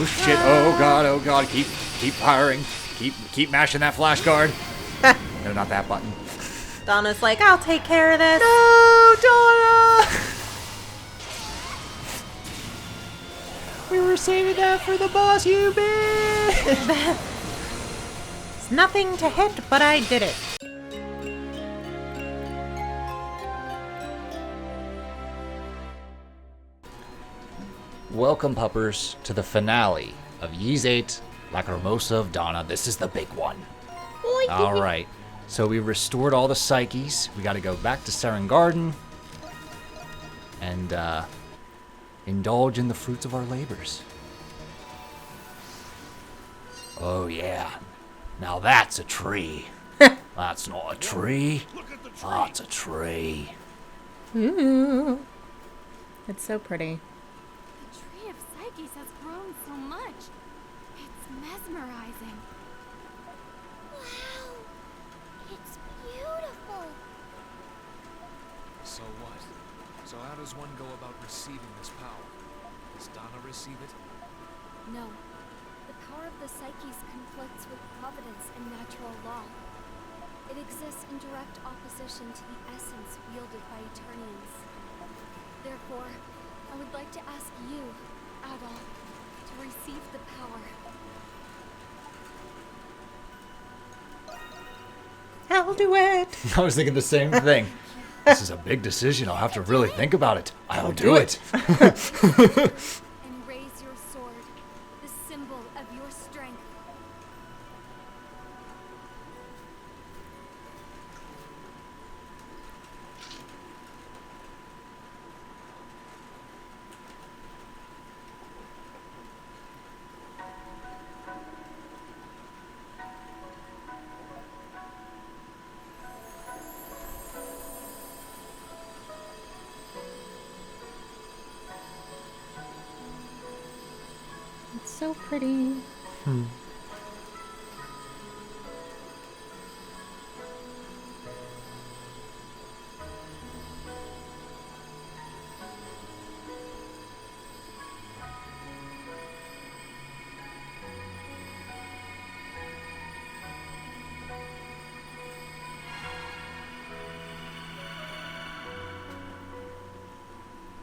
Oh shit! Oh god! Oh god! Keep firing! Keep mashing that flash guard. No, not that button. Donna's like, I'll take care of this. No, Donna! We were saving that for the boss, you bitch! It's nothing to hit, but I did it. Welcome, puppers, to the finale of VIII Lacrimosa of Donna. This is the big one. All right. So we restored all the psyches. We got to go back to Saren Garden and indulge in the fruits of our labors. Oh yeah. Now that's a tree. That's not a tree. That's a tree. Ooh. It's so pretty. The tree of Psyches has grown so much. It's mesmerizing. Wow. It's beautiful. So what? So how does one go about receiving this power? Does Donna receive it? No. The power of the Psyches conflicts with providence and natural law. It exists in direct opposition to the essence wielded by Eternians. Therefore, I would like to ask you, Adol, to receive the power. I'll do it. I was thinking the same thing. This is a big decision. I'll have to really think about it. I'll do it. And raise your sword, the symbol of your strength. It's so pretty.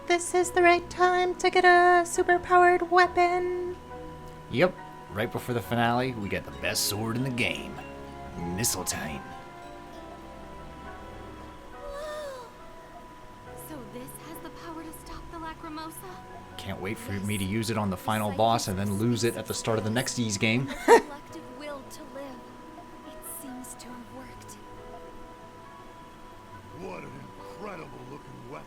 This is the right time to get a super-powered weapon. Yep. Right before the finale, we get the best sword in the game. Mistletoe. So this has the power to stop the Lacrimosa? Can't wait for me to use it on the final boss and then lose it at the start of the next Ys game. Collective will to live. It seems to have worked. What an incredible looking weapon.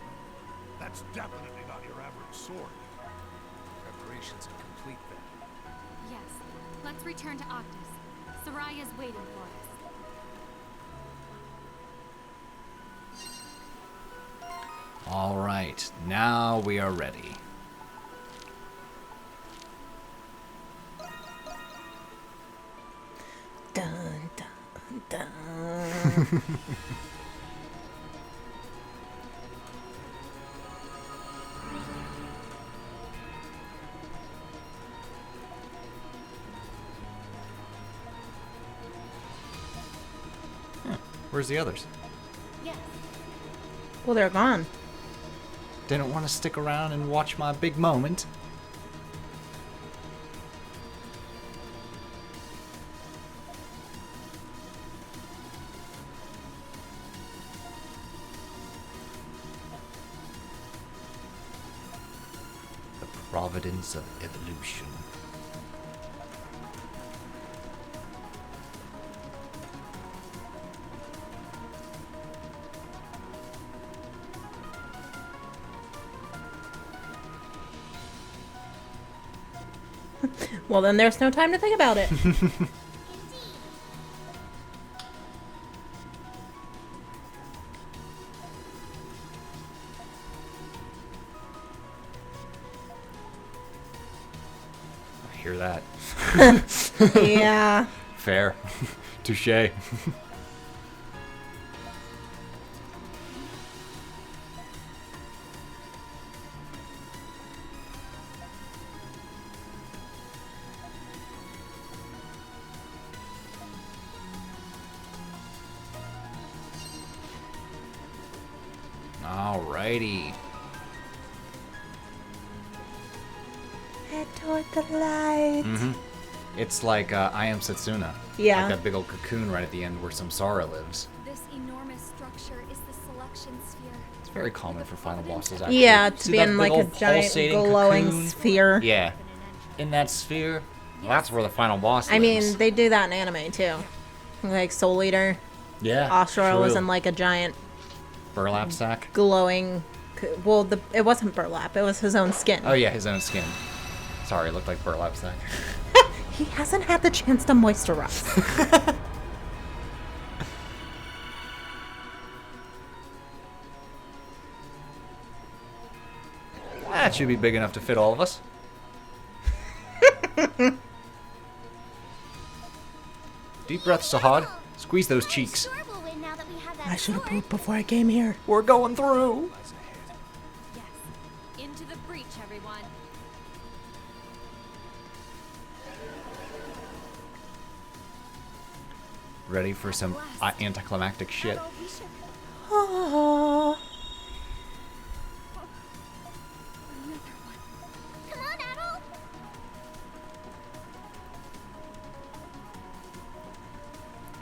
That's definitely not your average sword. Preparations are complete then. Yes. Let's return to Octus. Soraya's waiting for us. All right. Now we are ready. Dun, dun, dun. Where's the others? Yes. Well, they're gone. Didn't want to stick around and watch my big moment. The providence of evolution. Well, then there's no time to think about it. I hear that. Yeah. Fair. Touche. Alrighty. Head toward the light. Mm-hmm. It's like I Am Setsuna. Yeah. Like that big old cocoon right at the end where Samsara lives. This enormous structure is the selection sphere. It's very common for final bosses, actually. Yeah, to See be that in big like a old giant pulsating glowing cocoon? sphere. Yeah. In that sphere, that's where the final boss I lives. mean, they do that in anime too. Like Soul Eater, yeah, Ashura was true. in like a giant burlap sack. glowing. Well, it wasn't burlap. It was his own skin. Oh yeah, his own skin. Sorry, it looked like burlap sack. He hasn't had the chance to moisturize. That should be big enough to fit all of us. Deep breath, Sahad. Squeeze those cheeks. Sure we'll win now that we have that I should have sword. pooped before I came here. We're going through. Yes. Into the breach, everyone. Ready for some anticlimactic shit. Adol, we should... Oh, Another one. Come on, Adol.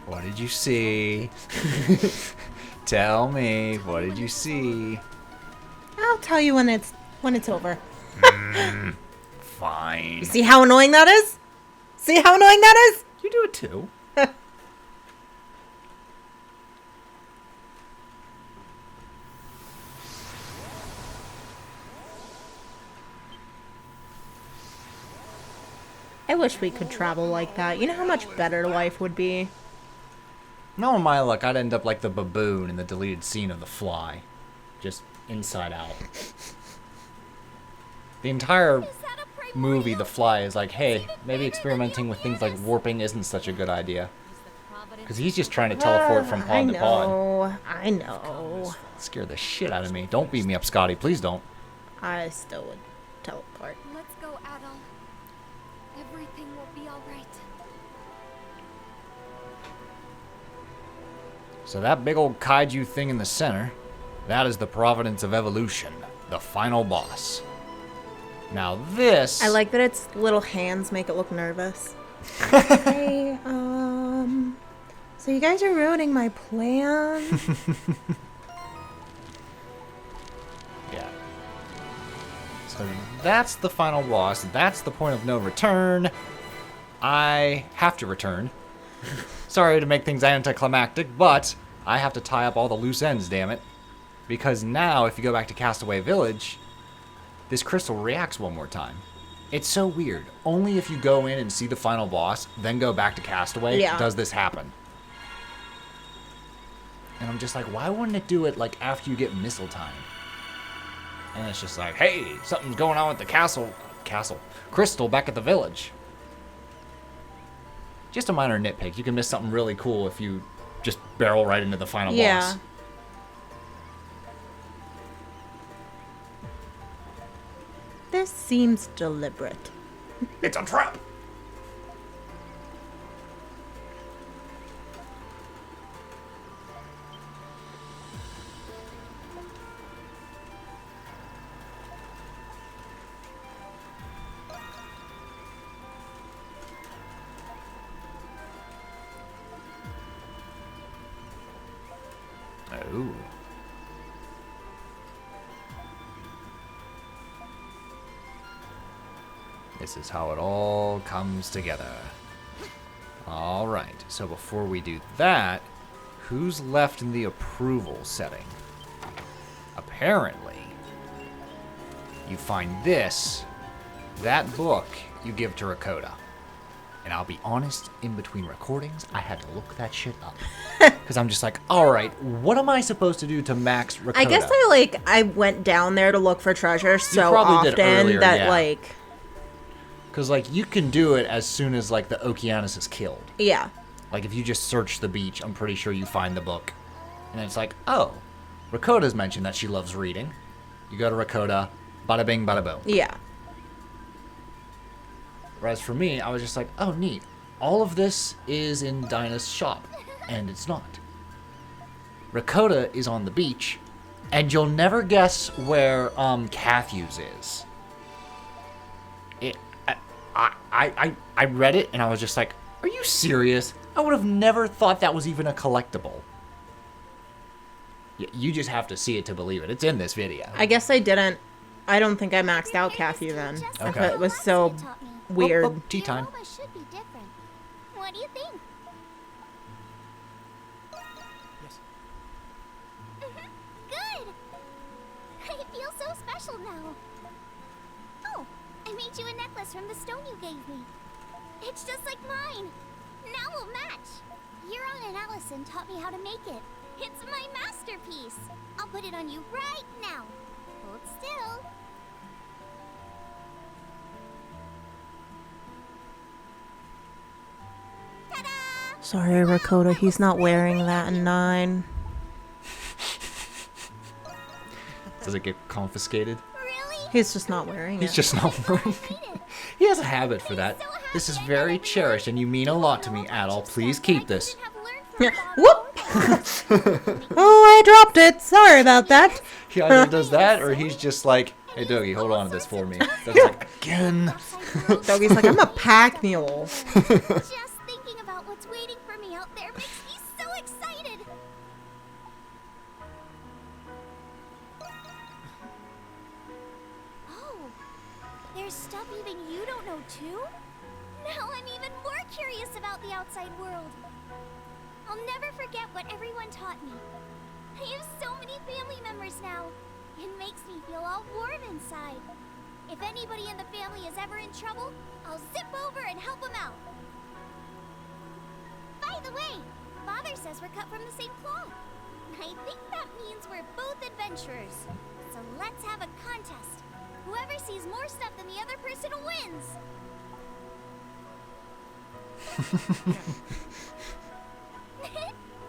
What did you see? Tell me, what did you see? I'll tell you when it's over. Fine. You see how annoying that is? See how annoying that is? You do it too. I wish we could travel like that. You know how much better life would be? Knowing my luck, I'd end up like the baboon in the deleted scene of The Fly. Just inside out. The entire Is that a primordial? movie, The Fly, is like, hey, maybe experimenting with things like warping isn't such a good idea. Is the providence Because he's just trying to teleport from I pond to pond. know. I know. Scare the shit out of me. Don't beat me up, Scotty. Please don't. I still would teleport. Let's go, Adol. Everything will be all right. So that big old kaiju thing in the center, that is the Providence of Evolution, the final boss. Now this... I like that its little hands make it look nervous. Hey, so you guys are ruining my plan? Yeah. So that's the final boss. That's the point of no return. I have to return. Sorry to make things anticlimactic, but I have to tie up all the loose ends, damn it. Because now, if you go back to Castaway Village, this crystal reacts one more time. It's so weird. Only if you go in and see the final boss, then go back to Castaway, Yeah. does this happen. And I'm just like, why wouldn't it do it like after you get missile time? And it's just like, hey, something's going on with the crystal back at the village. Just a minor nitpick. You can miss something really cool if you just barrel right into the final Yeah. boss. This seems deliberate. It's a trap! Oh. This is how it all comes together. Alright, so before we do that, who's left in the approval setting? Apparently, you find this, that book you give to Rakota. And I'll be honest, in between recordings, I had to look that shit up. Because I'm just like, alright, what am I supposed to do to max Rakota? I guess I went down there to look for treasure so probably did often earlier, that yeah. Because, like, you can do it as soon as, like, the Okeanos is killed. yeah. Like, if you just search the beach, I'm pretty sure you find the book. And it's like, oh, Rakota's mentioned that she loves reading. You go to Rakota, bada bing, bada boom. Yeah. Whereas for me, I was just like, oh, neat. All of this is in Dinah's shop. And it's not. Rakota is on the beach, And you'll never guess where Cathew's is. I read it and I was just like, are you serious? I would have never thought that was even a collectible. You just have to see it to believe it. It's in this video. I guess I didn't. I don't think I maxed out Kathy then. Okay. It was so weird. Oh, tea time. Aroma should be different. What do you think? Yes. Good. I feel so special now. Oh, I made you a necklace from the stone you gave me. It's just like mine. Now we'll match. Your Aunt Allison taught me how to make it. It's my masterpiece. I'll put it on you right now. Hold still. Ta-da! Sorry, Rakota, he's not wearing that in 9. Does it get confiscated? Really? He's just not wearing He's it. just not wearing it. Made it. He has a habit for that. This is very cherished and you mean a lot to me, Adol. Please keep this. Yeah. Whoop! Oh, I dropped it. Sorry about that. He either does that or he's just like, hey, Dougie, hold on to this for me. That's like, again. Doggy's like, I'm a pack mule. Just thinking about what's waiting for me out there makes me so excited. Oh, there's stuff even you don't know too? Now I'm even more curious about the outside world. I'll never forget what everyone taught me. I have so many family members now. It makes me feel all warm inside. If anybody in the family is ever in trouble, I'll zip over and help them out. By the way, Father says we're cut from the same cloth. I think that means we're both adventurers. So let's have a contest. Whoever sees more stuff than the other person wins.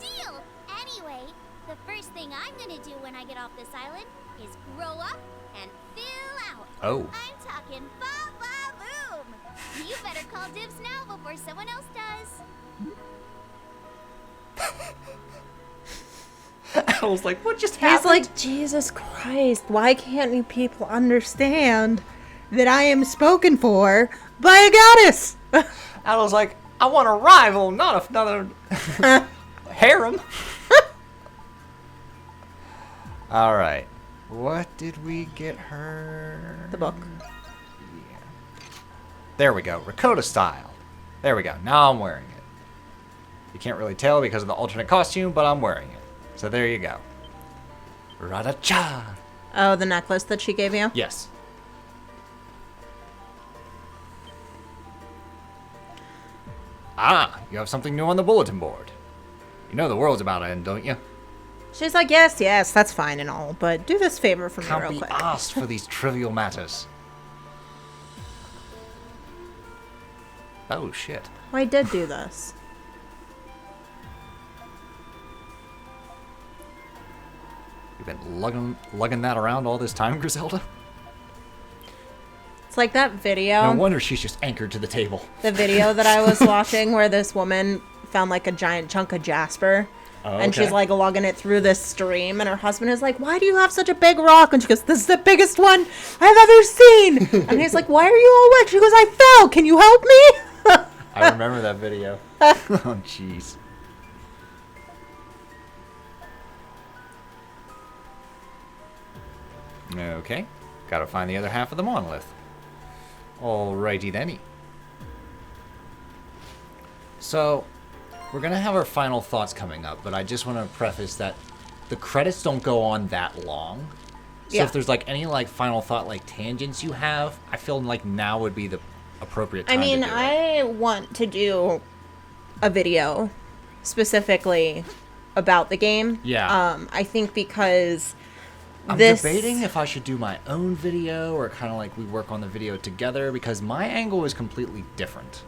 Deal! Anyway, the first thing I'm gonna do when I get off this island is grow up and fill out. Oh. I'm talking ba-ba-boom! You better call dibs now before someone else does. I was like, what just happened? He's like, Jesus Christ, why can't you people understand that I am spoken for by a goddess? I was like, I want a rival, not another harem. All right. What did we get her? The book. Yeah. There we go. Rakota style. There we go. Now I'm wearing it. You can't really tell because of the alternate costume, but I'm wearing it. So there you go. Rada-cha. Oh, the necklace that she gave you? Yes. Ah, you have something new on the bulletin board. You know the world's about to end, don't you? She's like, yes, that's fine and all, but do this favor for me Can't real be quick. asked for these trivial matters. Oh, shit. Well, I did do this. You've been lugging that around all this time, Griselda? It's like that video. No wonder she's just anchored to the table. The video that I was watching where this woman found like a giant chunk of jasper. Oh, And okay. she's like lugging it through this stream, and her husband is like, why do you have such a big rock? And she goes, this is the biggest one I've ever seen. And he's like, why are you all wet? She goes, I fell. Can you help me? I remember that video. Oh, jeez. Okay. Gotta find the other half of the monolith. Alrighty then. So, we're gonna have our final thoughts coming up, but I just want to preface that the credits don't go on that long. So Yeah. if there's like any like final thought like tangents you have, I feel like now would be the appropriate time I mean, to do it. I want to do a video specifically about the game. Yeah. I think because I'm this... debating if I should do my own video or kind of like we work on the video together because my angle is completely different.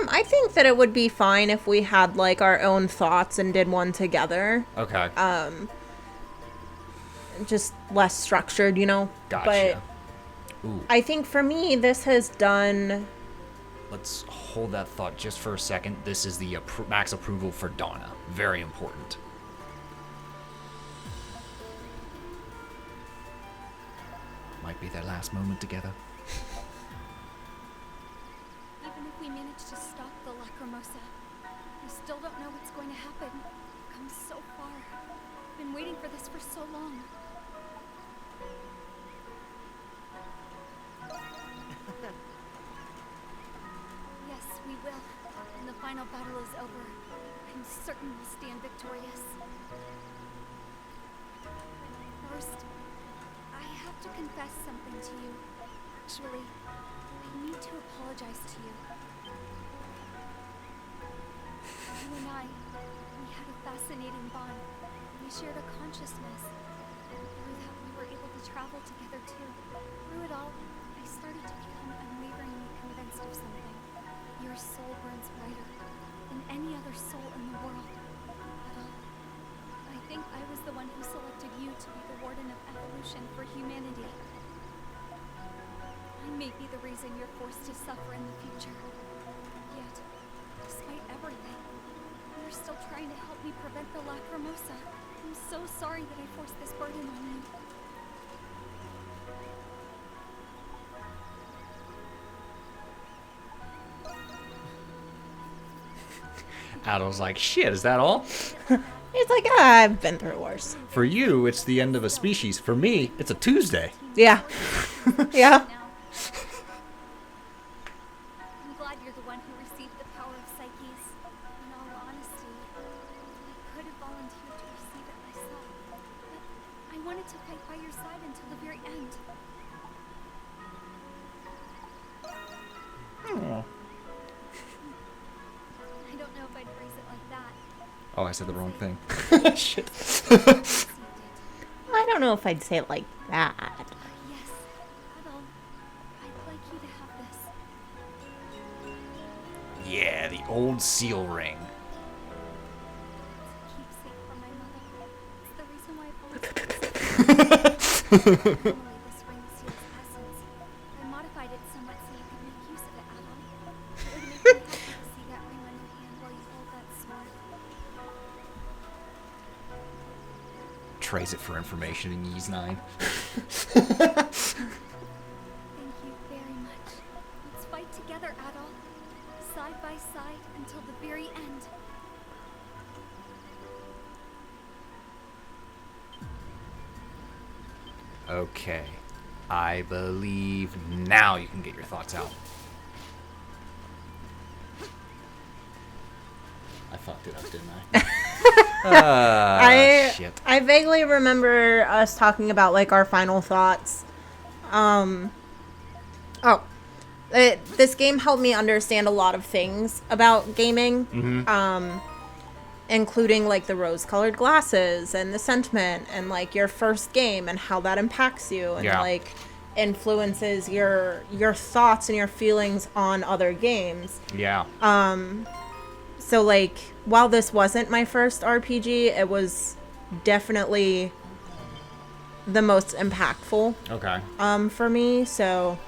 I think that it would be fine if we had like our own thoughts and did one together. Okay. Just less structured, you know? Gotcha. But Ooh, I think for me, this has done... let's hold that thought just for a second. This is the max approval for Donna. Very important. Might be their last moment together. Even if we manage to stop the Lacrimosa, I still don't know what's going to happen. I've come so far. I've been waiting for this for so long. Yes, we will. When the final battle is over, I'm certain we'll stand victorious. First, I have to confess something to you. Actually, I need to apologize to you. You and I, we had a fascinating bond. We shared a consciousness. And through that, we were able to travel together too. Through it all, I started to become unwaveringly convinced of something. Your soul burns brighter than any other soul in the world. But I think I was the one who selected you to be the warden of evolution for humanity. I may be the reason you're forced to suffer in the future. Yet, despite everything, you're still trying to help me prevent the Lacrimosa. I'm so sorry that I forced this burden on you. Adol's like, shit, is that all? It's like, I've been through worse. For you, it's the end of a species. For me, it's a Tuesday. Yeah. Yeah. I'm glad you're the one who received the power of Psyches. In all honesty, I could have volunteered to receive it myself, but I wanted to fight by your side until the very end. I don't know if I'd phrase it like that. Oh, I said the wrong thing. Shit. Received it. I don't know if I'd say it like that. Yes, Adol, I'd like you to have this. Yeah, the old seal ring. It's a keepsake from my mother. It's the reason why I've always Normally, this ring seals essence. I modified it somewhat so you could make use of it, Adol. It would make me happy to see that ring on your hand while you hold that sword. Trace it for information in Ys 9. Thank you very much. Let's fight together, Adol. Side by side until the very end. Okay. I believe now you can get your thoughts out. I fucked it up, didn't I? Shit. I vaguely remember us talking about like our final thoughts. This game helped me understand a lot of things about gaming. Mm-hmm. Including like the rose-colored glasses and the sentiment and like your first game and how that impacts you and like influences your thoughts and your feelings on other games. Yeah. So like while this wasn't my first RPG, it was definitely the most impactful Okay. for me. So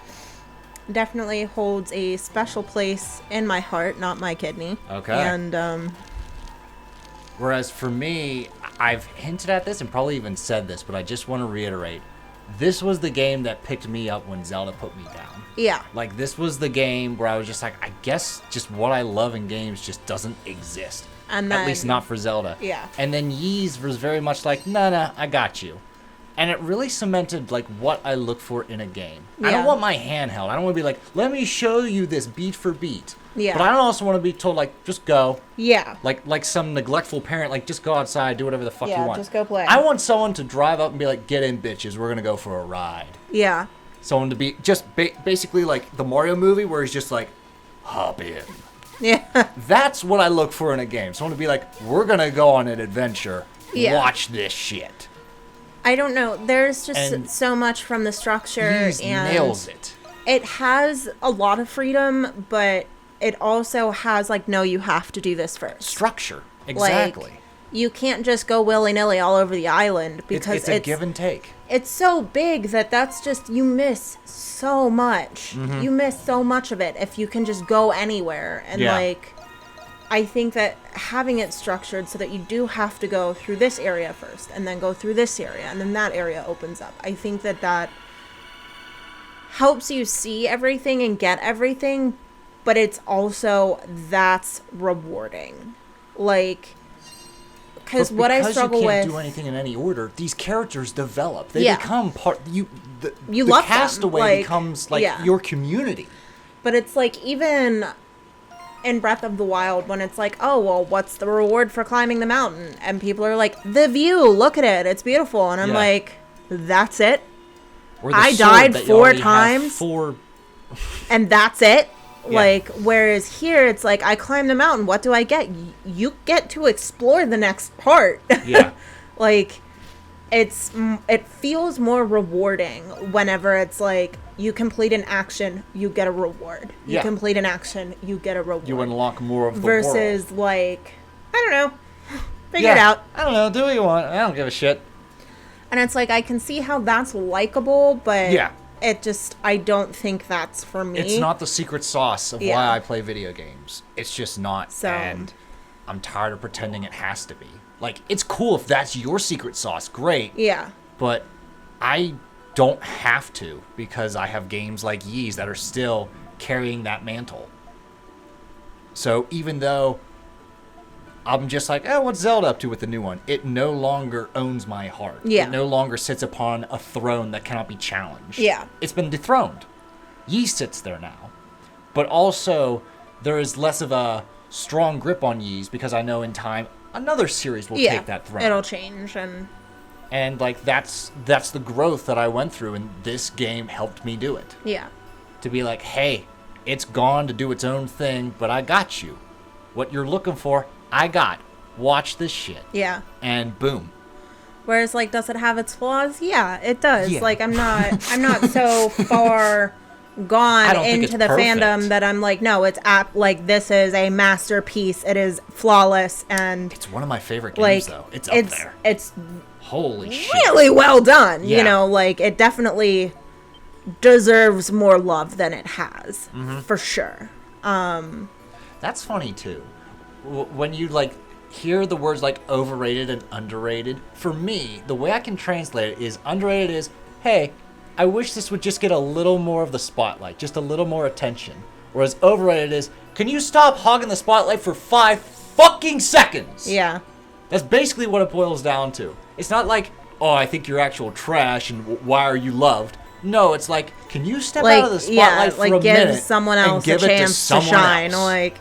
definitely holds a special place in my heart, not my kidney. Okay. And Whereas for me, I've hinted at this and probably even said this, but I just want to reiterate. This was the game that picked me up when Zelda put me down. yeah. Like, this was the game where I was just like, I guess just what I love in games just doesn't exist. And At least then- not for Zelda. Yeah. And then Ys was very much like, nah, I got you. And it really cemented, like, what I look for in a game. I don't Yeah. want my handheld. I don't want to be like, let me show you this beat for beat. Yeah. But I don't also want to be told, like, just go. Yeah. Like some neglectful parent, like, just go outside, do whatever the fuck you Yeah, want. just go play. I want someone to drive up and be like, get in, bitches, we're going to go for a ride. Yeah. Someone to be just basically like the Mario movie where he's just like, hop in. Yeah. That's what I look for in a game. Someone to be like, we're going to go on an adventure. Yeah. Watch this shit. I don't know. There's just And so much from the structure Ys and nails it. it has a lot of freedom, but it also has like, no, you have to do this first. Structure. Exactly. Like, you can't just go willy-nilly all over the island because it's a give and take. It's so big that's just, you miss so much. Mm-hmm. You miss so much of it if you can just go anywhere. And Yeah. like, I think that having it structured so that you do have to go through this area first and then go through this area and then that area opens up. I think that helps you see everything and get everything, but it's also that's rewarding. Like, because what I struggle you with, can't do anything in any order. These characters develop. They Yeah. become part. You The love them, castaway like, becomes like yeah. your community. but it's like even in Breath of the Wild when it's like, oh well, what's the reward for climbing the mountain? And people are like, the view, look at it, it's beautiful, and I'm Yeah. like, that's it. Or the I sword died that you 4 already have times. 4. And that's it. Yeah. Like, whereas here it's like, I climb the mountain, what do I get? You get to explore the next part. Yeah. Like, it feels more rewarding whenever it's like, you complete an action, you get a reward. You Yeah. complete an action, you get a reward. You unlock more of the versus world. like, I don't know, figure it out. I don't know. Do what you want. I don't give a shit. And it's like, I can see how that's likable, but Yeah. it just, I don't think that's for me. It's not the secret sauce of Yeah. why I play video games. It's just not. So- And I'm tired of pretending it has to be. Like, it's cool if that's your secret sauce. Great. Yeah. But I don't have to because I have games like Ys that are still carrying that mantle. So even though I'm just like, oh, what's Zelda up to with the new one? It no longer owns my heart. Yeah. It no longer sits upon a throne that cannot be challenged. Yeah. It's been dethroned. Ys sits there now. But also, there is less of a strong grip on Ys because I know in time another series will take that throne. It'll change, And like that's the growth that I went through, and this game helped me do it. yeah. To be like, hey, it's gone to do its own thing, but I got you. What you're looking for, I got. Watch this shit. Yeah. And boom. Whereas, like, does it have its flaws? Yeah, it does. Yeah. Like, I'm not so far I gone don't think into it's the perfect. fandom that I'm like, no, it's like, this is a masterpiece. It is flawless, and It's one of my favorite like, games, though. It's up there. It's Holy shit. really well done. Yeah. You know, like, it definitely deserves more love than it has, Mm-hmm. for sure. That's funny too. When you like hear the words like overrated and underrated, for me, the way I can translate it is underrated is, hey, I wish this would just get a little more of the spotlight, just a little more attention. Whereas overrated is, can you stop hogging the spotlight for 5 fucking seconds? Yeah. That's basically what it boils down to. It's not like, oh, I think you're actual trash and why are you loved? No, it's like, can you step out of the spotlight for a give minute someone and else a give it chance to someone shine. else? Like,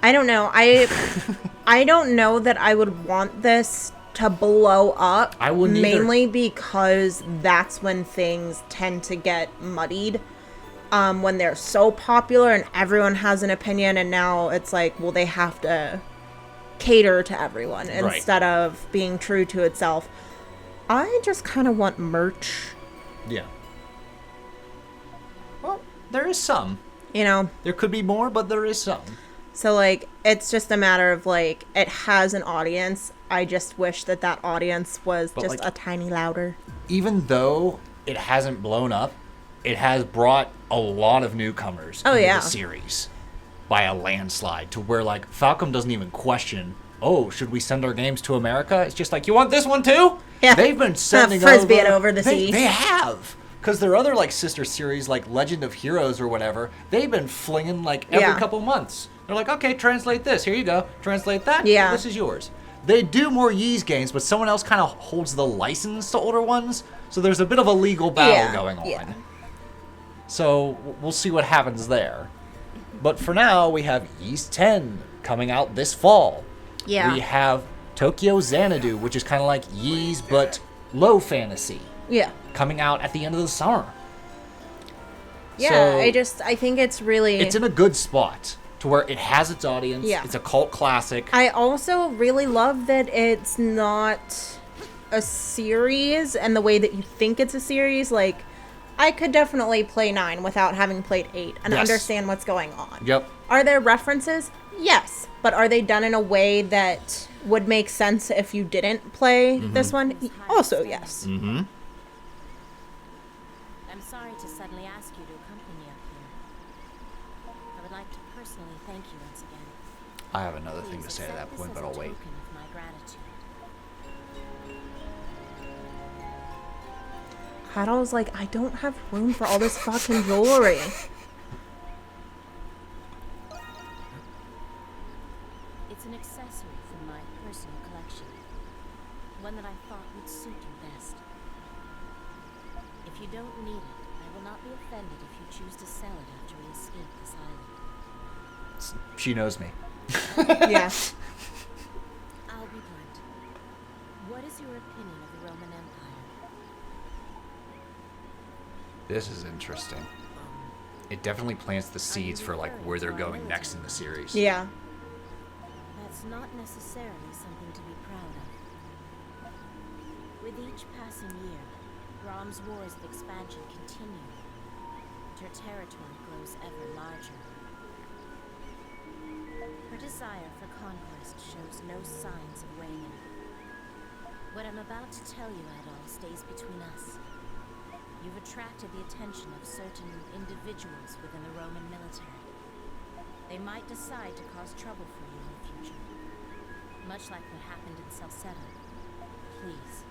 I don't know. I don't know that I would want this to blow up. I wouldn't either. Mainly because that's when things tend to get muddied. When they're so popular and everyone has an opinion, and now it's like, well, they have to cater to everyone Right. instead of being true to itself. I just kind of want merch, Yeah. Well, there is some. you know? There could be more, but there is some. So, like, it's just a matter of, like, it has an audience. I just wish that that audience was But, just like- a tiny louder. Even though it hasn't blown up, it has brought a lot of newcomers Oh, into yeah. the series by a landslide to where, like, Falcom doesn't even question, oh, should we send our games to America? It's just like, you want this one too? Yeah. They've been sending Frisbee it over the they, sea. They have. Because their other, like, sister series, like Legend of Heroes or whatever, they've been flinging, like, every Yeah. couple months. They're like, okay, translate this. Here you go. Translate that. Yeah. This is yours. They do more Ys games, but someone else kind of holds the license to older ones. So there's a bit of a legal battle Yeah, going on. yeah. So we'll see what happens there. But for now, we have Ys 10 coming out this fall. Yeah. We have Tokyo Xanadu, which is kind of like Ys, but low fantasy, Yeah. coming out at the end of the summer. Yeah, So I think it's really... it's in a good spot to where it has its audience. Yeah. It's a cult classic. I also really love that it's not a series and the way that you think it's a series. Like, I could definitely play 9 without having played 8 and Yes. understand what's going on. Yep. Are there references? Yes. But are they done in a way that would make sense if you didn't play this one? Also, yes. Mm-hmm. I'm sorry to suddenly ask you to accompany me up here. I would like to personally thank you once again. I have another thing to Please say to that accept point, this but as I'll a wait. token of my gratitude. Hadal's like, I don't have room for all this fucking jewelry. It's an accessory from my personal collection. One that I thought would suit you best. If you don't need it, I will not be offended if you choose to sell it after we escape this island. She knows me. Yeah. I'll be blunt. What is your opinion of the Roman Empire? This is interesting. It definitely plants the seeds for like where they're going next in the series. Yeah. That's not necessarily something to be proud of. With each passing year, Rom's wars of expansion continue, and her territory grows ever larger. Her desire for conquest shows no signs of waning. What I'm about to tell you, Adol, stays between us. You've attracted the attention of certain individuals within the Roman military. They might decide to cause trouble for you in the future. Much like what happened in Salcedo. Please,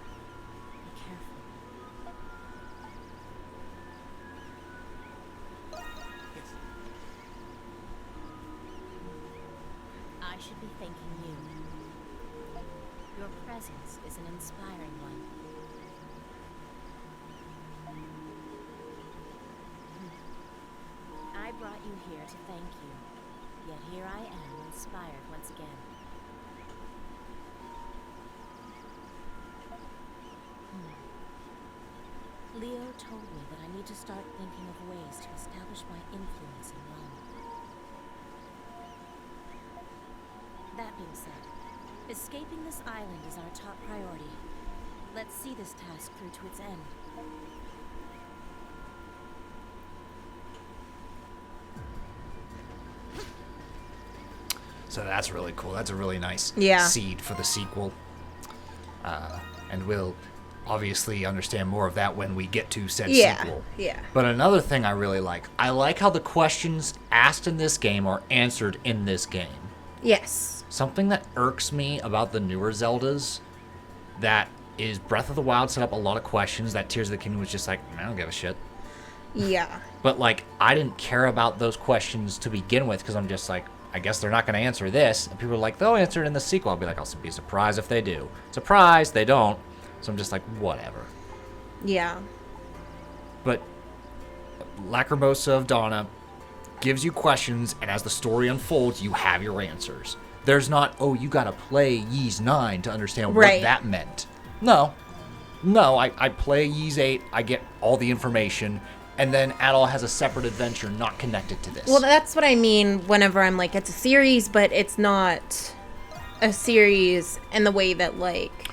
be careful. I should be thanking you. Your presence is an inspiring one. I brought you here to thank you, yet here I am, inspired once again. Leo told me that I need to start thinking of ways to establish my influence in Rome. That being said, escaping this island is our top priority. Let's see this task through to its end. So that's really cool. That's a really nice Yeah. seed for the sequel. And we'll obviously understand more of that when we get to said sequel. Yeah. But another thing I really like, I like how the questions asked in this game are answered in this game. Yes. Something that irks me about the newer Zeldas, that is Breath of the Wild set up a lot of questions that Tears of the Kingdom was just like, I don't give a shit. Yeah. But like, I didn't care about those questions to begin with because I'm just like, I guess they're not going to answer this. And people are like, they'll answer it in the sequel. I'll be like, I'll be surprised if they do. Surprise, they don't. So I'm just like, whatever. Yeah. But Lacrimosa of Donna gives you questions, and as the story unfolds, you have your answers. There's not, oh, you got to play Ys 9 to understand what that meant. No, I play Ys 8, I get all the information, and then Adol has a separate adventure not connected to this. Well, that's what I mean whenever I'm like, it's a series, but it's not a series in the way that, like...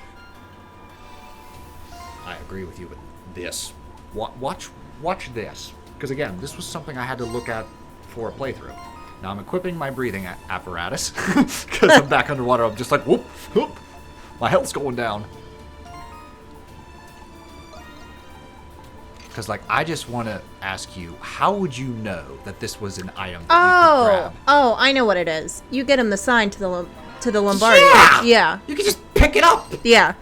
I agree with you with this. Watch this. Because again, this was something I had to look at for a playthrough. Now I'm equipping my breathing apparatus. Because I'm back underwater. I'm just like, whoop, whoop. My health's going down. Because, like, I just want to ask you, how would you know that this was an item that you could grab? Oh, I know what it is. You get him the sign to the Lombardi. Yeah. You can just pick it up. Yeah.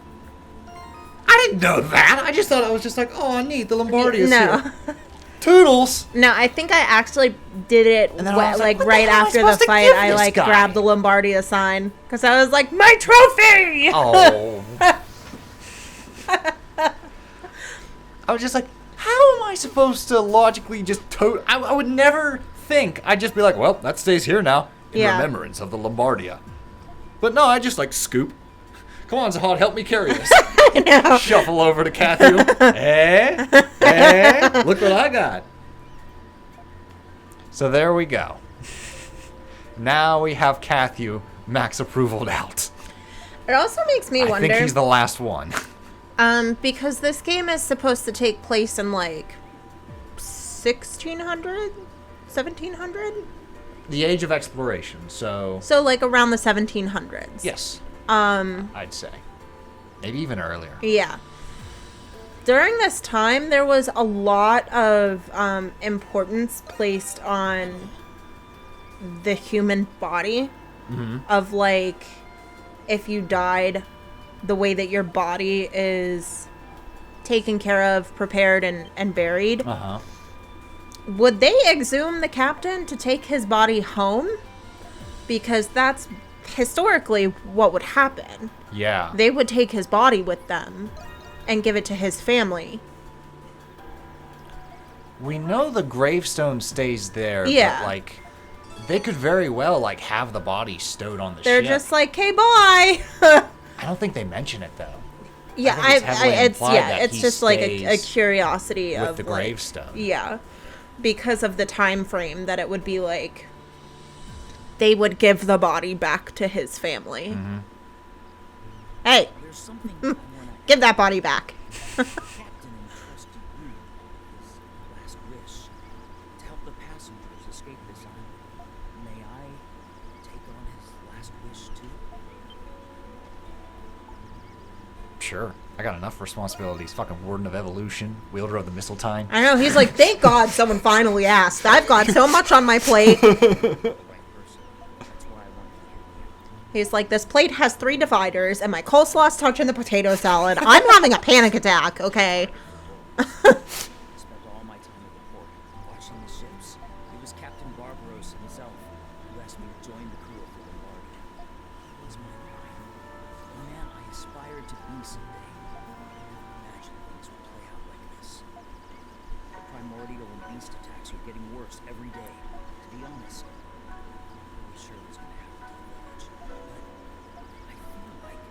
I didn't know that. I just thought I was just like, oh, neat, the Lombardi is No. here. Toodles. No, I think I actually did it And then I was like what the right hell am I after the supposed to fight. give I this like guy? grabbed the Lombardia sign because I was like, my trophy. Oh. I was just like, how am I supposed to logically just I would never think. I'd just be like, well, that stays here now in remembrance of the Lombardia. But no, I just like scoop. Come on, Zahad, help me carry this. I know. Shuffle over to Kathy. Look what I got. So there we go. Now we have Kathy max approvaled out. It also makes me I wonder. think he's the last one. Because this game is supposed to take place in like 1600, 1700. The Age of Exploration, so like around the 1700s. yes. I'd say. Maybe even earlier. Yeah. During this time, there was a lot of importance placed on the human body. Mm-hmm. Of like, if you died, the way that your body is taken care of, prepared, and buried, Uh-huh. would they exhume the captain to take his body home? Because that's historically what would happen. Yeah. They would take his body with them and give it to his family. We know the gravestone stays there, Yeah. but, like, they could very well, like, have the body stowed on the They're ship. just like, "Hey, bye." I don't think they mention it, though. Yeah, I think it's heavily implied that it's he just like a stays curiosity with of the like, gravestone. Yeah, because of the time frame that it would be like they would give the body back to his family. Mm-hmm. Hey, There's something I want give that body back. Captain entrusted you his last wish to help the passengers escape this island. May I take on his last wish too? Sure. I got enough responsibilities. Fucking Warden of Evolution, wielder of the Mistletoe. I know, he's like, thank God someone finally asked. I've got so much on my plate. Right person. That's why I wanted to hear the outcome. He's like, this plate has 3 dividers, and my coleslaw's touching the potato salad. I'm having a panic attack, okay? Spent all my time at the port, watching the ships. It was Captain Barbaros himself who asked me to join the crew of the Lombardia. He was my pride, the man I aspired to be someday. Imagine things would play out like this. The primordial and beast attacks are getting worse every day. To be honest, I was sure it was going to happen to the village, but I feel like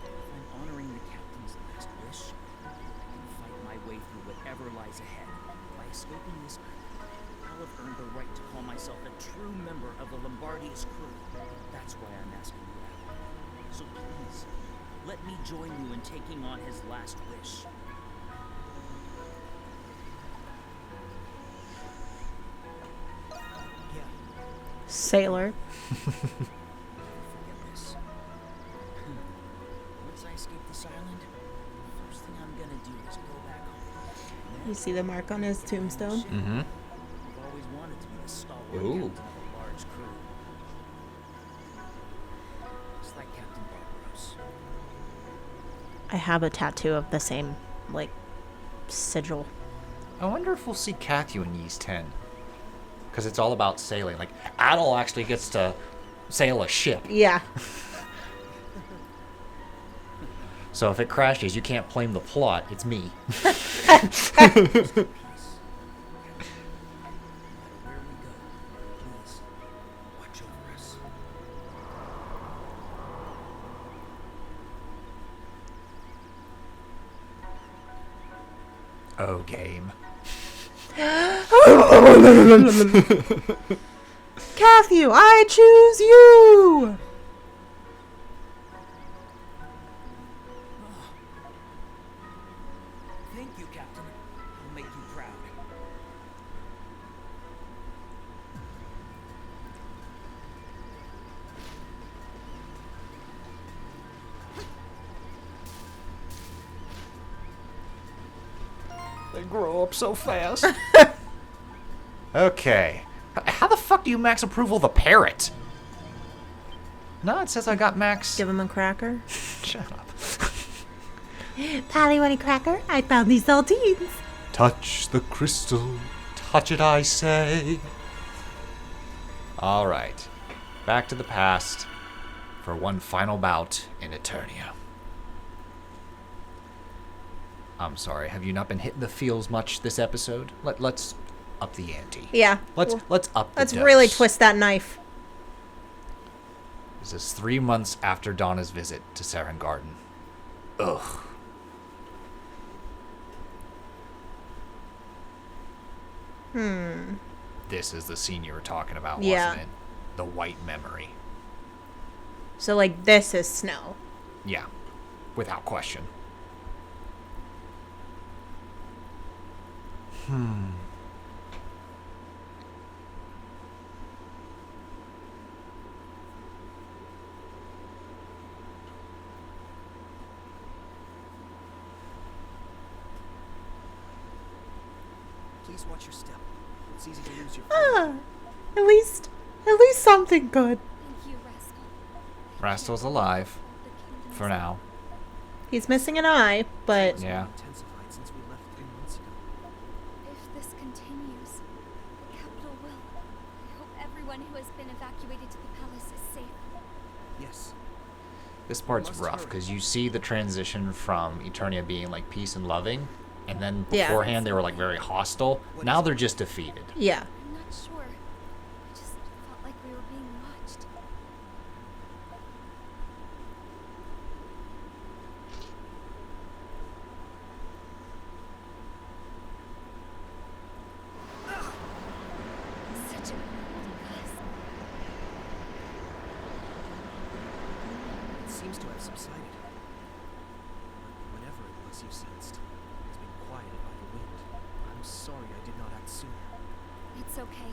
if I'm honoring the captain's last wish, I can fight my way through whatever lies ahead. By escaping this island, I'll have earned the right to call myself a true member of the Lombardia's crew. That's why I'm asking you out. So please, let me join you in taking on his last wish. Yeah, Sailor. never forget this. Once I escape this island, the first thing I'm gonna do is go back home. You see the mark on his tombstone? Mm-hmm. I've always wanted to be the stalwart Ooh. captain of a large crew. Just like Captain Barbaros. I have a tattoo of the same, like, sigil. I wonder if we'll see Kathu in Ys 10. Because it's all about sailing. Like, Adol actually gets to sail a ship. Yeah. So if it crashes, you can't blame the plot. It's me. Peace. No matter where we go, please watch over us. Oh, game. Kathu, I choose you! Thank you, Captain. I'll make you proud. They grow up so fast. Okay. How the fuck do you max approval the parrot? No, it says I got max. Give him a cracker. Shut up. Pally, want a cracker? I found these saltines. Touch the crystal. Touch it, I say. All right. Back to the past for one final bout in Eternia. I'm sorry. Have you not been hitting the feels much this episode? Let's up the ante. Yeah. Let's up the Let's dose. really twist that knife. This is 3 months after Donna's visit to Saren Garden. Ugh. This is the scene you were talking about, Yeah. wasn't it? The white memory. So, like, this is snow. Yeah. Without question. Please watch your step. It's easy to lose your Ah, at least something good. Thank you, Rascal. Rastal's alive. The kingdom For is- now. He's missing an eye, but Yeah. intensified since everyone who has been evacuated to the palace is safe? Yes. This part's rough because you see the transition from Eternia being like peace and loving, and then Yeah. beforehand they were like very hostile. Now they're just defeated. Yeah. I'm not sure. I just felt like we were being watched. Such a gust. It seems to have subsided. Whatever it was you sensed has been quieted by the wind. I'm sorry I did not act sooner. It's okay.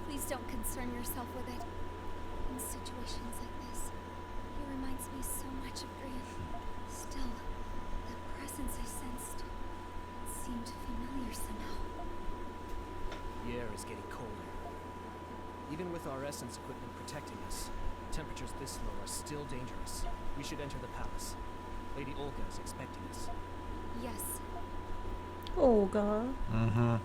Please don't concern yourself with it. In situations like this, he reminds me so much of Grian. Still, that presence I sensed seemed familiar somehow. The air is getting colder. Even with our essence equipment protecting us, temperatures this low are still dangerous. We should enter the palace. Lady Olga is expecting us. Yes. Olga. Mm-hmm.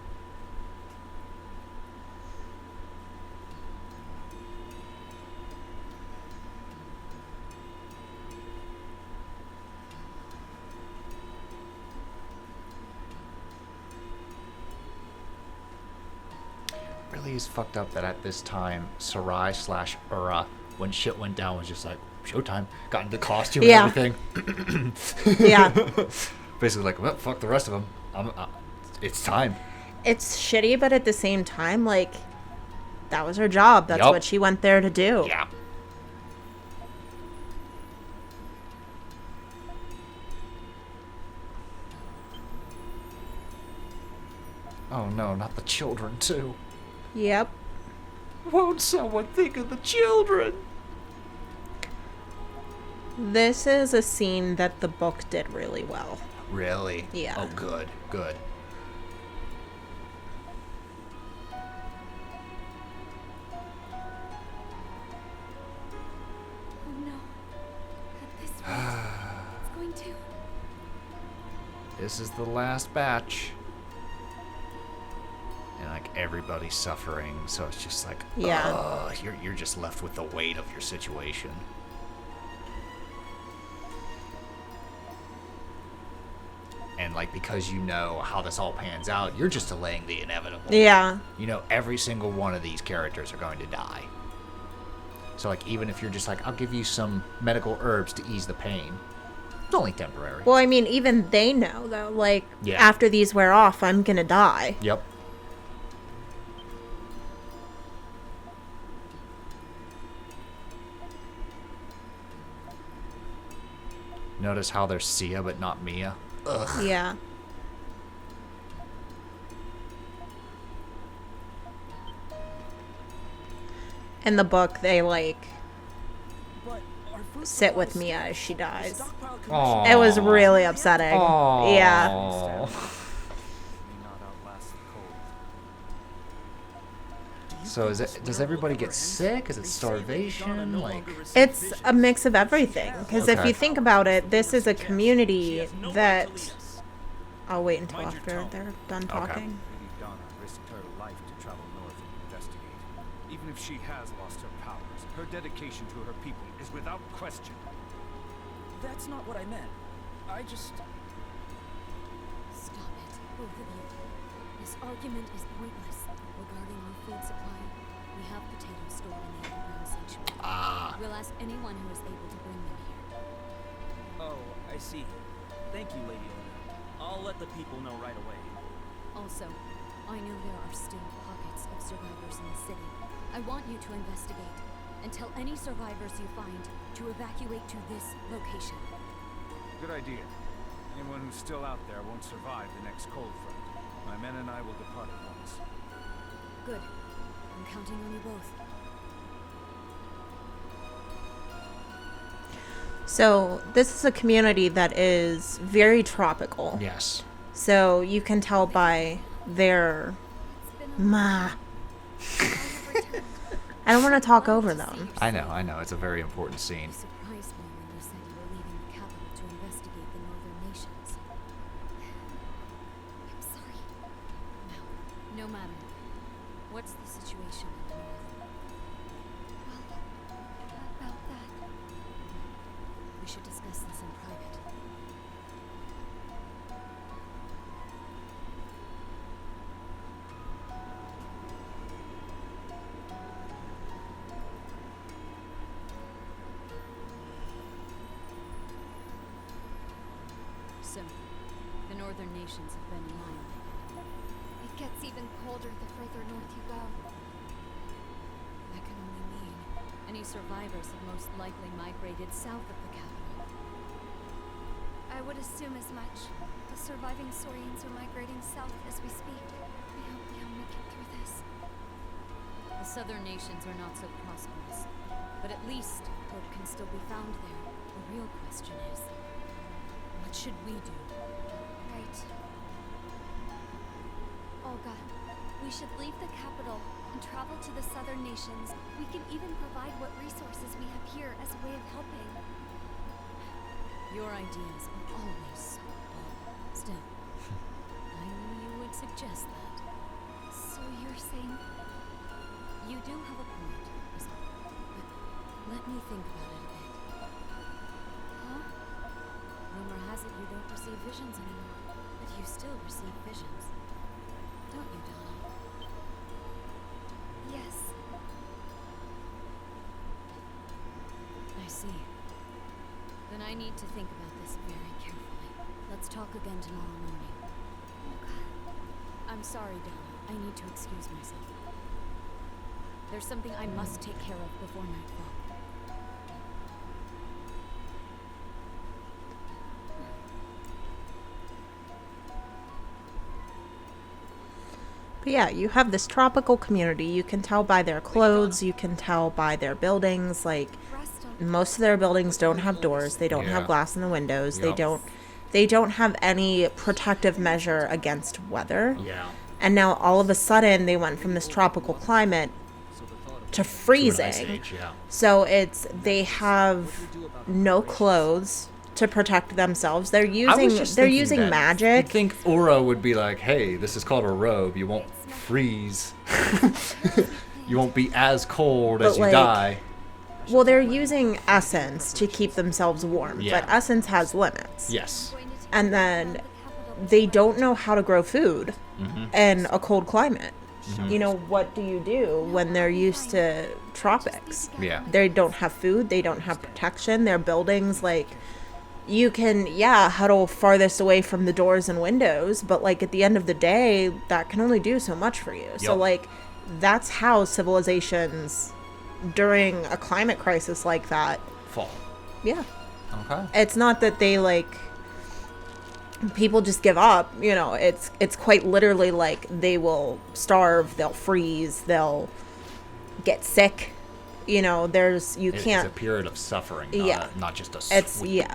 Really is fucked up that at this time, Sarai / Ura, when shit went down, was just like, showtime. Got into costume Yeah. and everything. Yeah. Basically like, well, fuck the rest of them. It's time. It's shitty, but at the same time, like, that was her job. That's Yup. what she went there to do. Yeah. Oh no, not the children too. Yep. Won't someone think of the children? This is a scene that the book did really well. Really? Yeah. Oh, good, good. Oh no. At this rate, it's going to. This is the last batch. And like everybody's suffering, so it's just like, Yeah. you're just left with the weight of your situation. And like because you know how this all pans out, you're just delaying the inevitable. Yeah. You know every single one of these characters are going to die. So like even if you're just like, I'll give you some medical herbs to ease the pain, it's only temporary. Well, I mean, even they know, though. Like, Yeah. after these wear off, I'm gonna die. Yep. Notice how there's Sia but not Mia. Ugh. Yeah. In the book, they, like, But our food sit with supplies- Mia as she the dies. stockpile Aw. commission- It was really upsetting. Yeah. Aw. May not outlast the cold. Do you So think is this it? Does war will everybody ever get end? sick? Is it They say Lady Donna starvation? no Like, longer receives It's visions. a mix of everything. Because if Okay. you think about it, this is a She community has no right to that... lead us. I'll wait until Mind your after tone. they're done Okay. talking. Lady Donna risked her life to travel north and investigate. Even if she has lost her powers, her dedication to her people is without question. That's not what I meant. I just... Stop it, both of you. This argument is pointless. Regarding our food supply, we have potatoes stored in the underground sanctuary. We'll ask anyone who is able to bring them here. Oh, I see. Thank you, Lady Olga. I'll let the people know right away. Also, I know there are still pockets of survivors in the city. I want you to investigate and tell any survivors you find to evacuate to this location. Good idea. Anyone who's still out there won't survive the next cold front. My men and I will depart at once. Good. I'm counting on you both. So, this is a community that is very tropical. yes. So, you can tell by their... It's been a Ma. while you've returned. I don't want to talk over them. I know. It's a very important scene. You surprised me when you said you were leaving the capital to investigate the northern nations. I'm sorry. No matter. What's the situation in the north? simple. The northern nations have been annihilated. It gets even colder the further north you go. That can only mean any survivors have most likely migrated south of the capital. I would assume as much. The surviving Saurians are migrating south as we speak. I hope we all make it through this. The southern nations are not so prosperous, but at least hope can still be found there. The real question is, what should we do? Right. Olga, we should leave the capital and travel to the southern nations. We can even provide what resources we have here as a way of helping. Your ideas are always so bold. Still, I knew you would suggest that. So you're saying... You do have a point, but let me think about it a bit. Huh? Rumor has it you don't receive visions anymore, but you still receive visions. Don't you, Donna? Yes. I see. Then I need to think about this very carefully. Let's talk again tomorrow morning. I'm sorry, Donna. I need to excuse myself. There's something I must take care of before nightfall. But yeah, you have this tropical community. You can tell by their clothes. You can tell by their buildings. Like, most of their buildings don't have doors. They don't have glass in the windows. Yep. They don't have any protective measure against weather. Yeah. And now all of a sudden they went from this tropical climate to freezing. Ice Age, yeah. So they have no clothes to protect themselves. They're using magic. You'd think Aura would be like, hey, this is called a robe. You won't freeze. You won't be as cold as you die. Well, they're using essence to keep themselves warm, but essence has limits. Yes. And then they don't know how to grow food in a cold climate. You know, what do you do when they're used to tropics? Yeah. They don't have food. They don't have protection. Their buildings, like, you can, huddle farthest away from the doors and windows, but, like, at the end of the day, that can only do so much for you. Yep. So, like, that's how civilizations during a climate crisis like that fall. Yeah. Okay. It's not that they, like, people just give up, you know. It's quite literally like they will starve, they'll freeze, they'll get sick, you know. It's a period of suffering, not just a sweep.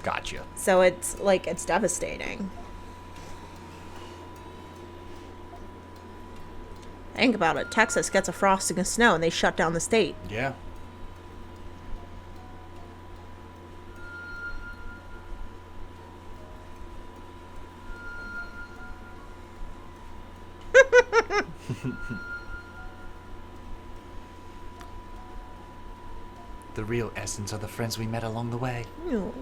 Gotcha. So it's like, it's devastating. Think about it. Texas gets a frosting of snow and they shut down the state. Yeah. The real essence are the friends we met along the way. Ew.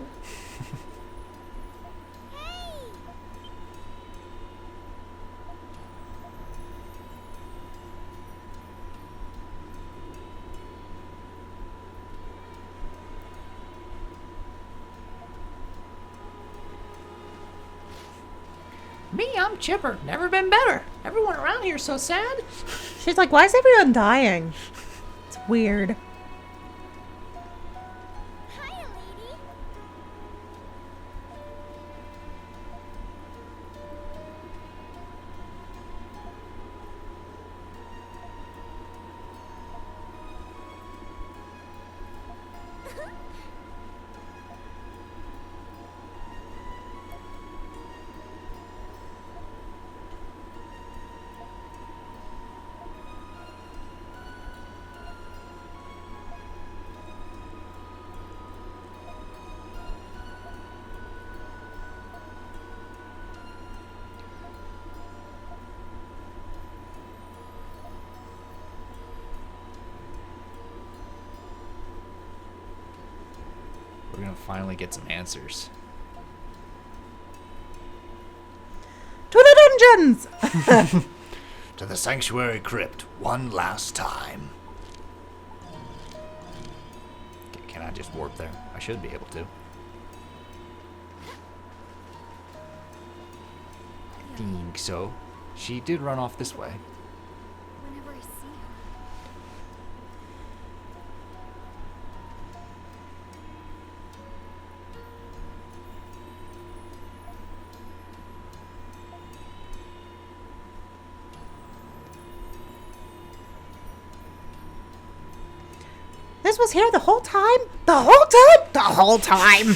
Me, I'm chipper. Never been better. Everyone around here's so sad. She's like, why is everyone dying? It's weird. Hiya, lady. We're gonna finally get some answers. To the dungeons! To the sanctuary crypt one last time. Can I just warp there? I should be able to. think so. She did run off this way. Whenever I see her, This was here the whole time? The whole time? The whole time.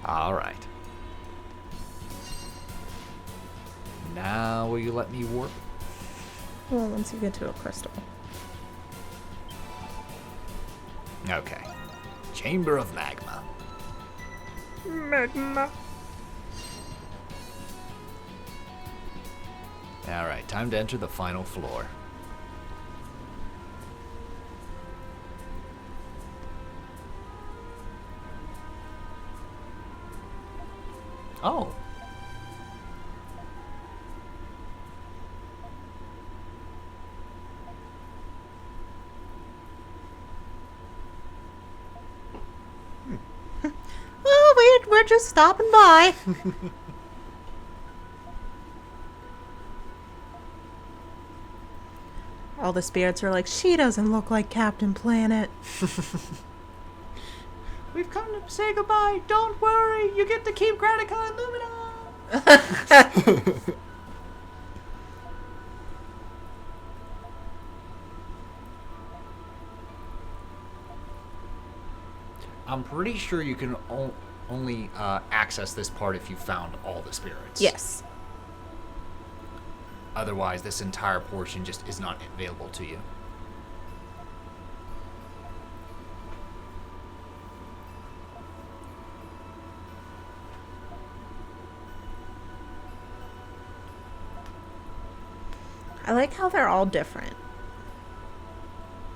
All right. Now will you let me warp? Well, once you get to a crystal. Okay. Chamber of Magma. Magma. All right, time to enter the final floor. Oh. Well, we're just stopping by. All the spirits are like, she doesn't look like Captain Planet. We've come to say goodbye. Don't worry. You get to keep Gratica and Lumina. I'm pretty sure you can only access this part if you found all the spirits. Yes. Otherwise, this entire portion just is not available to you. I like how they're all different.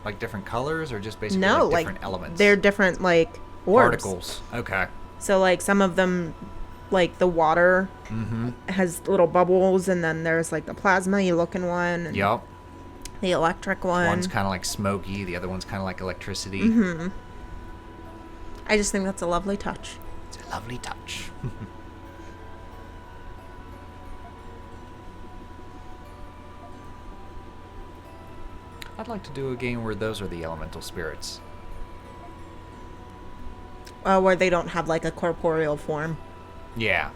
Like different colors or just basically No, like different elements? They're different, like, orbs. Particles. Okay. So, like, some of them, like, the water has little bubbles, and then there's, like, the plasma-y looking one. And Yup. the electric one. One's kind of like smoky. The other one's kind of like electricity. I just think that's a lovely touch. It's a lovely touch. I'd like to do a game where those are the elemental spirits. Where they don't have, like, a corporeal form. Yeah.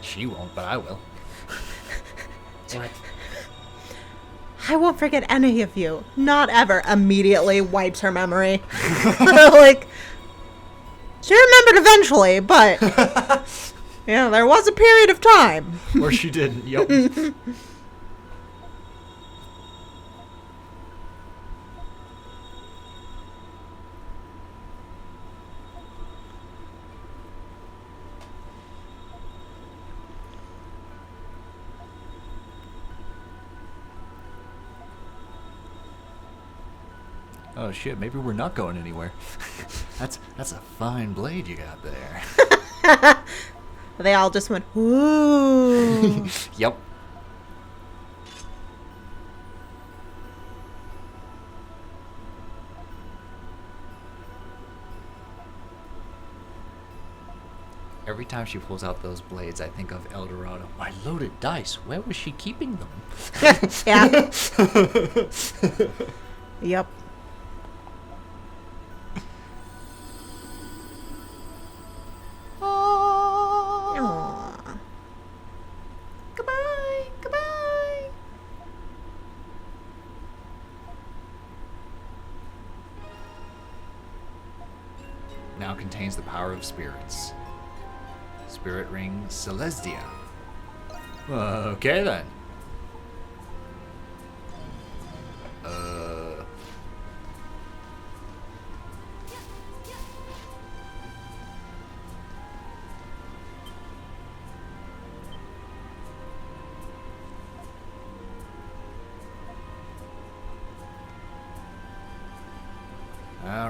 She won't, but I will. What? I won't forget any of you. Not ever. Immediately wipes her memory. Like, she remembered eventually, but yeah, there was a period of time. Or she didn't. Yep. Oh shit, maybe we're not going anywhere. That's a fine blade you got there. They all just went, ooh. Yep. Every time she pulls out those blades, I think of El Dorado. My loaded dice. Where was she keeping them? Yeah. Yep. Aww. Goodbye. Goodbye. Now contains the power of spirits. Spirit ring Celestia. Okay then.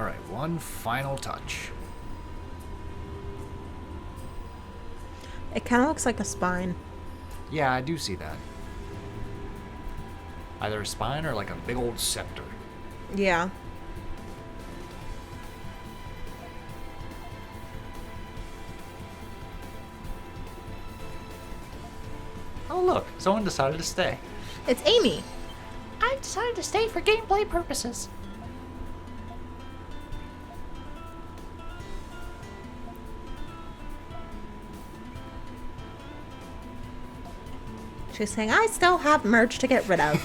Alright, one final touch. It kind of looks like a spine. Yeah, I do see that. Either a spine or like a big old scepter. Yeah. Oh look, someone decided to stay. It's Amy. I've decided to stay for gameplay purposes. She's saying, I still have merch to get rid of.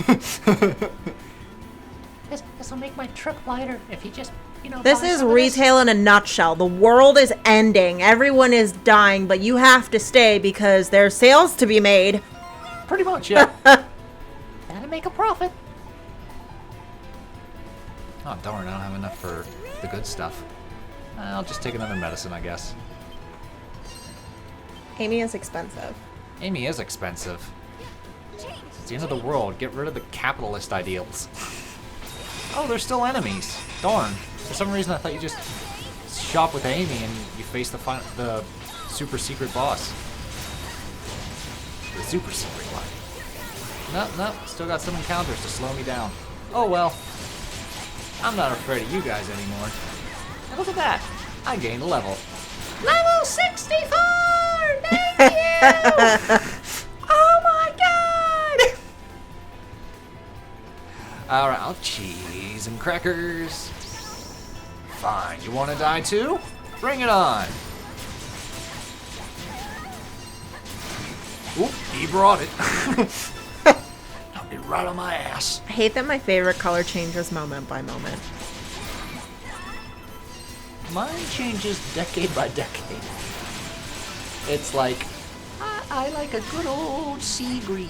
This will make my trip lighter if you just, This buy is some of retail in a nutshell. The world is ending. Everyone is dying, but you have to stay because there's sales to be made. Pretty much, yeah. Gotta make a profit. Oh, darn, I don't have enough for the good stuff. I'll just take another medicine, I guess. Amy is expensive. Amy is expensive. It's the end of the world. Get rid of the capitalist ideals. Oh, they're still enemies. Darn. For some reason, I thought you just shop with Amy and you face the super secret boss. The super secret one. Nope. Still got some encounters to slow me down. Oh well. I'm not afraid of you guys anymore. And look at that. I gained a level. Level 64! Thank you! Oh my god! Alright, I'll cheese and crackers. Fine, you want to die too? Bring it on. Oop, he brought it. I'll be right on my ass. I hate that my favorite color changes moment by moment. Mine changes decade by decade. It's like, I like a good old sea green.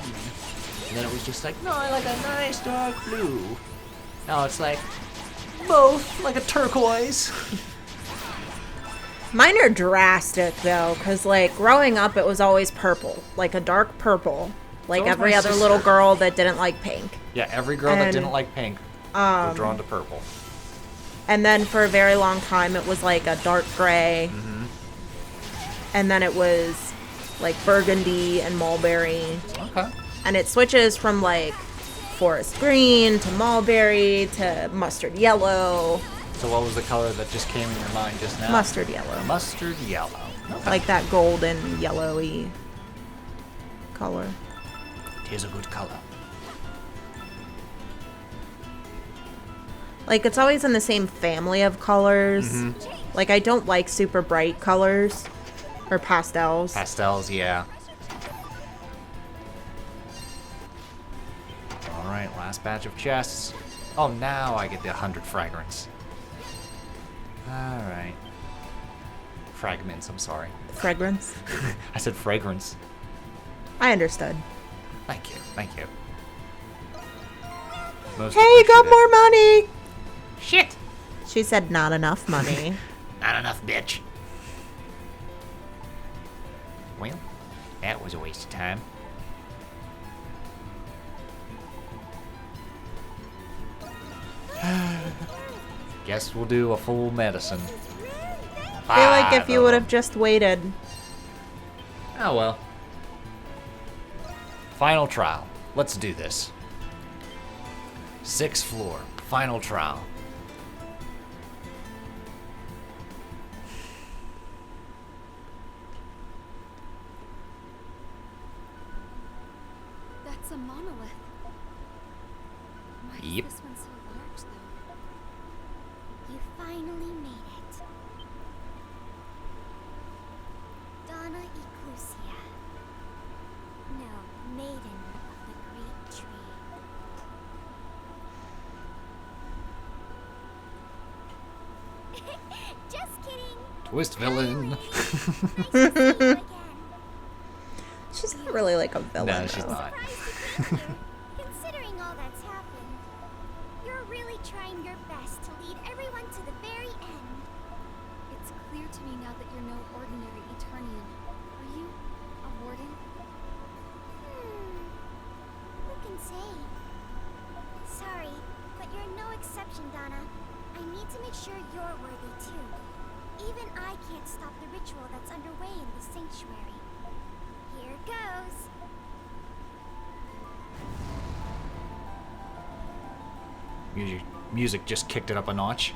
And then it was just like, no, I like a nice dark blue. Now it's like, both, like a turquoise. Mine are drastic though, because like growing up it was always purple, like a dark purple, like So was every my other sister. little girl that didn't like pink. Yeah, every girl that And, didn't like pink was drawn to purple. And then for a very long time it was like a dark gray. And then it was like burgundy and mulberry. Okay. And it switches from like forest green to mulberry to mustard yellow. So what was the color that just came in your mind just now? Mustard yellow. Mustard yellow. Okay. Like that golden yellowy color. Tis a good color. Like it's always in the same family of colors. Like I don't like super bright colors or pastels. Pastels, yeah. Alright, last batch of chests. Oh, now I get the 100 fragrance. Alright. Fragments, I'm sorry. Fragrance. I said fragrance. I understood. Thank you, thank you. Most Hey, you got appreciated. more money! Shit! She said not enough money. Not enough, bitch. Well, that was a waste of time. Guess we'll do a full medicine. I feel like if you would have just waited. Oh well. Final trial. Let's do this. 6th floor. Final trial. That's a monolith. Why is Yep. this one so large, though? You finally made it. Donna Ecclusia. No, Maiden of the Great Tree. Just kidding. Twist villain. Nice to see you again. She's not really like a villain. No, she's though. not. Surprised to meet you. Considering all that's happened, you're really trying your best to lead everyone to the very end. It's clear to me now that you're no ordinary Eternian. Are you a warden? Who can say? Sorry, but you're no exception, Donna. I need to make sure you're worthy too. Even I can't stop the ritual that's underway in the sanctuary. Here goes. Music just kicked it up a notch.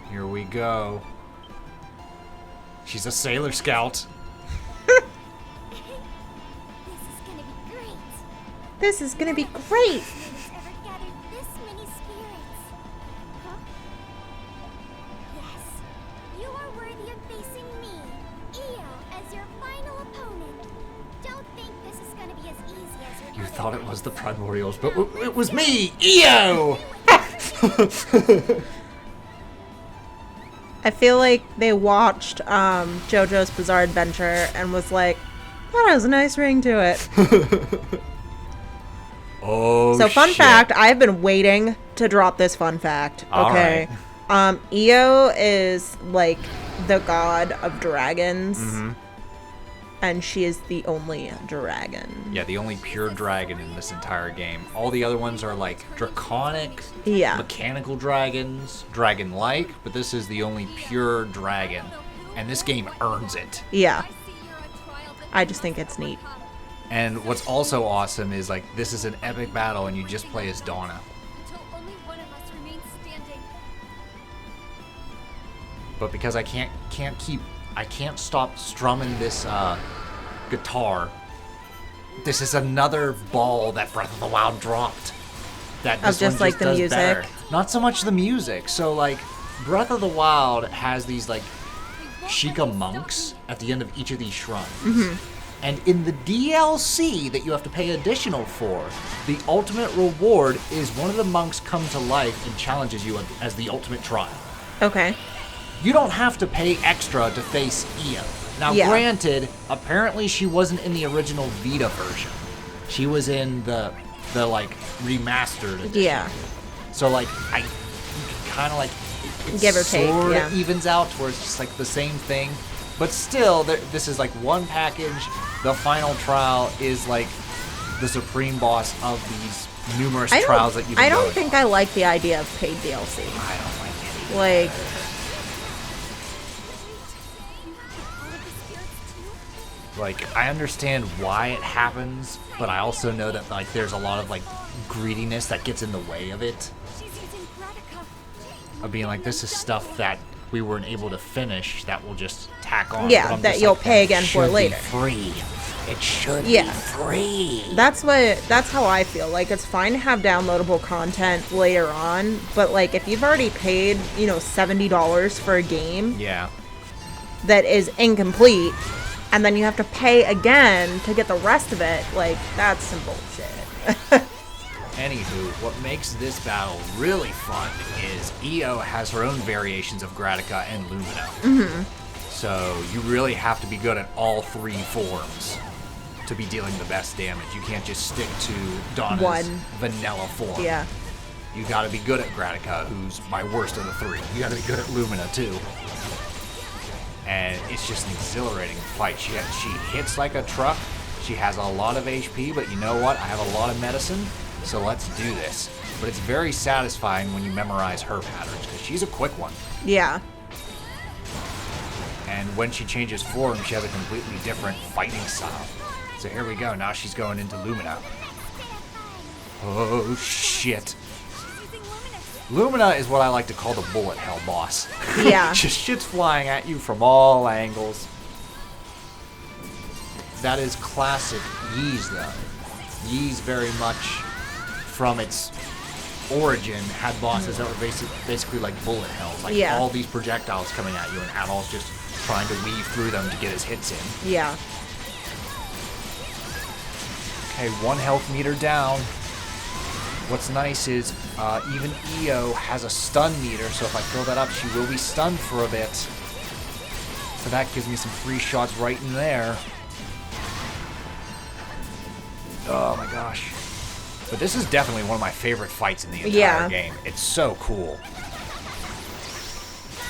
Here we go. She's a Sailor Scout. This is gonna be great. This is gonna be great. Nobody's ever gathered this many spirits. Huh? Yes. You are worthy of facing me, Io, as your final opponent. Don't think this is gonna be as easy as your You other thought it fights. was the Primordials, but it was me, Io! I feel like they watched JoJo's Bizarre Adventure and was like, that has a nice ring to it. Oh, So fun shit. fact, I've been waiting to drop this fun fact. All Okay. Io is like the god of dragons. Mm-hmm. And she is the only dragon. Yeah, the only pure dragon in this entire game. All the other ones are like draconic, Yeah. mechanical dragons, dragon-like, but this is the only pure dragon. And this game earns it. Yeah. I just think it's neat. And what's also awesome is like this is an epic battle and you just play as Donna. Until only one of us remains standing. But because I can't stop strumming this guitar. This is another ball that Breath of the Wild dropped. That this just one like the does music? better. Not so much the music. So like Breath of the Wild has these like Sheikah monks at the end of each of these shrines. Mm-hmm. And in the DLC that you have to pay additional for, the ultimate reward is one of the monks come to life and challenges you as the ultimate trial. Okay. You don't have to pay extra to face Io. Now, Yeah. granted, apparently she wasn't in the original Vita version. She was in the like remastered edition. Yeah. So like you can kind of like it Give or take, sorta yeah. evens out to where it's just like the same thing. But still, this is like one package. The final trial is like the supreme boss of these numerous trials that you can I don't go think on. I like the idea of paid DLC. I don't like it either. Like, Like, I understand why it happens, but I also know that, like, there's a lot of, like, greediness that gets in the way of it. She's using Gratica. Of being like, this is stuff that we weren't able to finish that we'll just tack on. Yeah, But I'm that just you'll like, pay that again for should be later. free. It should Yeah. be free. that's how I feel. Like, it's fine to have downloadable content later on, but like if you've already paid, $70 for a game Yeah. that is incomplete, and then you have to pay again to get the rest of it, like that's some bullshit. Anywho, what makes this battle really fun is Io has her own variations of Gratica and Lumina. Mm-hmm. So you really have to be good at all three forms to be dealing the best damage. You can't just stick to Donna's One. vanilla form. Yeah. You gotta be good at Gratica, who's my worst of the three. You gotta be good at Lumina too. And it's just an exhilarating fight. She hits like a truck. She has a lot of HP, but you know what? I have a lot of medicine, so let's do this. But it's very satisfying when you memorize her patterns, because she's a quick one. Yeah. And when she changes form, she has a completely different fighting style. So here we go. Now she's going into Lumina. Oh, shit. Lumina is what I like to call the bullet hell boss. Yeah. Just shit's flying at you from all angles. That is classic Ys, though. Ys very much, from its origin, had bosses that were basically like bullet hells. Like Yeah. all these projectiles coming at you, and Adol's just trying to weave through them to get his hits in. Yeah. Okay, 1 health meter down. What's nice is even Io has a stun meter, so if I fill that up, she will be stunned for a bit. So that gives me some free shots right in there. Oh my gosh. But this is definitely one of my favorite fights in the entire game. It's so cool.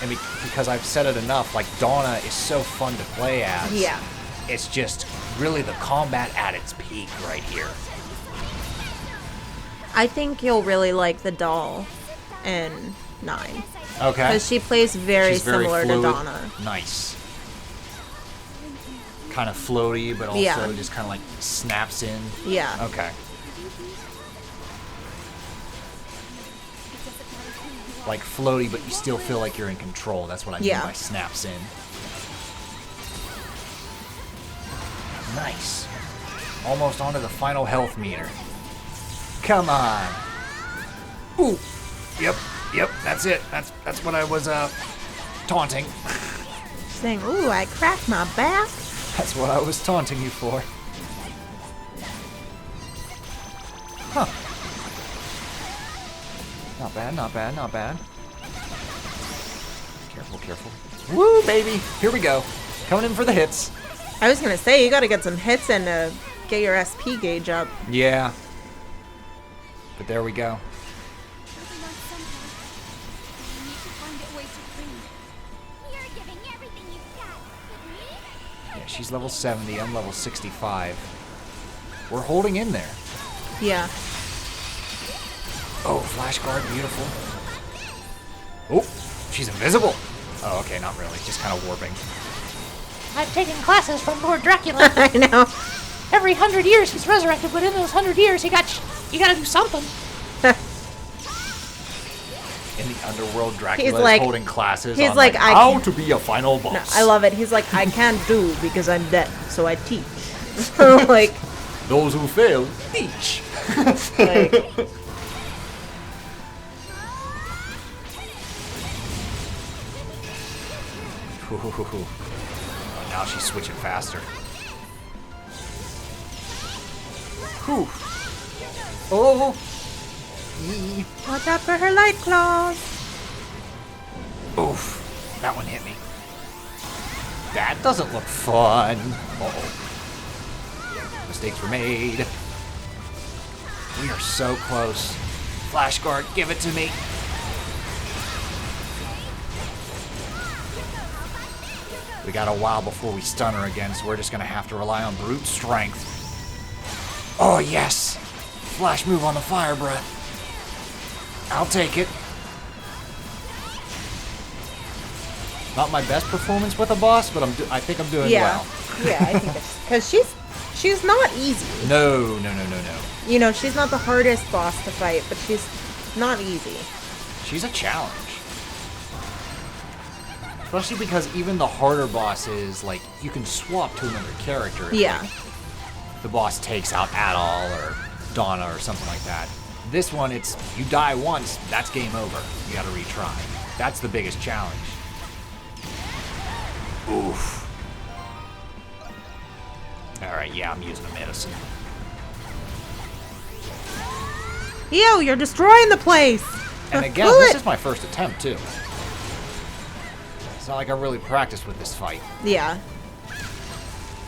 And because I've said it enough, like, Donna is so fun to play as. Yeah. It's just really the combat at its peak right here. I think you'll really like the doll in 9. Okay. Because she plays very She's very similar to fluid. Donna. Nice. Kind of floaty, but also Yeah. just kind of like snaps in. Yeah. Okay. Like floaty, but you still feel like you're in control. That's what I mean Yeah. by snaps in. Nice. Almost onto the final health meter. Come on. Ooh. Yep. That's it. That's what I was taunting. Saying, ooh, I cracked my back. That's what I was taunting you for. Huh. Not bad, not bad, not bad. Careful, careful. Woo, baby! Here we go. Coming in for the hits. I was gonna say, you gotta get some hits in to get your SP gauge up. Yeah. But there we go. Moving on somehow. We need to find a way to clean. You're giving everything you've got. With me? Yeah, she's level 70, I'm level 65. We're holding in there. Yeah. Oh, flash guard, beautiful. Oh, she's invisible. Oh, okay, not really. Just kind of warping. I've taken classes from Lord Dracula. I know. Every 100 years he's resurrected, but in those 100 years you gotta do something. In the underworld, He's Dracula like- is holding classes he's on like, I how can't- to be a final boss. No, I love it. He's like, I can't do because I'm dead, so I teach. Like, Those who fail, teach. like, Ooh. Now she's switching faster. Whew. Oh. Yee. watch out for her light claws. Oof. That one hit me. That doesn't look fun. Uh-oh. Mistakes were made. We are so close. Flash guard, give it to me. We got a while before we stun her again, so we're just gonna have to rely on brute strength. Oh yes! Flash move on the fire breath. I'll take it. Not my best performance with a boss, but I think I'm doing Yeah. well. Yeah, I think it's because she's not easy. No. You know, she's not the hardest boss to fight, but she's not easy. She's a challenge. Especially because even the harder bosses, like, you can swap to another character if Yeah. like, the boss takes out Adol or Donna or something like that. This one, it's you die once, that's game over. You gotta retry. That's the biggest challenge. Oof. Alright, yeah, I'm using a medicine. Yo, you're destroying the place. And again, Pull this it. is my first attempt, too. It's not like I really practiced with this fight. Yeah.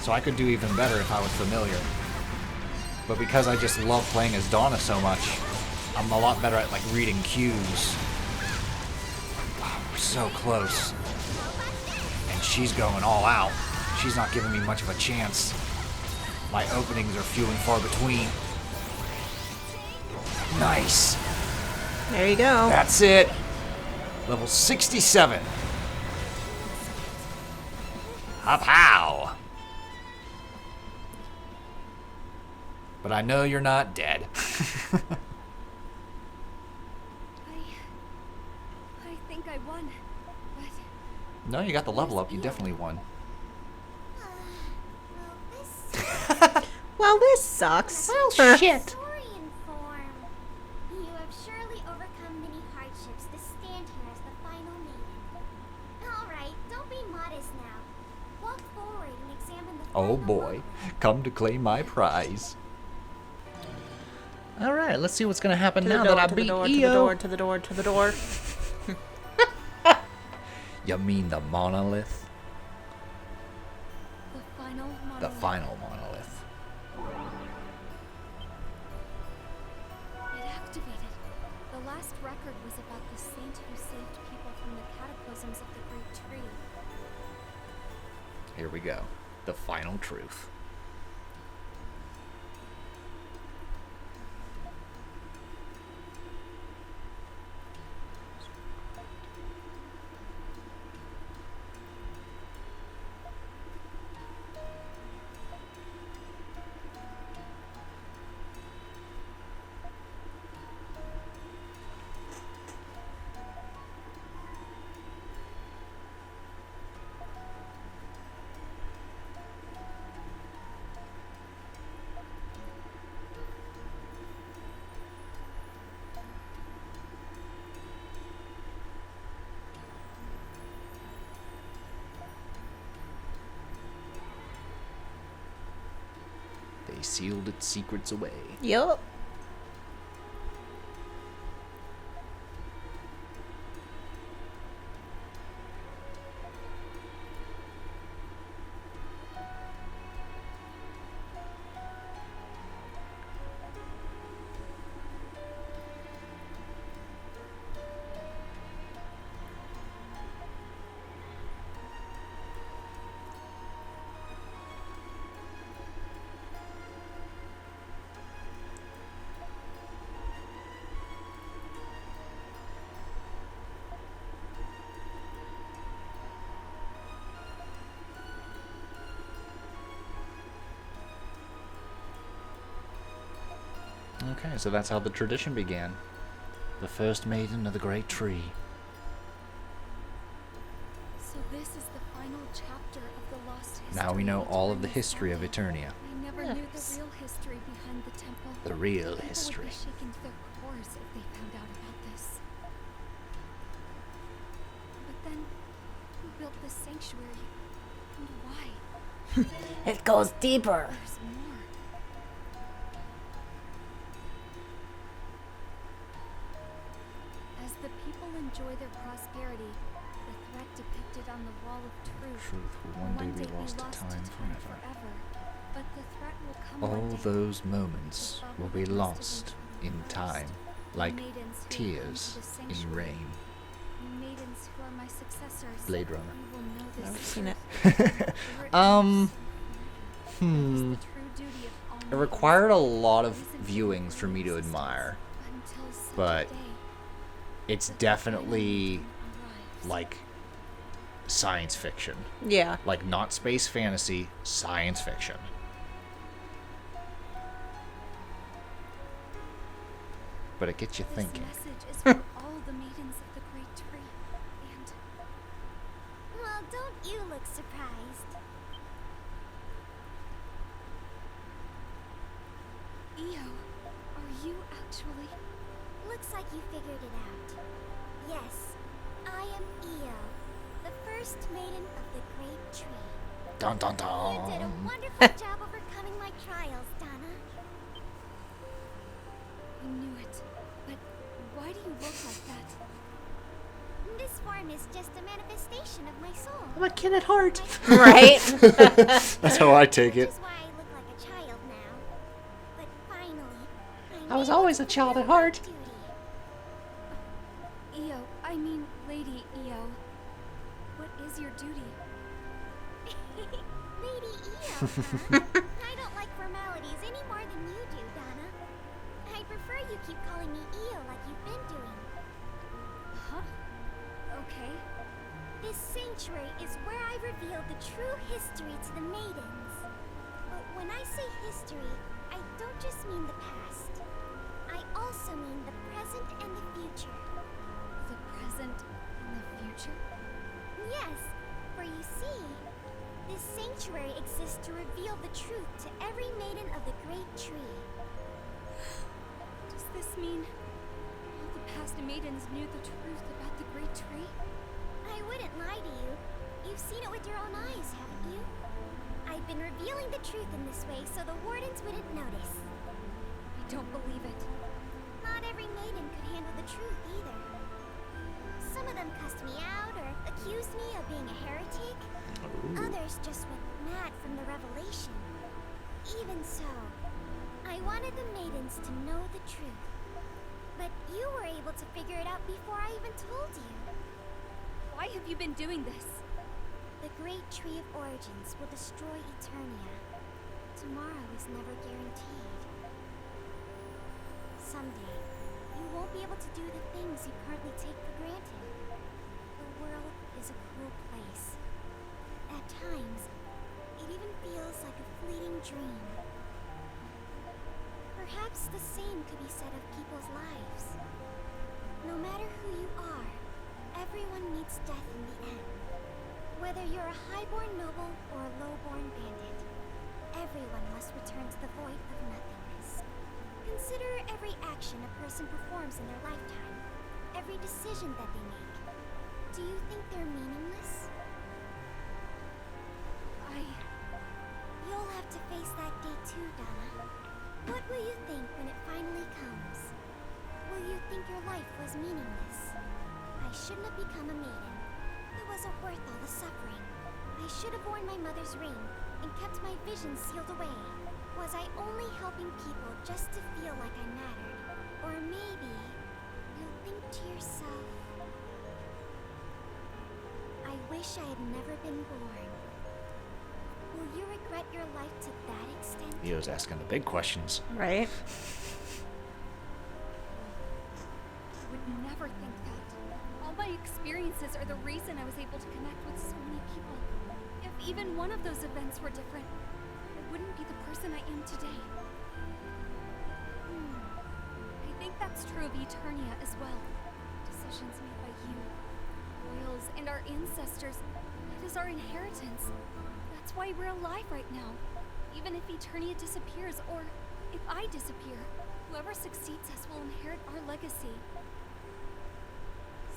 So I could do even better if I was familiar. But because I just love playing as Donna so much, I'm a lot better at like reading cues. Wow, we're so close. And she's going all out. She's not giving me much of a chance. My openings are few and far between. Nice. There you go. That's it. Level 67. Pow! But I know you're not dead. I think I won, but No, you got the level up. You definitely won. Well, this sucks. Well, shit. story in form. You have surely overcome many hardships to stand here as the final maiden. All right, don't be modest now. Walk forward and examine the Oh final boy, moment. come to claim my prize. All right, let's see what's gonna happen To the now door, that I to beat the door, to EO. the door, to the door, to the door. You mean the monolith? The final monolith. The final monolith. It activated. The last record was about the saint who saved people from the cataclysms of the Great Tree. Here we go. The final truth. sealed its secrets away. Yup. Okay, so that's how the tradition began. The first maiden of the great tree. So this is the final chapter of the lost history. Now we know all of the history of Eternia. I never knew the real history behind the temple. The real People history. would be shaken to their cores if they found out about this. But then, who built this sanctuary? And why? It goes deeper. There's more. As the people enjoy their prosperity, the threat depicted on the wall of truth Truth will one day be lost to time forever. But the threat will come All one day. those moments will be lost in time, like Maidens who have tears come to the in sanctuary. rain. You maidens who are my successors. Blade Runner. You will know this Never is seen it. truth. For it is the true duty of all It required a lot of maidens viewings for me to admire. until such a but day It's that the definitely final arrives. like science fiction. Yeah. Like not space fantasy, science fiction. But it gets you This thinking. message is for all the maidens of the great tree, and Well, don't you look surprised? Io, are you actually? Looks like you figured it out. Yes, I am Io, the first maiden of the great tree. Dun dun You did a dun. wonderful job overcoming my trials, Donna. I knew it, but why do you look like that? This form is just a manifestation of my soul. I'm a kid at heart. Right? That's how I take Which it. is why I look like a child now. But finally, I was always a child at heart. Io, I mean Lady Io. What is your duty? Lady Io, huh? I don't like formalities any more than you do, Donna. I prefer you keep calling me Io like you've been doing. Huh? Okay. This sanctuary is where I reveal the true history to the maidens. But when I say history, I don't just mean the past. I also mean the present and the future. The present and the future? Yes, for you see, this sanctuary exists to reveal the truth to every maiden of the great tree. Does this mean all the past maidens knew the truth about the great tree? I wouldn't lie to you. You've seen it with your own eyes, haven't you? I've been revealing the truth in this way so the wardens wouldn't notice. I don't believe it. Not every maiden could handle the truth either. Some of them cussed me out or accused me of being a heretic. Others just went mad from the revelation. Even so, I wanted the maidens to know the truth. But you were able to figure it out before I even told you. Why have you been doing this? The great tree of origins will destroy Eternia. Tomorrow is never guaranteed. Someday, you won't be able to do the things you currently take for granted. The world is a cruel place. At times, it even feels like a fleeting dream. Perhaps the same could be said of people's lives. No matter who you are, everyone meets death in the end. Whether you're a highborn noble or a lowborn bandit, everyone must return to the void of nothingness. Consider every action a person performs in their lifetime, every decision that they make. Do you think they're meaningless? You'll have to face that day too, Donna. What will you think when it finally comes? Will you think your life was meaningless? I shouldn't have become a maiden. It wasn't worth all the suffering. I should have worn my mother's ring and kept my vision sealed away. Was I only helping people just to feel like I mattered? Or maybe you'll think to yourself, I wish I had never been born. Will you regret your life to that extent? Leo's asking the big questions. Right? I would never think that. All my experiences are the reason I was able to connect with so many people. If even one of those events were different, I wouldn't be the person I am today. I think that's true of Eternia as well. Decisions made by you, royals, and our ancestors. It is our inheritance. That's why we're alive right now. Even if Eternia disappears, or if I disappear, whoever succeeds us will inherit our legacy.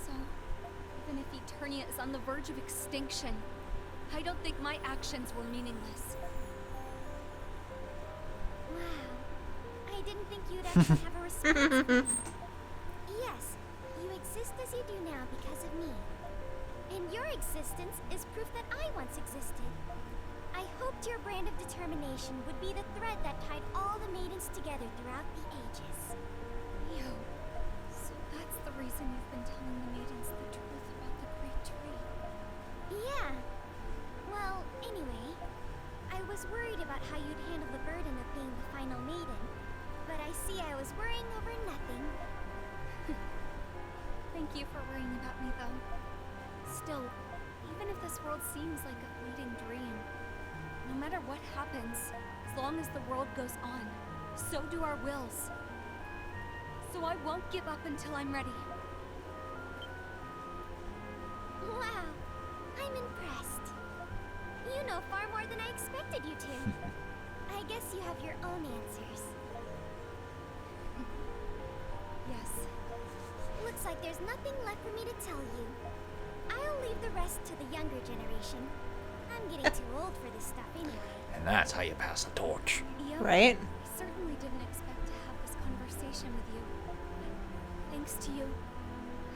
So, even if Eternia is on the verge of extinction, I don't think my actions were meaningless. Wow. I didn't think you'd actually have a response for me. Yes, you exist as you do now because of me. And your existence is proof that I once existed. I hoped your brand of determination would be the thread that tied all the maidens together throughout the ages. You. So that's the reason you've been telling the maidens the truth about the Great Tree. Yeah. Well, anyway, I was worried about how you'd handle the burden of being the final maiden, but I see I was worrying over nothing. Thank you for worrying about me, though. Still, even if this world seems like a fleeting dream, no matter what happens, as long as the world goes on, so do our wills. So I won't give up until I'm ready. Wow, I'm impressed. You know far more than I expected you to. I guess you have your own answers. Yes. Looks like there's nothing left for me to tell you. I'll leave the rest to the younger generation. I'm getting too old for this stuff anyway. And that's how you pass the torch. Yo, Right? I certainly didn't expect to have this conversation with you. Thanks to you,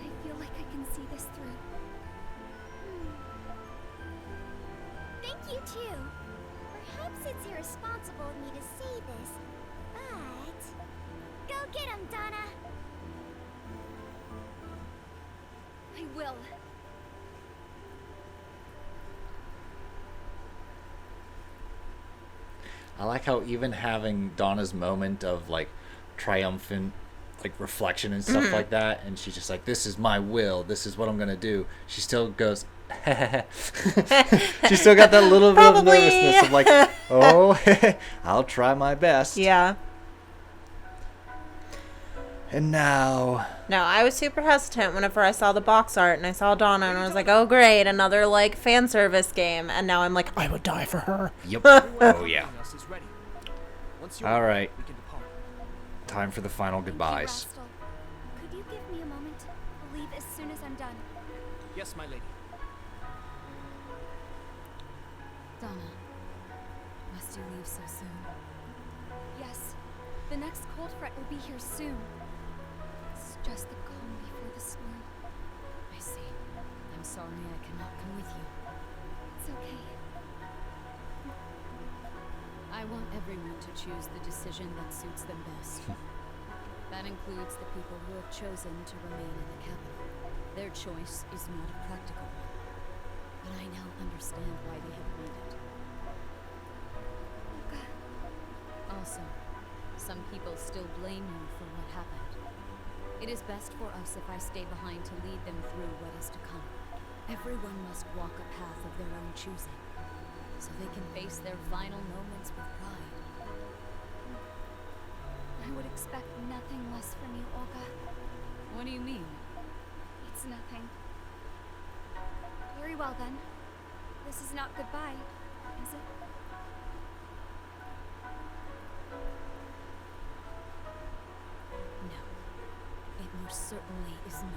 I feel like I can see this through. Thank you too. Perhaps it's irresponsible of me to say this, but go get him, Donna. I will. I like how even having Donna's moment of like triumphant like reflection and stuff like that, and she's just like, this is my will, this is what I'm gonna do, she still goes she still got that little bit of nervousness of like, oh, I'll try my best. Yeah. And now No, I was super hesitant whenever I saw the box art and I saw Donna and I was like, oh great, another like fan service game. And now I'm like, I would die for her. Yep. Oh yeah. All right. We can depart. Time for the final goodbyes. Thank you, Rastal. Could you give me a moment? I'll leave as soon as I'm done. Yes, my lady. Donna, must you leave so soon? Yes. The next cold fret will be here soon. It's just the calm before the storm. I see. I'm sorry I cannot come with you. It's okay. I want everyone to choose the decision that suits them best. That includes the people who have chosen to remain in the capital. Their choice is not a practical one, but I now understand why they have made it. Okay. Also, some people still blame you for what happened. It is best for us if I stay behind to lead them through what is to come. Everyone must walk a path of their own choosing, so they can face their final moments with pride. I would expect nothing less from you, Olga. What do you mean? It's nothing. Very well then. This is not goodbye, is it? No, it most certainly is not.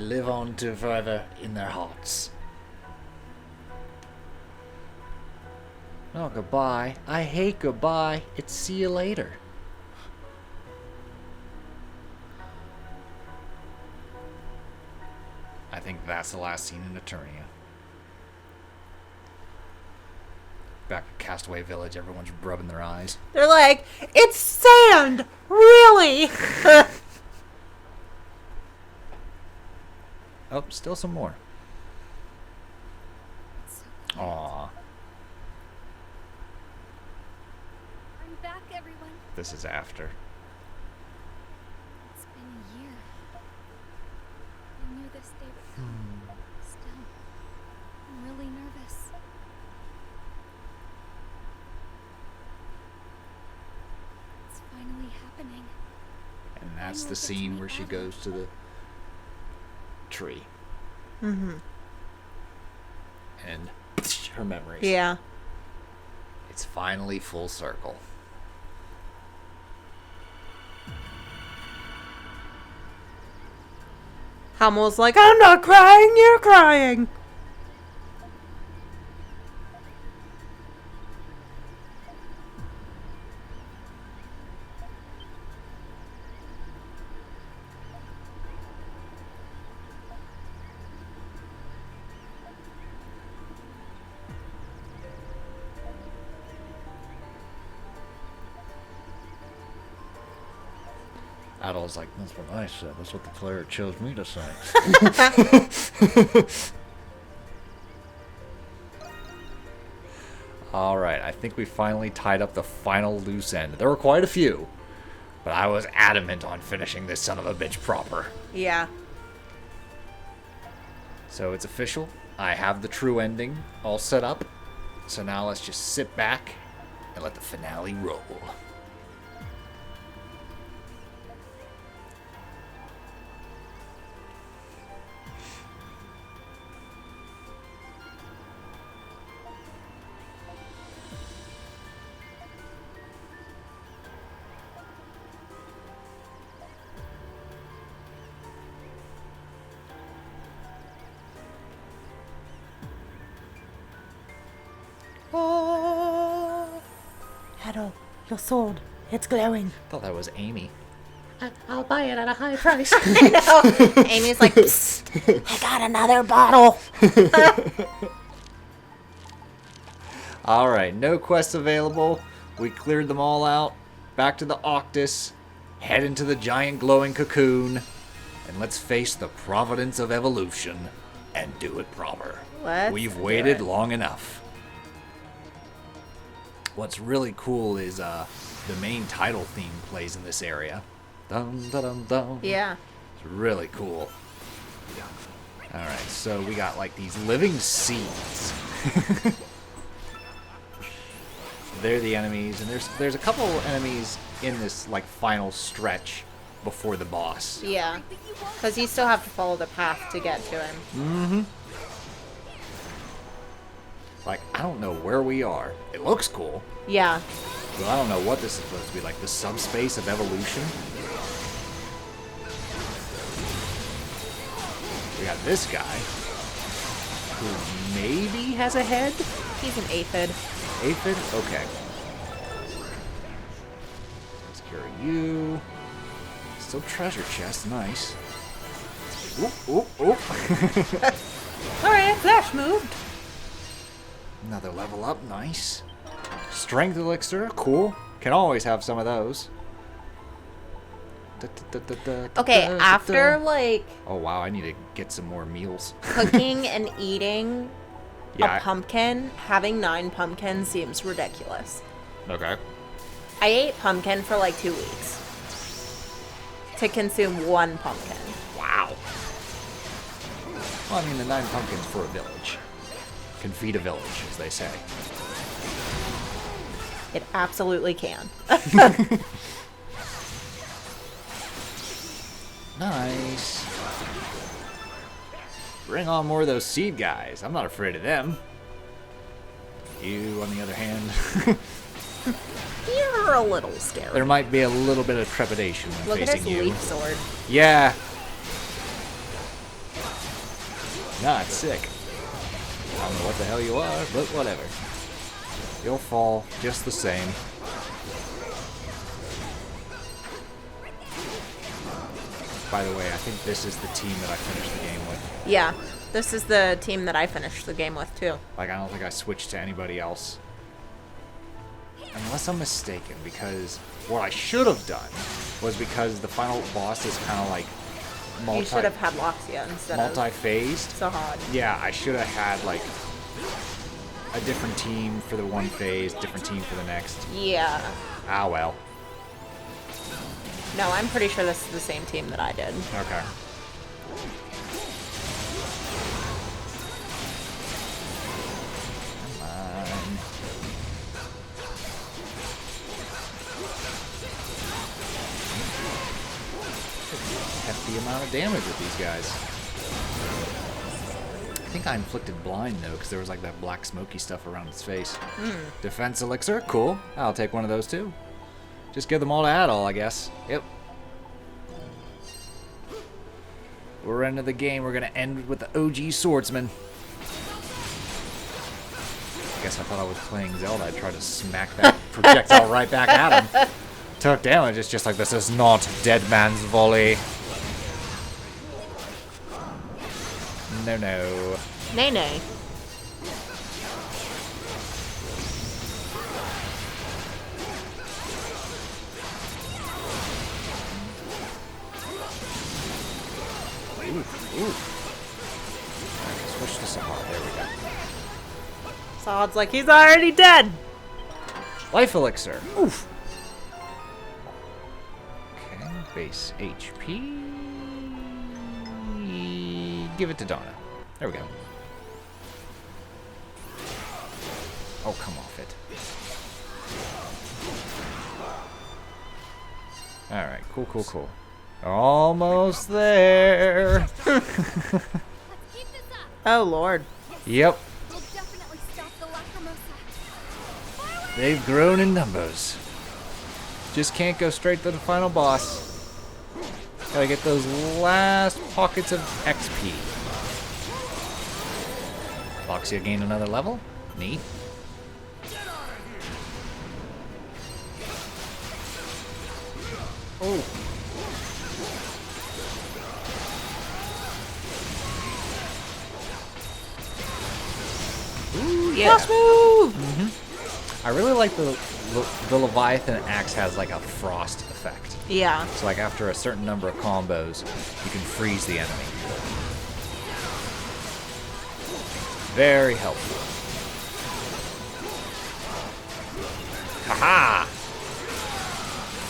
live on to forever in their hearts. Oh, goodbye. I hate goodbye. It's see you later. I think that's the last scene in Eternia. Back at Castaway Village, everyone's rubbing their eyes. They're like, it's sand! Really? Oh, still some more. Aww. I'm back, everyone. This is after. It's been a year. I knew this day would come. Still, I'm really nervous. It's finally happening. And that's the scene where she goes to the tree. Mm-hmm. And her memories. Yeah. It's finally full circle. Hamill's like, I'm not crying, you're crying. Adol's like, that's what I said. That's what the player chose me to say. Alright, I think we finally tied up the final loose end. There were quite a few, but I was adamant on finishing this son of a bitch proper. Yeah. So it's official. I have the true ending all set up. So now let's just sit back and let the finale roll. Adol, your sword. It's glowing. I thought that was Amy. I'll buy it at a high price. I know. Amy's like, psst, I got another bottle. Alright, no quests available. We cleared them all out. Back to the Octus. Head into the giant glowing cocoon. And let's face the providence of evolution. And do it proper. We've waited long enough. What's really cool is the main title theme plays in this area. Dum, da, dum, dum. Yeah. It's really cool. Alright, so we got like these living seeds. They're the enemies, and there's a couple enemies in this like final stretch before the boss. Yeah. Because you still have to follow the path to get to him. Mm-hmm. Like, I don't know where we are. It looks cool. Yeah. But I don't know what this is supposed to be, like the subspace of evolution. We got this guy, who maybe has a head? He's an aphid. Aphid? Okay. Let's carry you. Still treasure chest, nice. Oop, oop, oop. Alright, flash moved. Another level up, nice. Strength elixir, cool. Can always have some of those. Okay, after like Oh wow, I need to get some more meals. cooking and eating Yeah. a pumpkin, having 9 pumpkins seems ridiculous. Okay. I ate pumpkin for like 2 weeks to consume 1 pumpkin. Wow. Well, I mean, the 9 pumpkins for a village can feed a village, as they say. It absolutely can. Nice. Bring on more of those seed guys. I'm not afraid of them. You, on the other hand, You're a little scary. there might be a little bit of trepidation when Look at facing his you. leaf sword. Yeah. Nah, it's sick. I don't know what the hell you are, but whatever. You'll fall just the same. By the way, I think this is the team that I finished the game with. Yeah, this is the team that I finished the game with, too. Like, I don't think I switched to anybody else. Unless I'm mistaken, because what I should have done was because the final boss is kind of like You should have had Loxia instead multi-phased. of Sahad. Yeah, I should have had like a different team for the one phase, different team for the next. Yeah. Ah, well. No, I'm pretty sure this is the same team that I did. Okay. Come on. Hefty amount of damage with these guys. I think I inflicted blind though, because there was like that black smoky stuff around his face. Defense elixir, cool. I'll take one of those too. Just give them all to Adol, I guess. Yep. We're into the game. We're gonna end with the OG swordsman. I guess I thought I was playing Zelda. I tried to smack that projectile right back at him. Took damage. It's just like, this is not dead man's volley. No, no. Nay, nay. Ooh. Switch to Sahad. There we go. Sahad's like, he's already dead. Life elixir. Oof. Okay, base HP. Give it to Donna. There we go. Oh, come off it. Alright, cool, cool, cool. Almost there. Let's keep this up. Oh, Lord. Yep, We'll definitely stop the Lacrimosa. Forward! they've grown in numbers. Just can't go straight to the final boss. Gotta get those last pockets of XP. Loxia gained another level. Neat. Oh. Ooh, yeah. Last move! I really like the Leviathan axe has like a frost effect. Yeah. So like after a certain number of combos, you can freeze the enemy. Very helpful. Haha!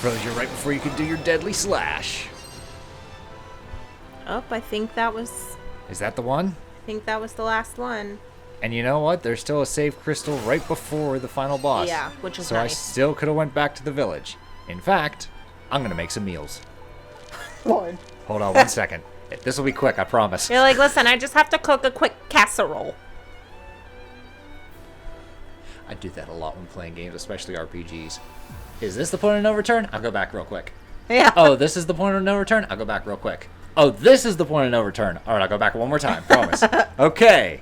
Froze you right before you could do your deadly slash. Oh, I think that was Is that the one? the last one. And you know what? There's still a save crystal right before the final boss. Yeah, which is so I nice. still could have went back to the village. In fact, I'm gonna make some meals. Lord. Hold on one second. This will be quick, I promise. You're like, listen, I just have to cook a quick casserole. I do that a lot when playing games, especially RPGs. Is this the point of no return? I'll go back real quick. Yeah. Oh, this is the point of no return? I'll go back real quick. Oh, this is the point of no return. All right, I'll go back one more time. Promise. Okay.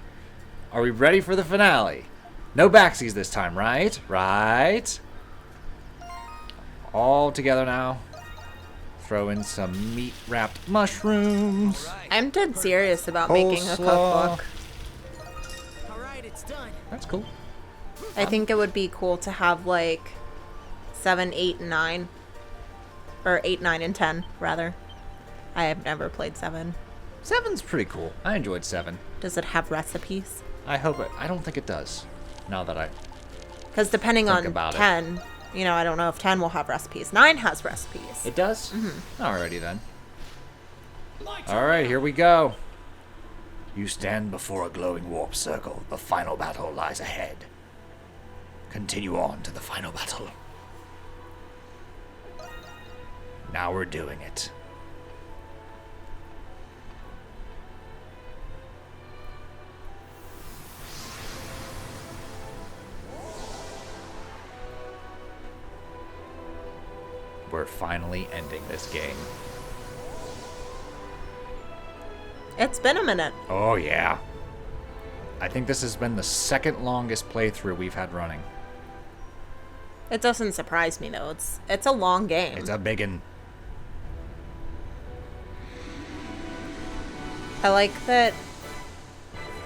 Are we ready for the finale? No backsies this time, right? Right. All together now. Throw in some meat-wrapped mushrooms. I'm dead serious about making a Coleslaw. cookbook. Alright, it's done. That's cool. I think it would be cool to have like 7, 8, and 9. Or 8, 9, and 10, rather. I have never played 7. 7's pretty cool. I enjoyed 7. Does it have recipes? I hope it. I don't think it does. Now that I Because depending Think on about it. 10, you know, I don't know if 10 will have recipes. 9 has recipes. It does? Alrighty then. Alright, here we go. You stand before a glowing warp circle. The final battle lies ahead. Continue on to the final battle. Now we're doing it. We're finally ending this game. It's been a minute. Oh, yeah. I think this has been the second longest playthrough we've had running. It doesn't surprise me, though. It's a long game. It's a biggin'. I like that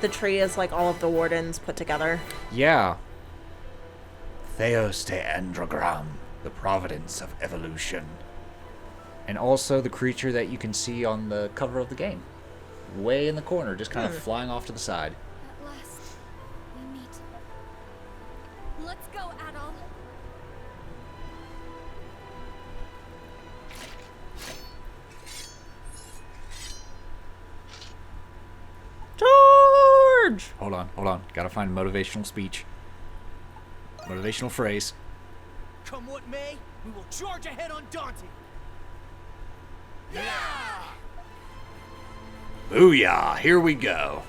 the tree is like all of the wardens put together. Yeah. Theos te Andragram, the providence of evolution. And also the creature that you can see on the cover of the game. Way in the corner, just kind of flying off to the side. At last, we meet. Let's go, Adol. George! Hold on. Gotta find motivational speech. Motivational phrase. Come what may, we will charge ahead undaunted. Booyah, here we go.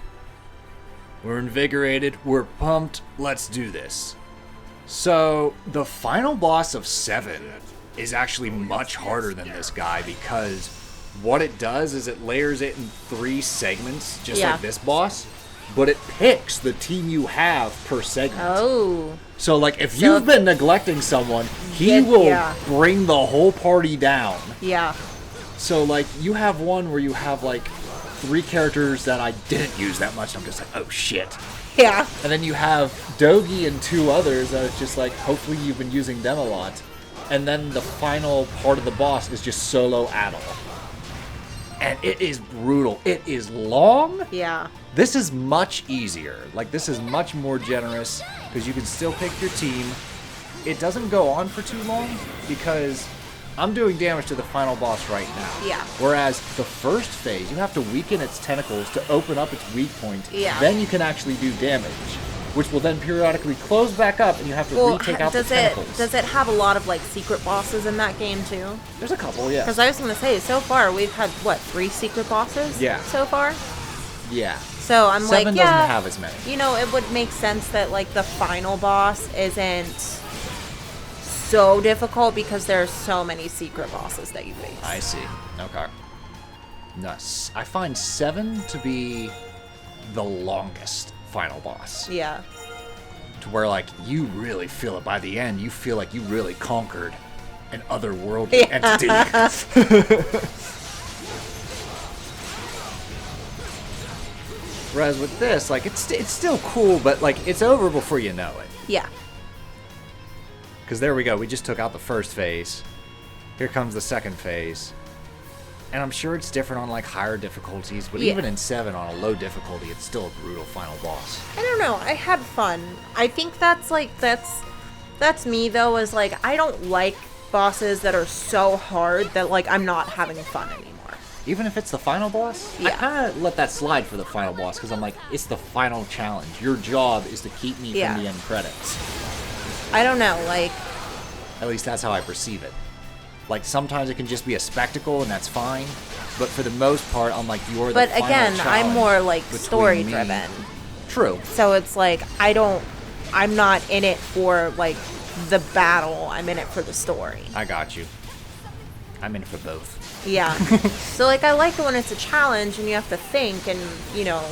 We're invigorated, we're pumped, let's do this. So, the final boss of 7 is actually much harder than this guy because what it does is it layers it in 3 segments, just like this boss, but it picks the team you have per segment. Oh. So, like, if you've been neglecting someone, he will bring the whole party down. Yeah. So, like, you have one where you have, like, 3 characters that I didn't use that much. I'm just like, oh, shit. Yeah. And then you have Dogi and 2 others that it's just like, hopefully you've been using them a lot. And then the final part of the boss is just solo Adol. And it is brutal. It is long. Yeah. This is much easier. Like, this is much more generous because you can still pick your team. It doesn't go on for too long because I'm doing damage to the final boss right now. Yeah. Whereas the first phase, you have to weaken its tentacles to open up its weak point. Yeah. Then you can actually do damage, which will then periodically close back up and you have to retake out the tentacles. Does it have a lot of, like, secret bosses in that game, too? There's a couple, yeah. Because I was going to say, so far, we've had, what, 3 secret bosses? Yeah. So far? Yeah. So I'm 7 like, doesn't yeah, have as many. You know, it would make sense that, like, the final boss isn't so difficult because there's so many secret bosses that you face. I see. Okay. Nice. I find 7 to be the longest final boss. Yeah. To where, like, you really feel it. By the end, you feel like you really conquered an otherworldly entity. Whereas with this, like, it's still cool, but, like, it's over before you know it. Yeah. Because there we go. We just took out the first phase. Here comes the second phase. And I'm sure it's different on, like, higher difficulties, but even in 7 on a low difficulty, it's still a brutal final boss. I don't know. I had fun. I think that's, like, that's me, though, is, like, I don't like bosses that are so hard that, like, I'm not having fun anymore. Even if it's the final boss? Yeah. I kind of let that slide for the final boss, because I'm like, it's the final challenge. Your job is to keep me from the end credits. I don't know, like... At least that's how I perceive it. Like, sometimes it can just be a spectacle, and that's fine. But for the most part, I'm like, you're the final challenge. But again, I'm more, like, story-driven. True. So it's like, I'm not in it for, like, the battle. I'm in it for the story. I got you. I'm in for both. Yeah. So, like, I like it when it's a challenge and you have to think and, you know...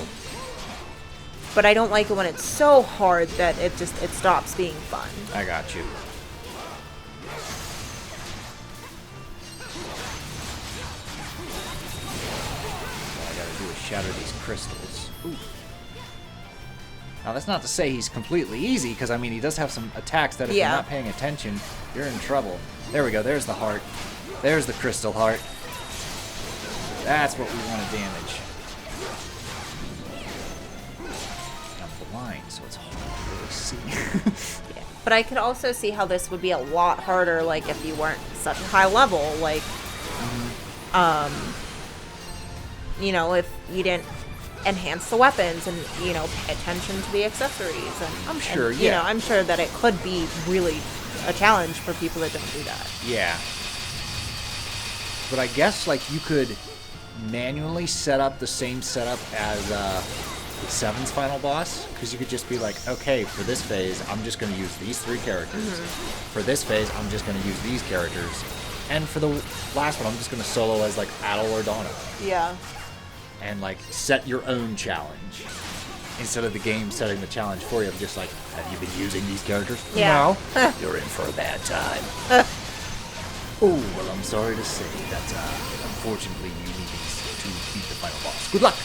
But I don't like it when it's so hard that it stops being fun. I got you. All I gotta do is shatter these crystals. Ooh. Now, that's not to say he's completely easy, because, I mean, he does have some attacks that if you're not paying attention, you're in trouble. There we go. There's the heart. There's the crystal heart. That's what we want to damage. I'm blind, so it's hard to really see. Yeah. But I could also see how this would be a lot harder, like, if you weren't such a high level. Like, you know, if you didn't enhance the weapons and, you know, pay attention to the accessories. And I'm sure, you know, I'm sure that it could be really a challenge for people that don't do that. Yeah. But I guess, like, you could manually set up the same setup as 7's final boss, because you could just be like, okay, for this phase, I'm just going to use these 3 characters. For this phase, I'm just going to use these characters. And for the last one, I'm just going to solo as, like, Adol or Donna. Yeah. and like set your own challenge instead of the game setting the challenge for you. I'm just like, have you been using these characters? Yeah. No. You're in for a bad time. Oh, well, I'm sorry to say that unfortunately you need these to beat the final boss. Good luck.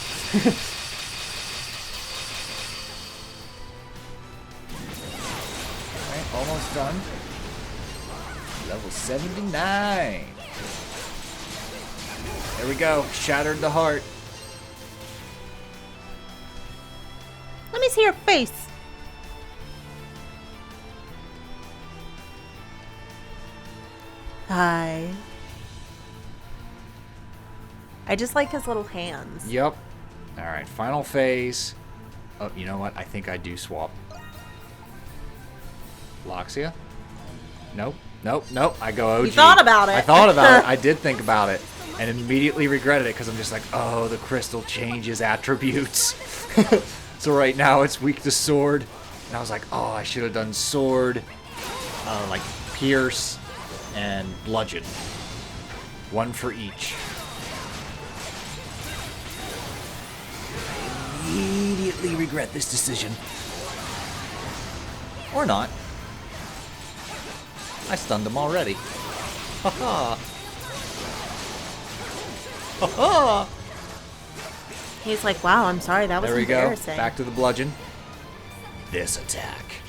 Alright, almost done. Level 79. There we go. Shattered the heart. Let me see your face. Hi. I just like his little hands. Yep. Alright, final phase. Oh, you know what? I think I do swap. Loxia? Nope. Nope. Nope. I go OG. You thought about it. I thought about it. I did think about it. And immediately regretted it because I'm just like, oh, the crystal changes attributes. So right now it's weak to sword. And I was like, oh, I should have done sword, like pierce, and bludgeon. One for each. I immediately regret this decision. Or not. I stunned him already. Haha. Haha. He's like, wow, I'm sorry, that was There we go. embarrassing. Back to the bludgeon. This attack.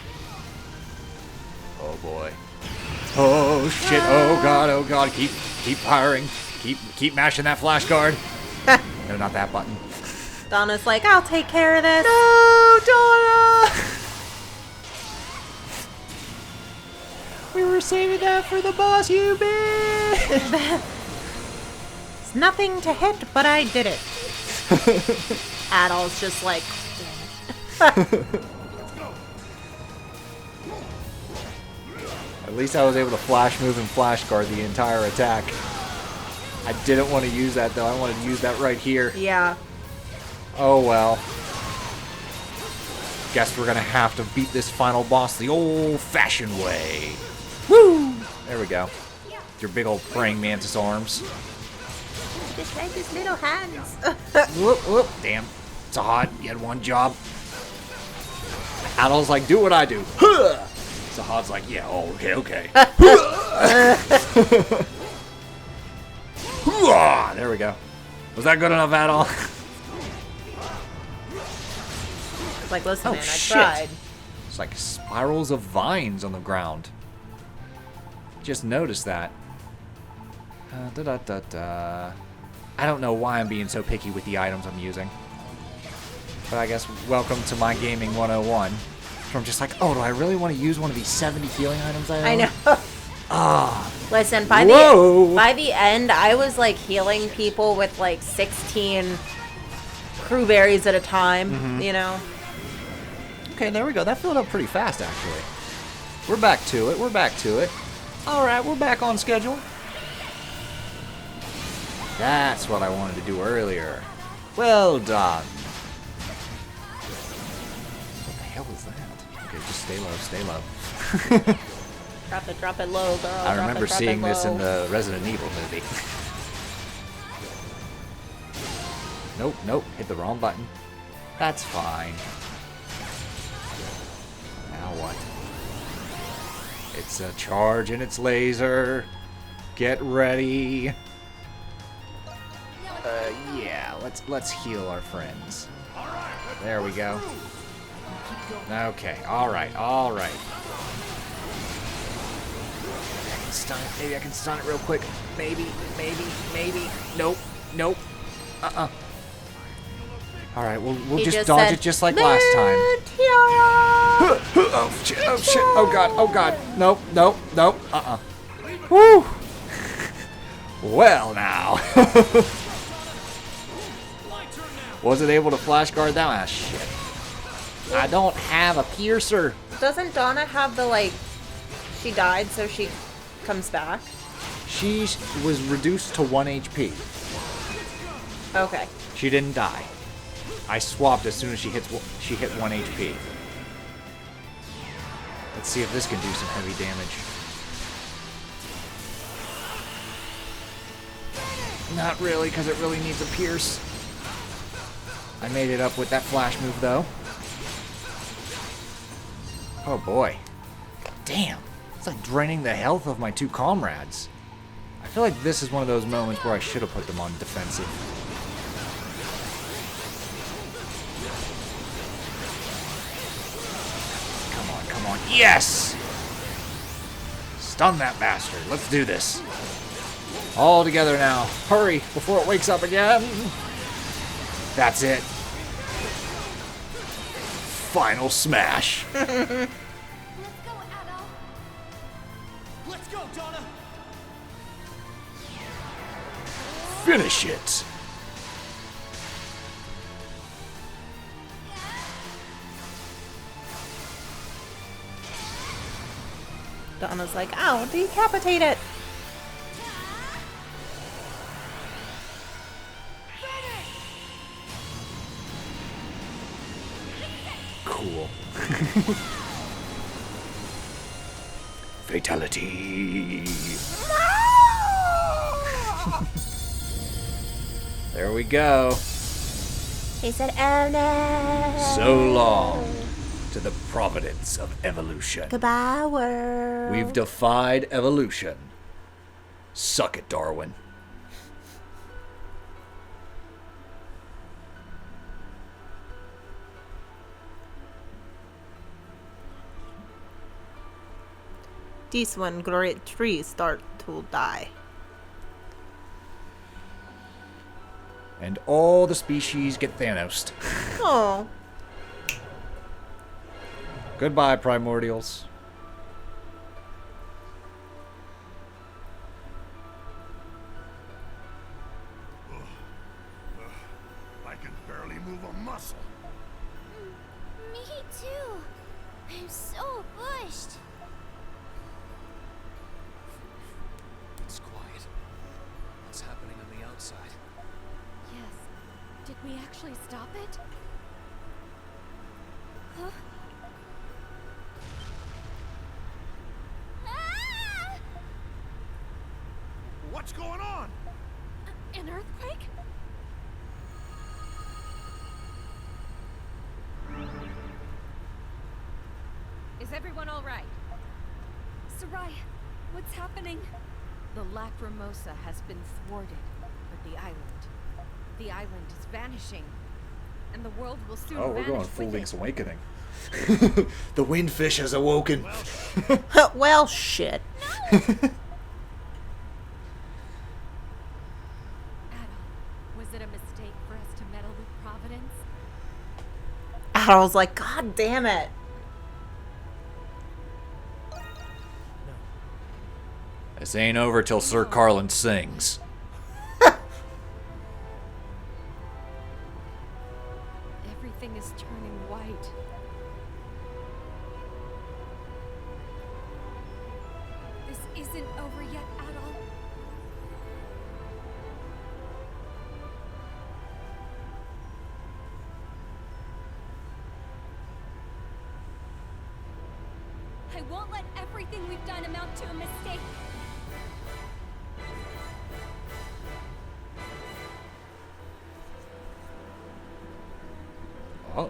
Oh boy. Oh shit. Oh god. Oh god. Keep firing. Keep mashing that flash guard. No, not that button. Donna's like, I'll take care of this. No, Donna. We were saving that for the boss, you bitch. It's nothing to hit, but I did it. Adol's just like, At least I was able to flash move and flash guard the entire attack. I didn't want to use that though. I wanted to use that right here. yeah. Oh well. Guess we're gonna have to beat this final boss the old-fashioned way. Woo! There we go. Your big old praying mantis arms. Just like his little hands. Whoop, whoop. Damn. It's a hot. You had one job. Adol's like, do what I do. Sahad's like, yeah, oh, okay. There we go. Was that good enough, Adol? It's like, listen, man, I shit. tried. It's like spirals of vines on the ground. Just noticed that. I don't know why I'm being so picky with the items I'm using. But I guess welcome to my gaming 101. Where I'm just like, oh, do I really want to use one of these 70 healing items I own? I know. Ah. Listen, by the end, I was like healing people with like 16 crew berries at a time, you know? Okay, there we go. That filled up pretty fast, actually. We're back to it. We're back to it. All right, we're back on schedule. That's what I wanted to do earlier. Well done. What the hell is that? Okay, just stay low, stay low. Drop it low, girl. I remember seeing this in the Resident Evil movie. Nope, nope, hit the wrong button. That's fine. Now what? It's a charge and it's laser. Get ready. Yeah, let's heal our friends. There we go. Okay, alright. Maybe I can stun it real quick. Maybe. Nope. Alright, we'll just dodge it just like last time. Oh shit. Oh god. Nope. Woo! Well now. Wasn't able to flash guard that one. Ah, shit. I don't have a piercer. Doesn't Donna have the, like, she died so she comes back? She was reduced to 1 HP. Okay. She didn't die. I swapped as soon as she hit 1 HP. Let's see if this can do some heavy damage. Not really, because it really needs a pierce. I made it up with that flash move, though. Oh, boy. Damn. It's like draining the health of my two comrades. I feel like this is one of those moments where I should have put them on defensive. Come on, come on. Yes! Stun that bastard. Let's do this. All together now. Hurry before it wakes up again. That's it. Final smash. Let's go, Adol. Let's go, Donna! Finish it. Donna's like, ow, decapitate it. Cool. Fatality. There we go. He said, oh no. So long to the providence of evolution. Goodbye, world. We've defied evolution. Suck it, Darwin. This one great tree start to die. And all the species get Thanos'd. Oh. Goodbye, primordials. I can barely move a muscle. Me too. I'm so pushed. It's quiet. What's happening on the outside? Yes. Did we actually stop it? Huh? Ah! What's going on? An earthquake? Is everyone all right? Sarai, what's happening? The Lacrimosa has been thwarted, but the island is vanishing, and the world will soon Oh, we're vanish going full with Link's it. Awakening. The windfish has awoken. Well, shit. Adol, was it a mistake for us to meddle with Providence? Adol's like, God damn it. This ain't over till Sir Carlin sings. Everything is turning white. This isn't over yet, Adol. I won't let everything we've done amount to a mistake. Oh.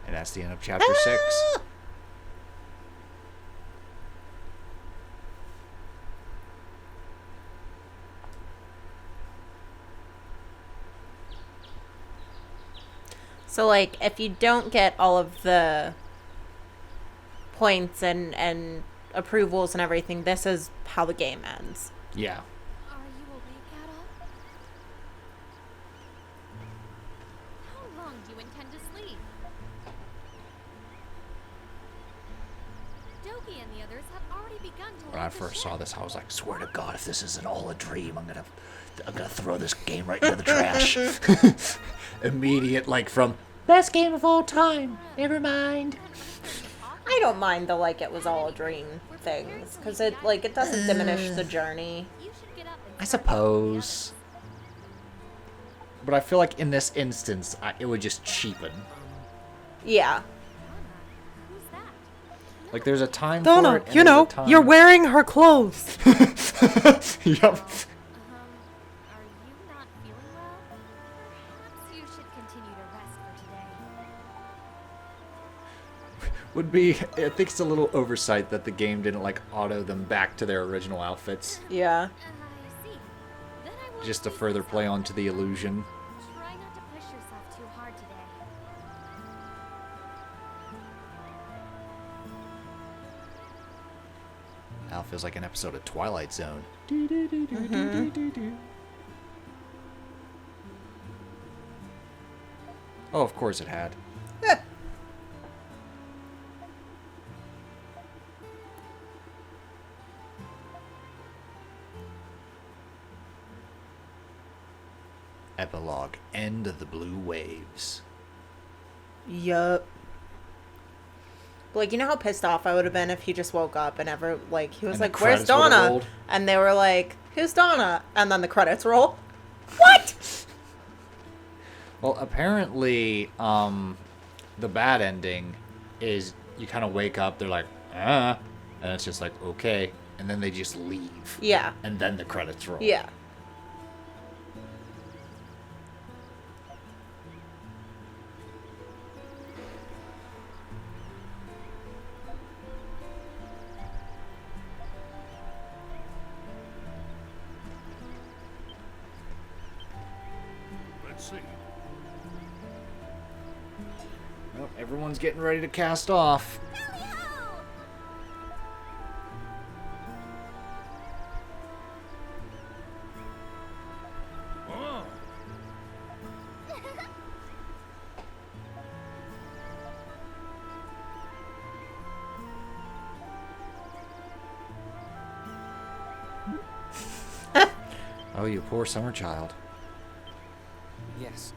And that's the end of chapter 6. So, like, if you don't get all of the points and approvals and everything, this is how the game ends. Yeah. Are you awake, Adol? How long do you intend to sleep? Doki and the others have already begun to When I load the first saw ship. this, I was like, swear to God, if this isn't all a dream, I'm gonna throw this game right into the trash. Immediate, like, from Best game of all time. Never mind. I don't mind the like it was all a dream things because it doesn't diminish the journey. I suppose. But I feel like in this instance, it would just cheapen. Yeah. Like there's a time for Donna, it. And you know, there's a time... you're wearing her clothes. Yep. Are you not feeling well? Perhaps you should continue to rest for today. Would be, I think it's a little oversight that the game didn't like auto them back to their original outfits. Yeah. I see. Then I will Just to further play onto the illusion. try not to push yourself too hard today. Now it feels like an episode of Twilight Zone. Oh, of course it had. Epilogue. End of the Blue Waves. Yup. Like, you know how pissed off I would have been if he just woke up and he was And like, the where's credits would've Donna? rolled. And they were like, who's Donna? And then the credits roll. What? Well, apparently, the bad ending is you kind of wake up, they're like, and it's just like, okay, and then they just leave. Yeah. And then the credits roll. Yeah. Let's see. Well, everyone's getting ready to cast off. Oh, Oh, you poor summer child. Yes.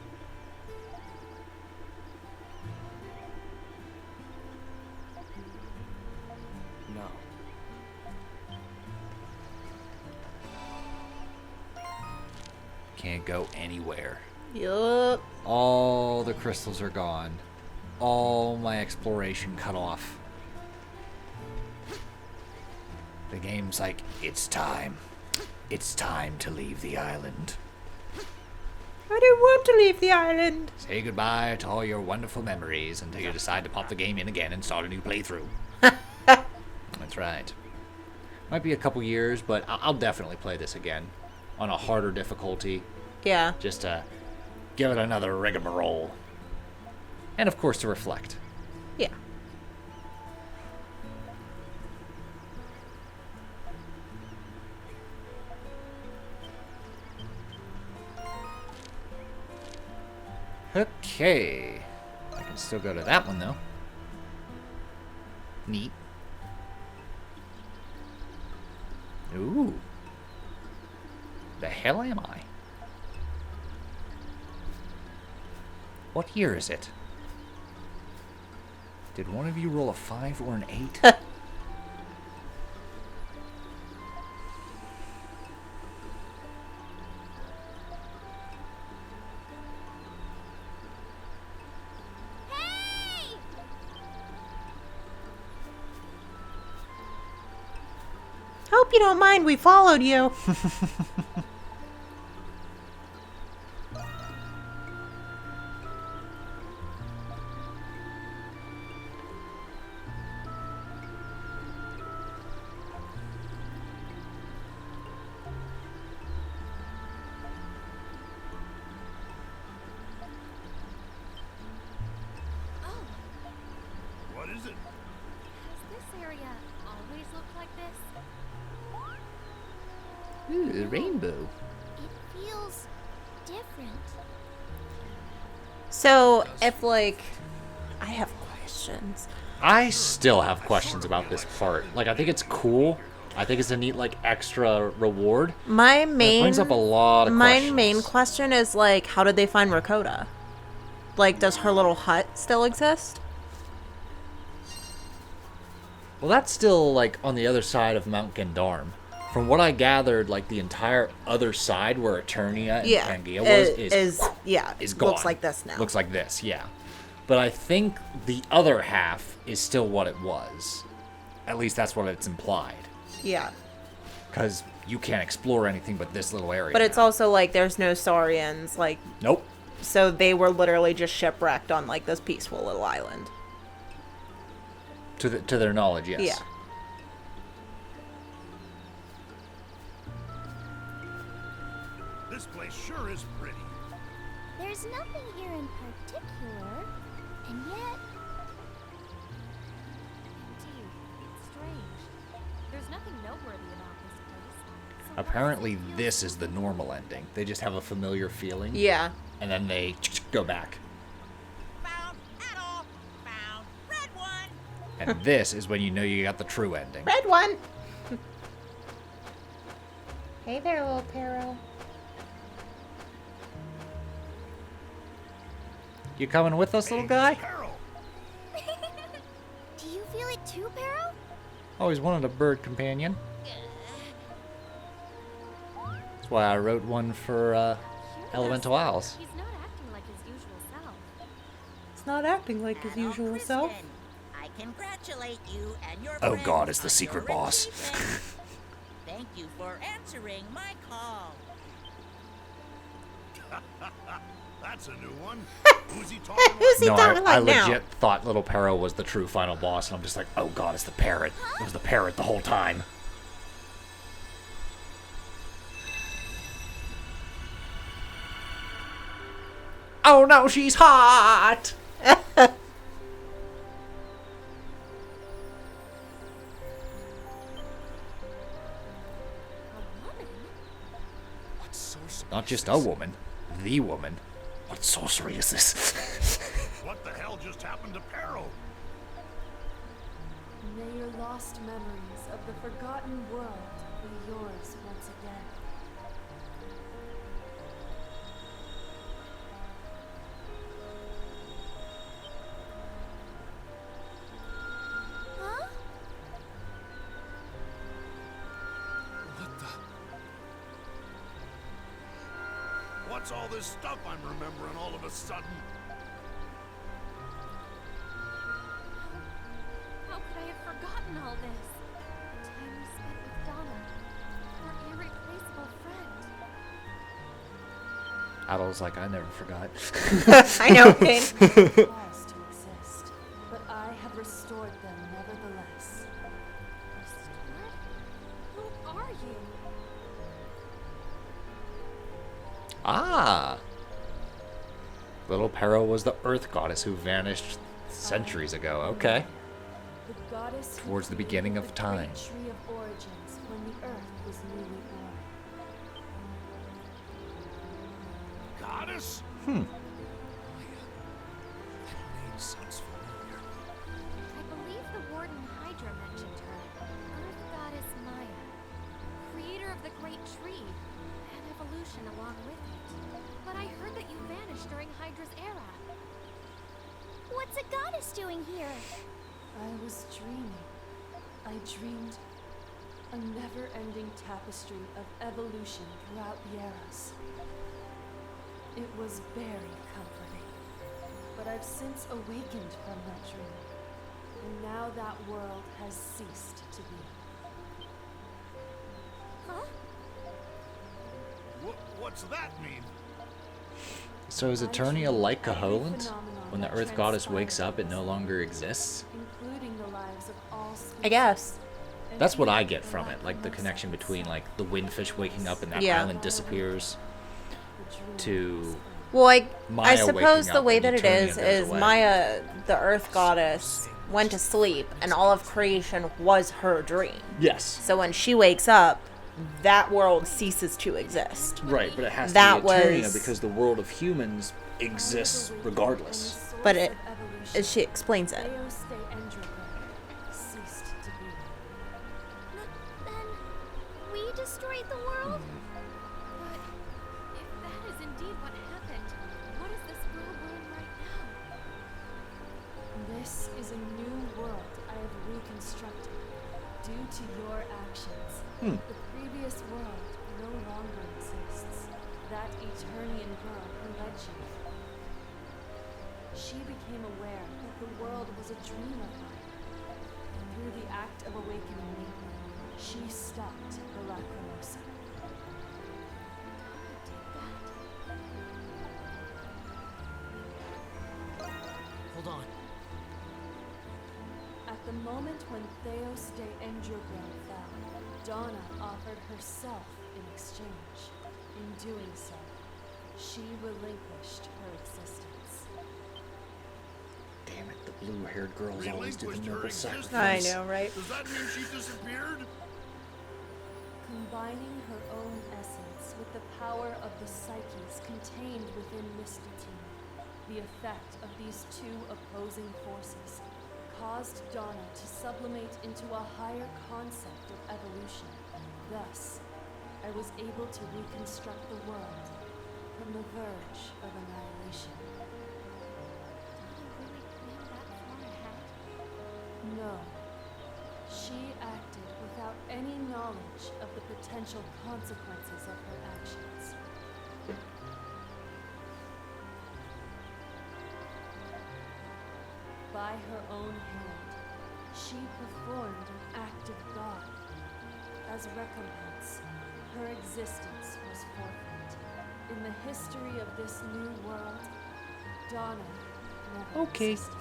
No. Can't go anywhere. Yup. All the crystals are gone. All my exploration cut off. The game's like, it's time. It's time to leave the island. I don't want to leave the island. Say goodbye to all your wonderful memories until you decide to pop the game in again and start a new playthrough. That's right. Might be a couple years, but I'll definitely play this again on a harder difficulty, Yeah. just to give it another rigmarole. And of course to reflect. Yeah. Okay. I can still go to that one though. Neat. Ooh. The hell am I? What year is it? Did one of you roll a 5 or an 8? Hope you don't mind we followed you. what is it? Does this area always look like this? Ooh, rainbow. It feels different. So, if, like, I have questions. I still have questions about this part. Like, I think it's cool. I think it's a neat, like, extra reward. My It brings up a main, lot of my questions. main question is, like, how did they find Rakota? Like, does her little hut still exist? Well, that's still, like, on the other side of Mount Gendarme. From what I gathered, like, the entire other side where Eternia and Pangaea was is gone. Looks like this now. Looks like this, yeah. But I think the other half is still what it was. At least that's what it's implied. Yeah. Because you can't explore anything but this little area. But it's also like there's no Saurians, like... Nope. So they were literally just shipwrecked on, like, this peaceful little island. To their knowledge, yes. Yeah. This place sure is pretty. There's nothing here in particular, and yet... Indeed, it's strange. There's nothing noteworthy about this place. So Apparently, this is the normal ending. They just have a familiar feeling. Yeah. And then they go back. Found Adol. Found red one. And this is when you know you got the true ending. Red one! Hey there, little Pero. You coming with us, little guy? Carol, Do you feel it too, Barrow? Always wanted a bird companion. That's why I wrote one for Elemental Isles. He's not acting like his usual self. It's not acting like his Adol usual Kristen, self. I congratulate you and your Oh friends God, it's the on secret your boss. achievement. Thank you for answering my call. that's a new one. Who's he talking about? Who's he No, talking I like now? legit thought Little Pero was the true final boss, and I'm just like, oh God, it's the parrot. It was the parrot the whole time. Oh no, she's hot! What sorcery Not is just this? a woman, the woman. What sorcery is this? What the hell just happened to Peril? May your lost memories of the forgotten world be yours once again. Huh? What the? What's all this stuff I'm remembering all of a sudden? How could I have forgotten all this? The time we spent with Donna, our irreplaceable friend. Adol's like, I never forgot. I know, Kane. Cause to exist, but I have restored them nevertheless. Restored? Who are you? Ah! Little Pero was the Earth goddess who vanished centuries ago. Okay. The goddess who Towards the beginning of created the time. great tree of origins when the earth was newly born. Goddess? That name sounds familiar. I believe the Warden Hydra mentioned her. Earth Goddess Maya. Creator of the Great Tree. And evolution along with it. But I heard that you vanished during Hydra's era. What's a goddess doing here? I was dreaming. I dreamed a never-ending tapestry of evolution throughout the eras. It was very comforting. But I've since awakened from that dream. And now that world has ceased to be. Huh? What's that mean? So is Eternia like Caholand? When the Earth goddess wakes up, it no longer exists? Including the lives of all I guess. That's what I get from it, like the connection between like the windfish waking up and that Yeah. island disappears to Well, I Maya suppose waking the up way and that it Eternia is goes away. Maya, the Earth goddess, went to sleep, and all of creation was her dream. Yes. So when she wakes up, that world ceases to exist. Right, but it has to That be Eternia was- because the world of humans exists regardless. But she explains it. Ceased to be. Then we destroyed the world? But if that is indeed what happened, what is this world we're in right now? This is a new world I have reconstructed. Due to your actions, the previous world no longer exists. That Eternian girl who led you. She became aware that the world was a dream of mine. Through the act of awakening, she stopped the Lacrimosa. Hold on. At the moment when Theos de Endrogren fell, Donna offered herself in exchange. In doing so, she relinquished her existence. Damn it, the blue-haired girls always do the Relinquished her noble existence? sacrifice. I know, right? Does that mean she disappeared? Combining her own essence with the power of the psyches contained within Mistitine, the effect of these two opposing forces caused Donna to sublimate into a higher concept of evolution. Thus, I was able to reconstruct the world from the verge of annihilation. Did you really plan that far ahead? No. She acted without any knowledge of the potential consequences of her actions. By her own hand, she performed an act of God. As recompense, her existence was forfeit. In the history of this new world, Donna never existed.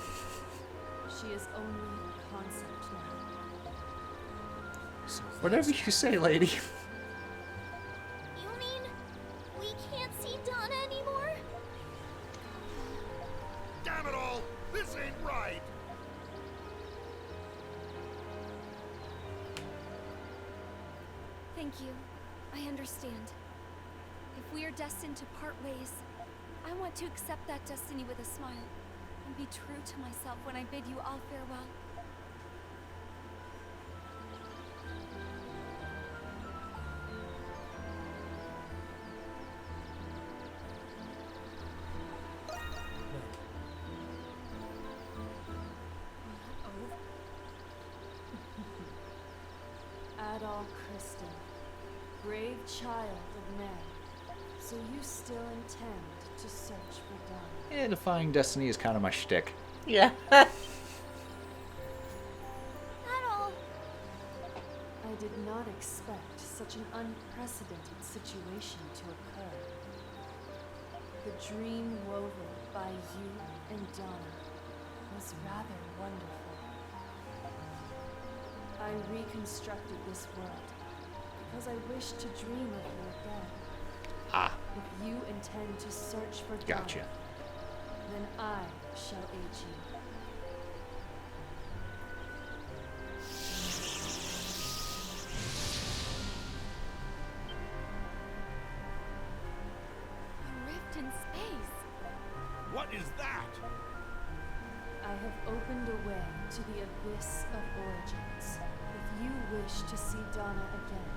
She is only a concept now. Whatever you say, lady. You mean we can't see Donna anymore? Damn it all! This ain't right! Thank you. I understand. If we are destined to part ways, I want to accept that destiny with a smile and be true to myself when I bid you all farewell. Adol Kristen, brave child of man, so you still intend to search for Donna? Yeah, defying destiny is kind of my shtick. Yeah. At all. I did not expect such an unprecedented situation to occur. The dream woven by you and Donna was rather wonderful. I reconstructed this world because I wish to dream of you again. Ah, If you intend to search for Donna, gotcha. then I shall aid you. A rift in space. What is that? I have opened a way to the abyss of origins. If you wish to see Donna again,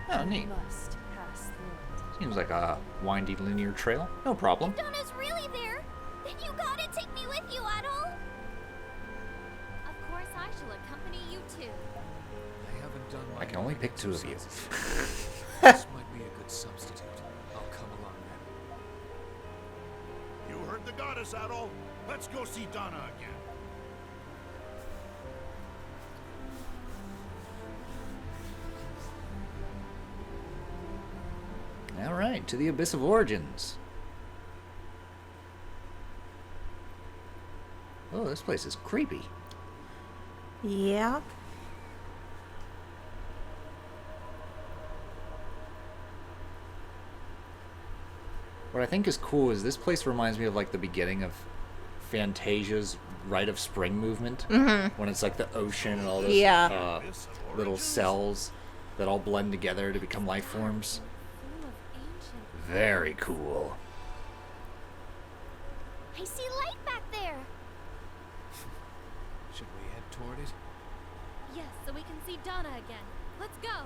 Oh, you neat. must pass through it. Seems like a windy linear trail. No problem. Donna's really there. Then you gotta take me with you, Adol. Of course, I shall accompany you too. I haven't done my I can only pick two of you. exercises. This might be a good substitute. I'll come along then. You heard the goddess, Adol. Let's go see Donna again. All right, to the Abyss of Origins. Oh, this place is creepy. Yeah. What I think is cool is this place reminds me of like the beginning of Fantasia's Rite of Spring movement, when it's like the ocean and all those Yeah. little cells that all blend together to become life forms. Full of ancient. Very cool. I see light back there. Should we head toward it? Yes, so we can see Donna again. Let's go.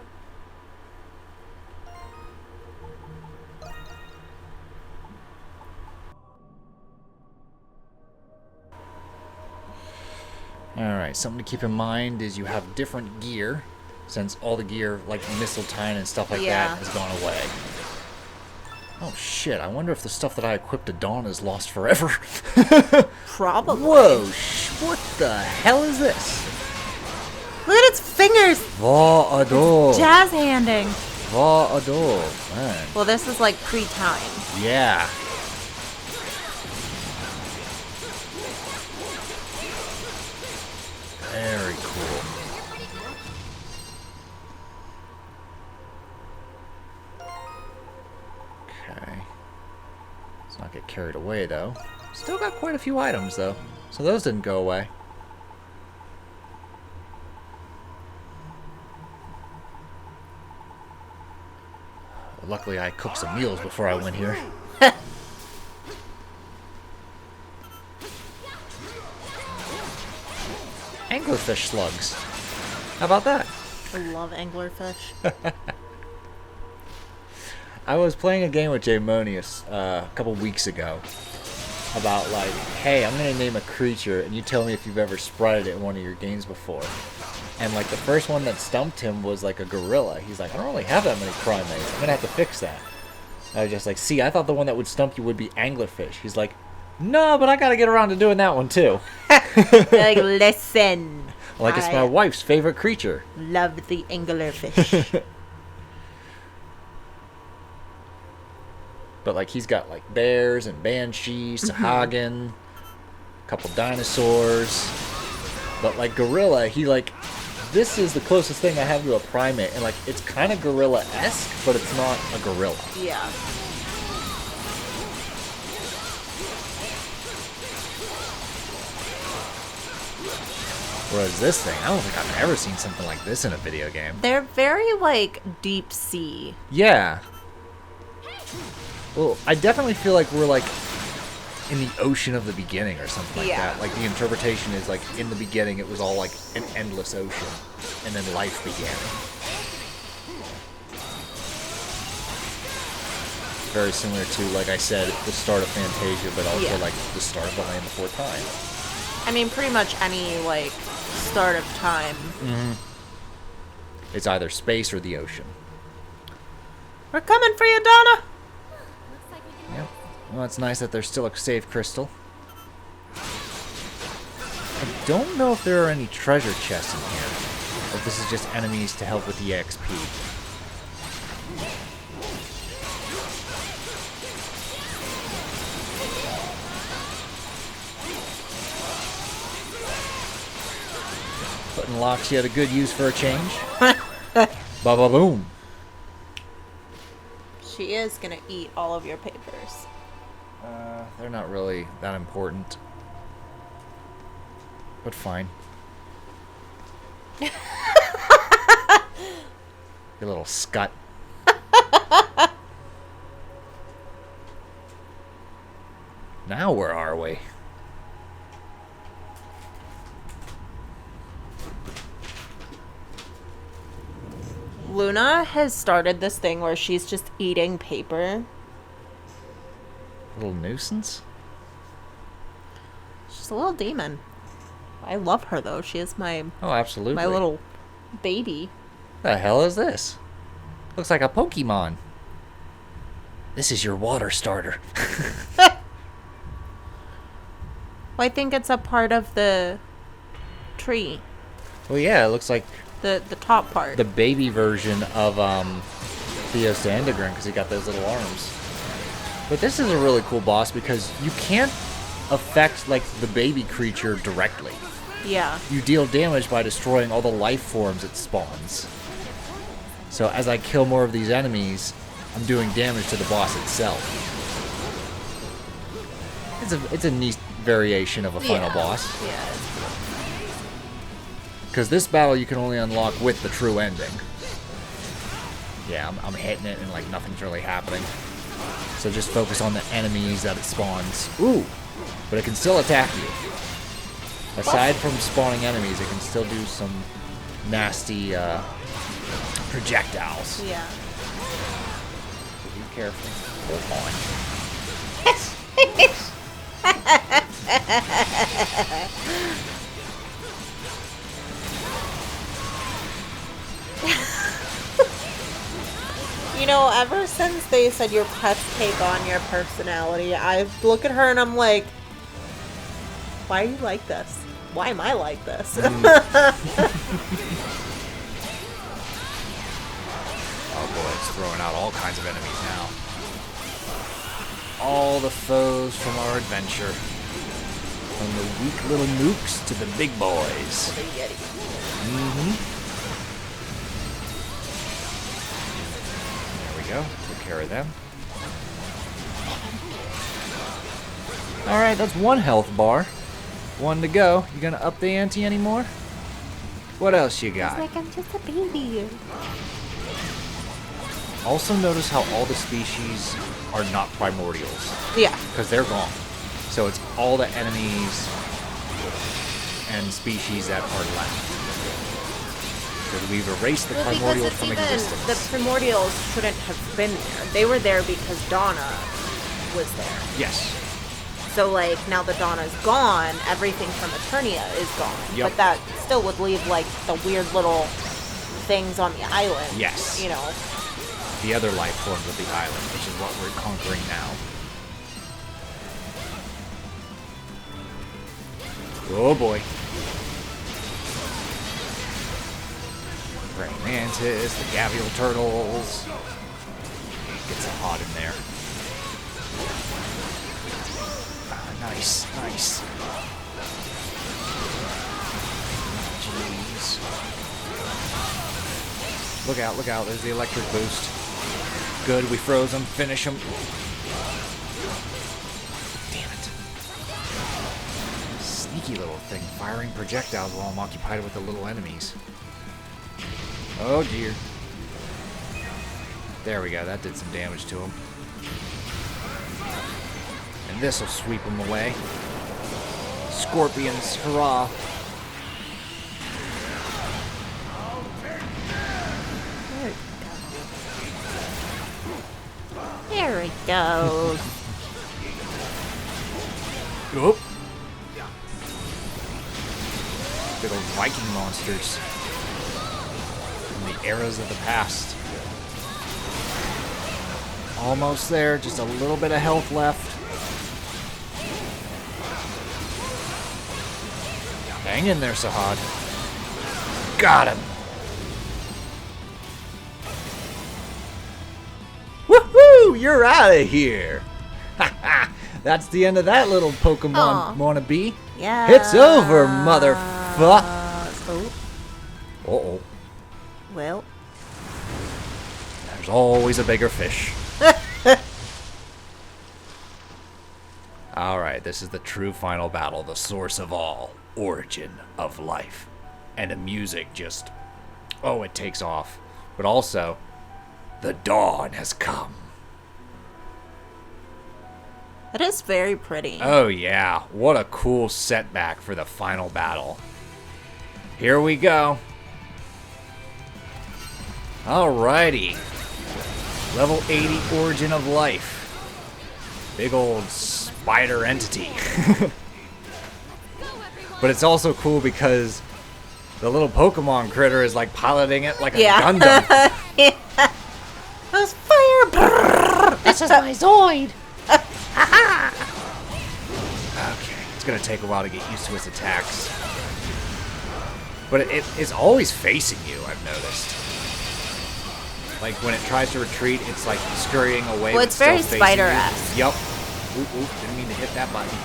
Alright, something to keep in mind is you have different gear, since all the gear, like missile time and stuff like that, has gone away. Oh shit, I wonder if the stuff that I equipped to Dawn is lost forever. Probably. Whoa, what the hell is this? Look at its fingers! Va adore. Jazz handing. Va adore, man. Well, this is like pre-time. Yeah. Very cool. Okay. Let's not get carried away, though. Still got quite a few items, though. So those didn't go away. Luckily, I cooked some meals before I went here. Anglerfish slugs. How about that? I love anglerfish. I was playing a game with Jamonius a couple weeks ago about like, hey, I'm gonna name a creature and you tell me if you've ever sprited it in one of your games before. And like the first one that stumped him was like a gorilla. He's like, I don't really have that many primates. I'm gonna have to fix that. I was just like, see, I thought the one that would stump you would be anglerfish. He's like, no, but I gotta get around to doing that one too. Like, listen. Like it's my wife's favorite creature. Love the anglerfish. But like he's got like bears and banshees, Sahagin, a couple dinosaurs. But like gorilla, he like, this is the closest thing I have to a primate, and like it's kind of gorilla-esque, but it's not a gorilla. Yeah. Whereas this thing, I don't think I've ever seen something like this in a video game. They're very like deep sea. Yeah. Well, I definitely feel like we're like in the ocean of the beginning or something like that. Like the interpretation is like in the beginning it was all like an endless ocean, and then life began. Very similar to, like I said, the start of Fantasia, but also like the start of The Land Before Time. I mean, pretty much any like start of time. It's either space or the ocean. We're coming for you, Donna. Yep. Well, it's nice that there's still a save crystal. I don't know if there are any treasure chests in here, or if this is just enemies to help with the XP. Putting Loxy had a good use for a change. Ba-ba-boom. She is gonna eat all of your papers. They're not really that important. But fine. You little scut. Now where are we? Luna has started this thing where she's just eating paper. Little nuisance? She's a little demon. I love her though. She is my absolutely. My little baby. The hell is this? Looks like a Pokemon. This is your water starter. Well, I think it's a part of the tree. Well, yeah, it looks like the top part. The baby version of Theos de Endergren, because he got those little arms. But this is a really cool boss because you can't affect like the baby creature directly. Yeah. You deal damage by destroying all the life forms it spawns. So as I kill more of these enemies, I'm doing damage to the boss itself. It's a neat variation of a final boss. Yeah. Because this battle you can only unlock with the true ending. Yeah, I'm hitting it and like nothing's really happening. So just focus on the enemies that it spawns. Ooh! But it can still attack you. Aside from spawning enemies, it can still do some nasty projectiles. Yeah. So be careful. Hold on. You know, ever since they said your pets take on your personality, I look at her and I'm like, why are you like this? Why am I like this? Oh boy, it's throwing out all kinds of enemies now. All the foes from our adventure. From the weak little mooks to the big boys. Mm-hmm. There we go. Took care of them. Alright, that's one health bar. One to go. You gonna up the ante anymore? What else you got? It's like I'm just a baby. Also notice how all the species are not primordials. Yeah. Because they're gone. So it's all the enemies and species that are left. Because we've erased the primordial because from even existence. the primordials shouldn't have been there. They were there because Donna was there. Yes. So, like, now that Donna's gone, everything from Eternia is gone. Yep. But that still would leave, like, the weird little things on the island. Yes. You know. The other life forms of the island, which is what we're conquering now. Oh boy. Praying mantis, the gavial turtles. It gets hot in there. Ah, nice, nice. Jeez. Look out, there's the electric boost. Good, we froze him, finish him. Damn it. Sneaky little thing, firing projectiles while I'm occupied with the little enemies. Oh dear. There we go, that did some damage to him. And this'll sweep him away. Scorpions, hurrah. There it goes. Oop. Big old Viking monsters. From the eras of the past. Almost there, just a little bit of health left. Hang in there, Sahad. Got him. Woohoo! You're out of here. That's the end of that little Pokemon wannabe. Yeah. It's over, motherfucker. Oh. Uh-oh. Well. There's always a bigger fish. Alright, this is the true final battle, the source of all, origin of life. And the music just, oh, it takes off. But also, the dawn has come. It is very pretty. Oh yeah, what a cool setback for the final battle. Here we go. Alrighty. Level 80 origin of life. Big old spider entity. But it's also cool because the little Pokemon critter is like piloting it like a Gundam. Yeah. Those fire. This is my Zoid. Okay, it's gonna take a while to get used to its attacks. But it's always facing you, I've noticed. Like when it tries to retreat, it's like scurrying away. Well, but it's very still facing you. spider-esque. Yup. Oop, didn't mean to hit that button.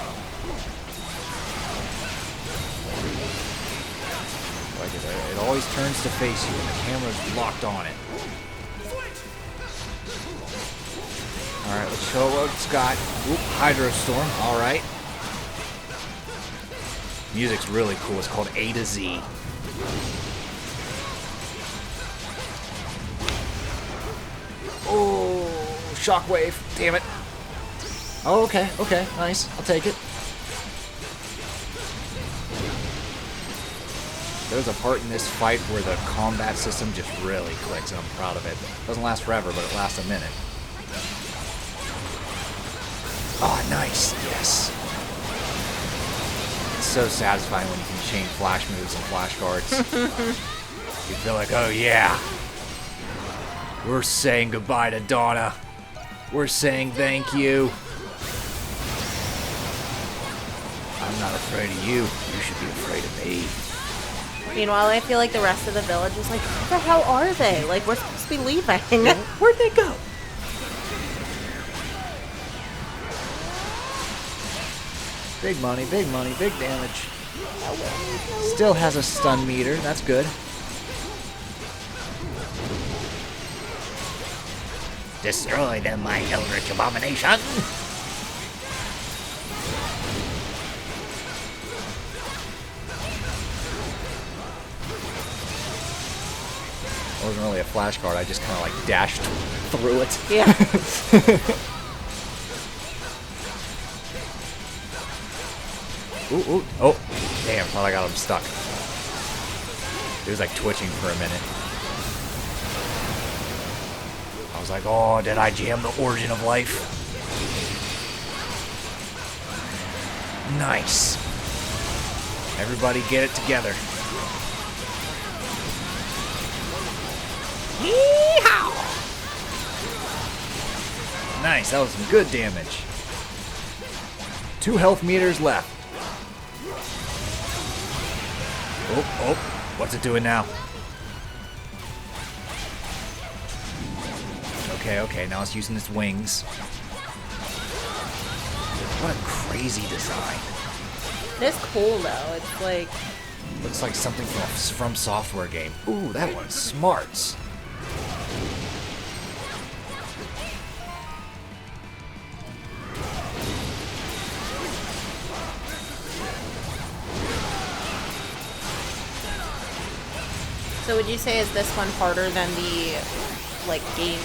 Like it always turns to face you and the camera's locked on it. Alright, let's show what it's got. Oop, Hydro Storm, alright. Music's really cool, it's called A to Z. Oh, Shockwave, damn it. Oh, okay, nice, I'll take it. There's a part in this fight where the combat system just really clicks, and I'm proud of it. Doesn't last forever, but it lasts a minute. Oh, nice. Yes. It's so satisfying when you can chain flash moves and flash guards. You feel like, oh yeah, we're saying goodbye to Donna. We're saying thank you. I'm not afraid of you. You should be afraid of me. Meanwhile, I feel like the rest of the village is like, what the hell are they? Like, we're supposed to be leaving. Where'd they go? Big money, big damage. Still has a stun meter. That's good. Destroy them, my eldritch abomination! It wasn't really a flashcard, I just kind of like dashed through it. Yeah. Ooh, oh, damn, thought I got him stuck. He was like twitching for a minute. I was like, oh, did I jam the origin of life? Nice. Everybody get it together. Yee-haw! Nice, that was some good damage. 2 health meters left. Oh, what's it doing now? Okay, now it's using its wings. What a crazy design. It's cool though. It's like... Looks like something from software game. Ooh, that one's smarts. So would you say is this one harder than the, like, game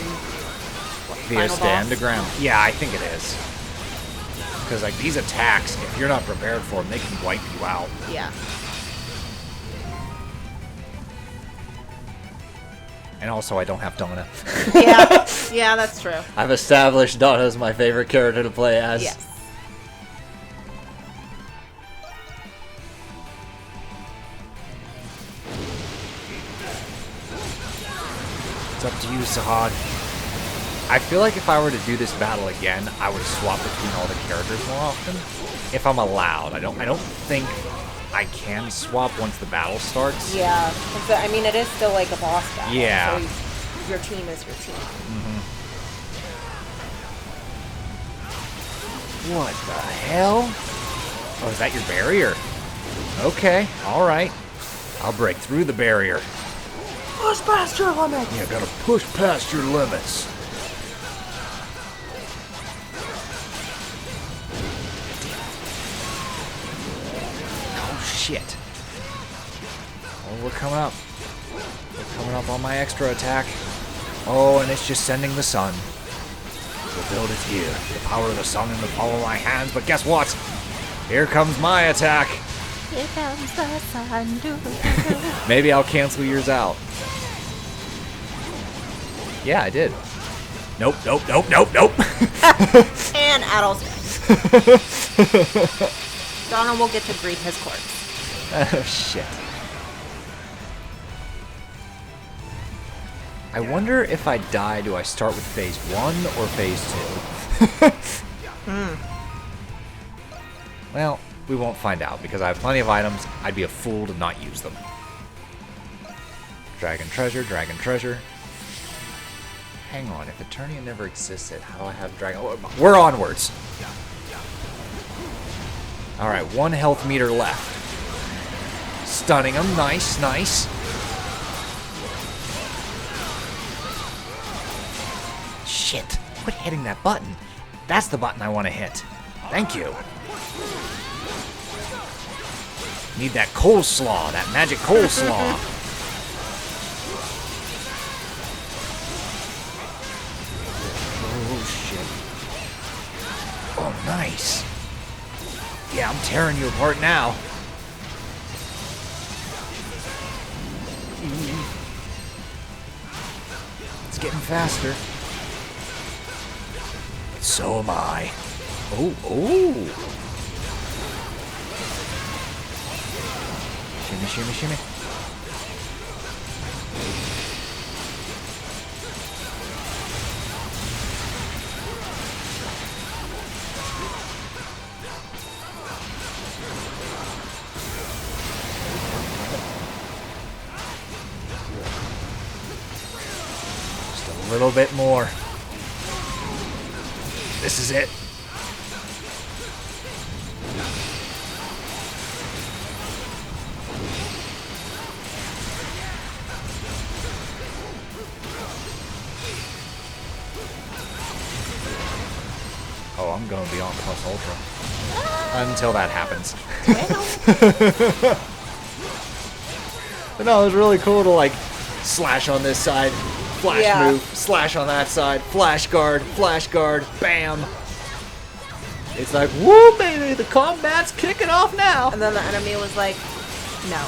The stand to ground. Yeah, I think it is. Because, like, these attacks, if you're not prepared for them, they can wipe you out. Yeah. And also, I don't have Donna. Yeah, that's true. I've established Donna as my favorite character to play as. Yes. It's up to you, Sahad. I feel like if I were to do this battle again, I would swap between all the characters more often. If I'm allowed. I don't think I can swap once the battle starts. Yeah. I mean, it is still like a boss battle. Yeah. So your team is your team. Mm-hmm. What the hell? Oh, is that your barrier? Okay, alright. I'll break through the barrier. Push past your limits. You gotta push past your limits. Oh, shit. Oh, we're coming up. We're coming up on my extra attack. Oh, and it's just sending the sun. We'll build it here. The power of the sun in the palm of my hands. But guess what? Here comes my attack. Here comes the sun. Maybe I'll cancel yours out. Yeah, I did. Nope. And Adol's Donna will get to greet his corpse. Oh, shit. I wonder if I die, do I start with phase 1 or phase 2? Well, we won't find out because I have plenty of items. I'd be a fool to not use them. Dragon treasure. Hang on, if Eternia never existed, how do I have dragon? Oh, we're onwards. Alright, 1 health meter left. Stunning him. Nice. Shit. Quit hitting that button. That's the button I want to hit. Thank you. Need that coleslaw. That magic coleslaw. Oh, shit. Oh, nice. Yeah, I'm tearing you apart now. It's getting faster. So am I. Oh. Shimmy. little bit more. This is it. Oh, I'm going beyond plus ultra. Until that happens. But no, it was really cool to like slash on this side, flash move, slash on that side, flash guard, bam. It's like, woo baby, the combat's kicking off now. And then the enemy was like, no.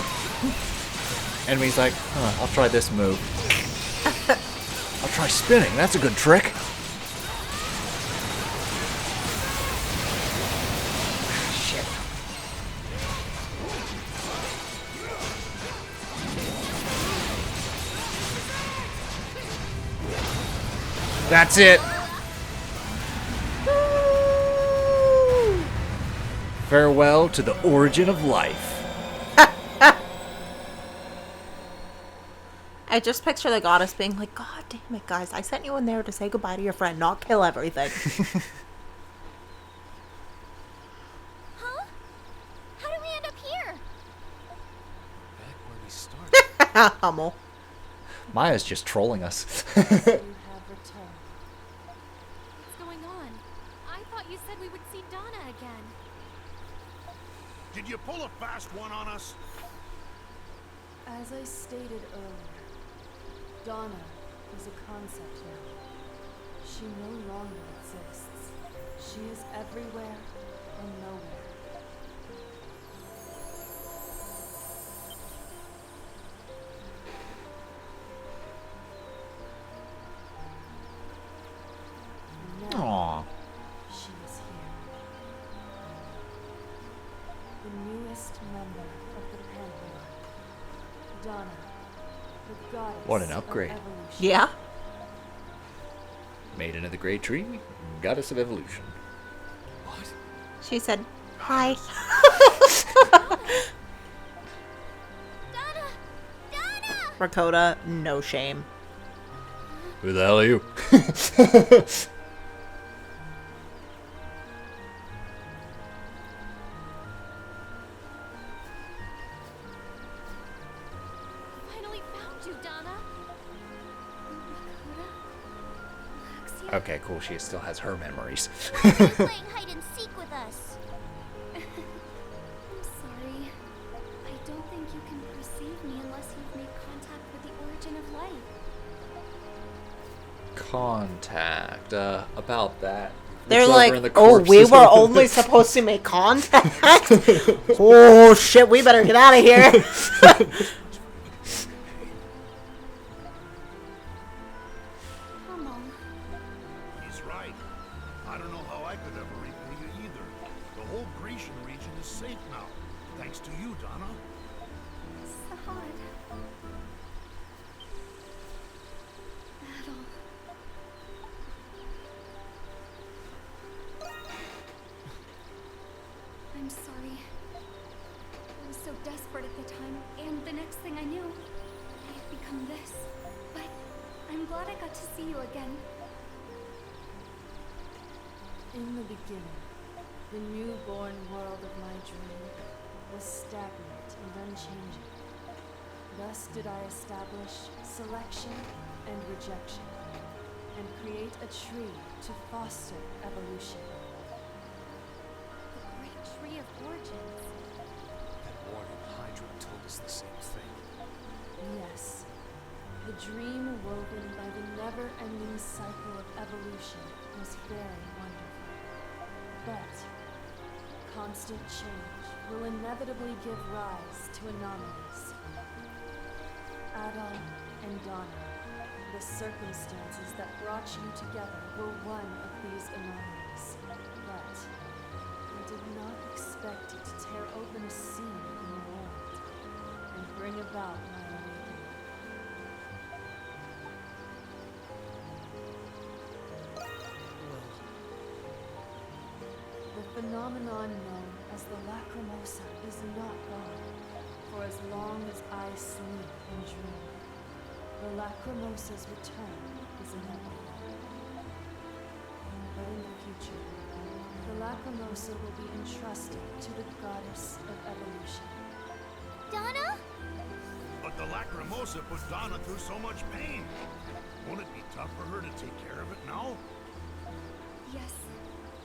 Enemy's like, I'll try this move. I'll try spinning, that's a good trick. That's it. Farewell to the origin of life. I just picture the goddess being like, God damn it, guys. I sent you in there to say goodbye to your friend, not kill everything. Huh? How did we end up here? Back where we started. Hummel. Maya's just trolling us. Did you pull a fast one on us? As I stated earlier, Donna is a concept now. She no longer exists. She is everywhere and nowhere. Aww. She is here. The newest member of the Pantheon. Donna, the goddess. What an upgrade. Of evolution. Yeah. Maiden of the Great Tree, goddess of evolution. What? She said, hi. Donna! Donna! Rakota, no shame. Who the hell are you? Okay, cool. She still has her memories. Why are you playing hide and seek with us? I'm sorry. I don't think you can perceive me unless you've made contact with the origin of life. Contact. About that. They're like, oh, we were only supposed to make contact? Oh, shit, we better get out of here. I'm sorry. I was so desperate at the time, and the next thing I knew, I had become this. But I'm glad I got to see you again. In the beginning, the newborn world of my dream was stagnant and unchanging. Thus did I establish selection and rejection, and create a tree to foster evolution. The great tree of origins. That warning Hydra told us the same thing. Yes. The dream woven by the never-ending cycle of evolution was very wonderful. But constant change will inevitably give rise to anomalies. Adol and Donna, the circumstances that brought you together were one of these anomalies. But I did not expect it to tear open a seed in the world and bring about my awakening. The phenomenon known as the Lacrimosa is not gone, for as long as I sleep and dream, the Lacrimosa's return is in everything. But in the future, the Lacrimosa will be entrusted to the goddess of evolution. Donna? But the Lacrimosa put Donna through so much pain. Won't it be tough for her to take care of it now? Yes.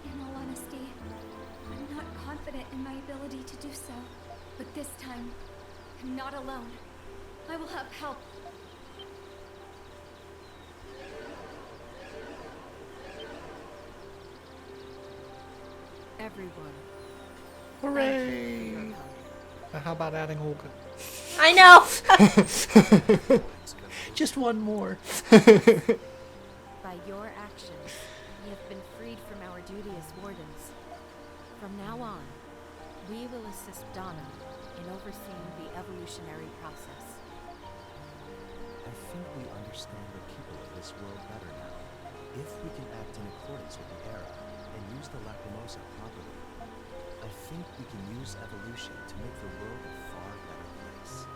In all honesty, I'm not confident in my ability to do so. But this time, I'm not alone. I will have help. Everyone. Hooray! How about adding Olga? I know! Just one more. By your actions, we have been freed from our duty as wardens. From now on, we will assist Donna in overseeing the evolutionary process. I think we understand the people of this world better now. If we can act in accordance with the era and use the Lacrimosa properly, I think we can use evolution to make the world a far better place.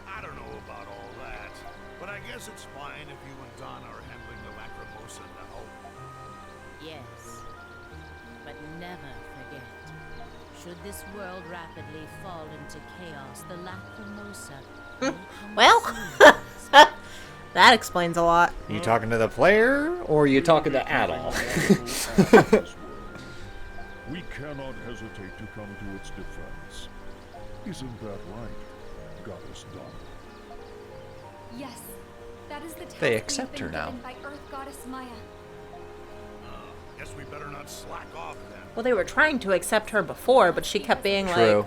I don't know about all that, but I guess it's fine if you and Donna are handling the Lacrimosa now. Yes, but never forget, should this world rapidly fall into chaos, the Lacrimosa will come Well, soon. that explains a lot. Are you talking to the player, or are you talking to Adol? We cannot hesitate to come to its defense. Isn't that right, Goddess Donna? Yes. That is the task They we've accept been her now. given by Earth Goddess Maya. Guess we better not slack off then. Well, they were trying to accept her before, but she kept being True.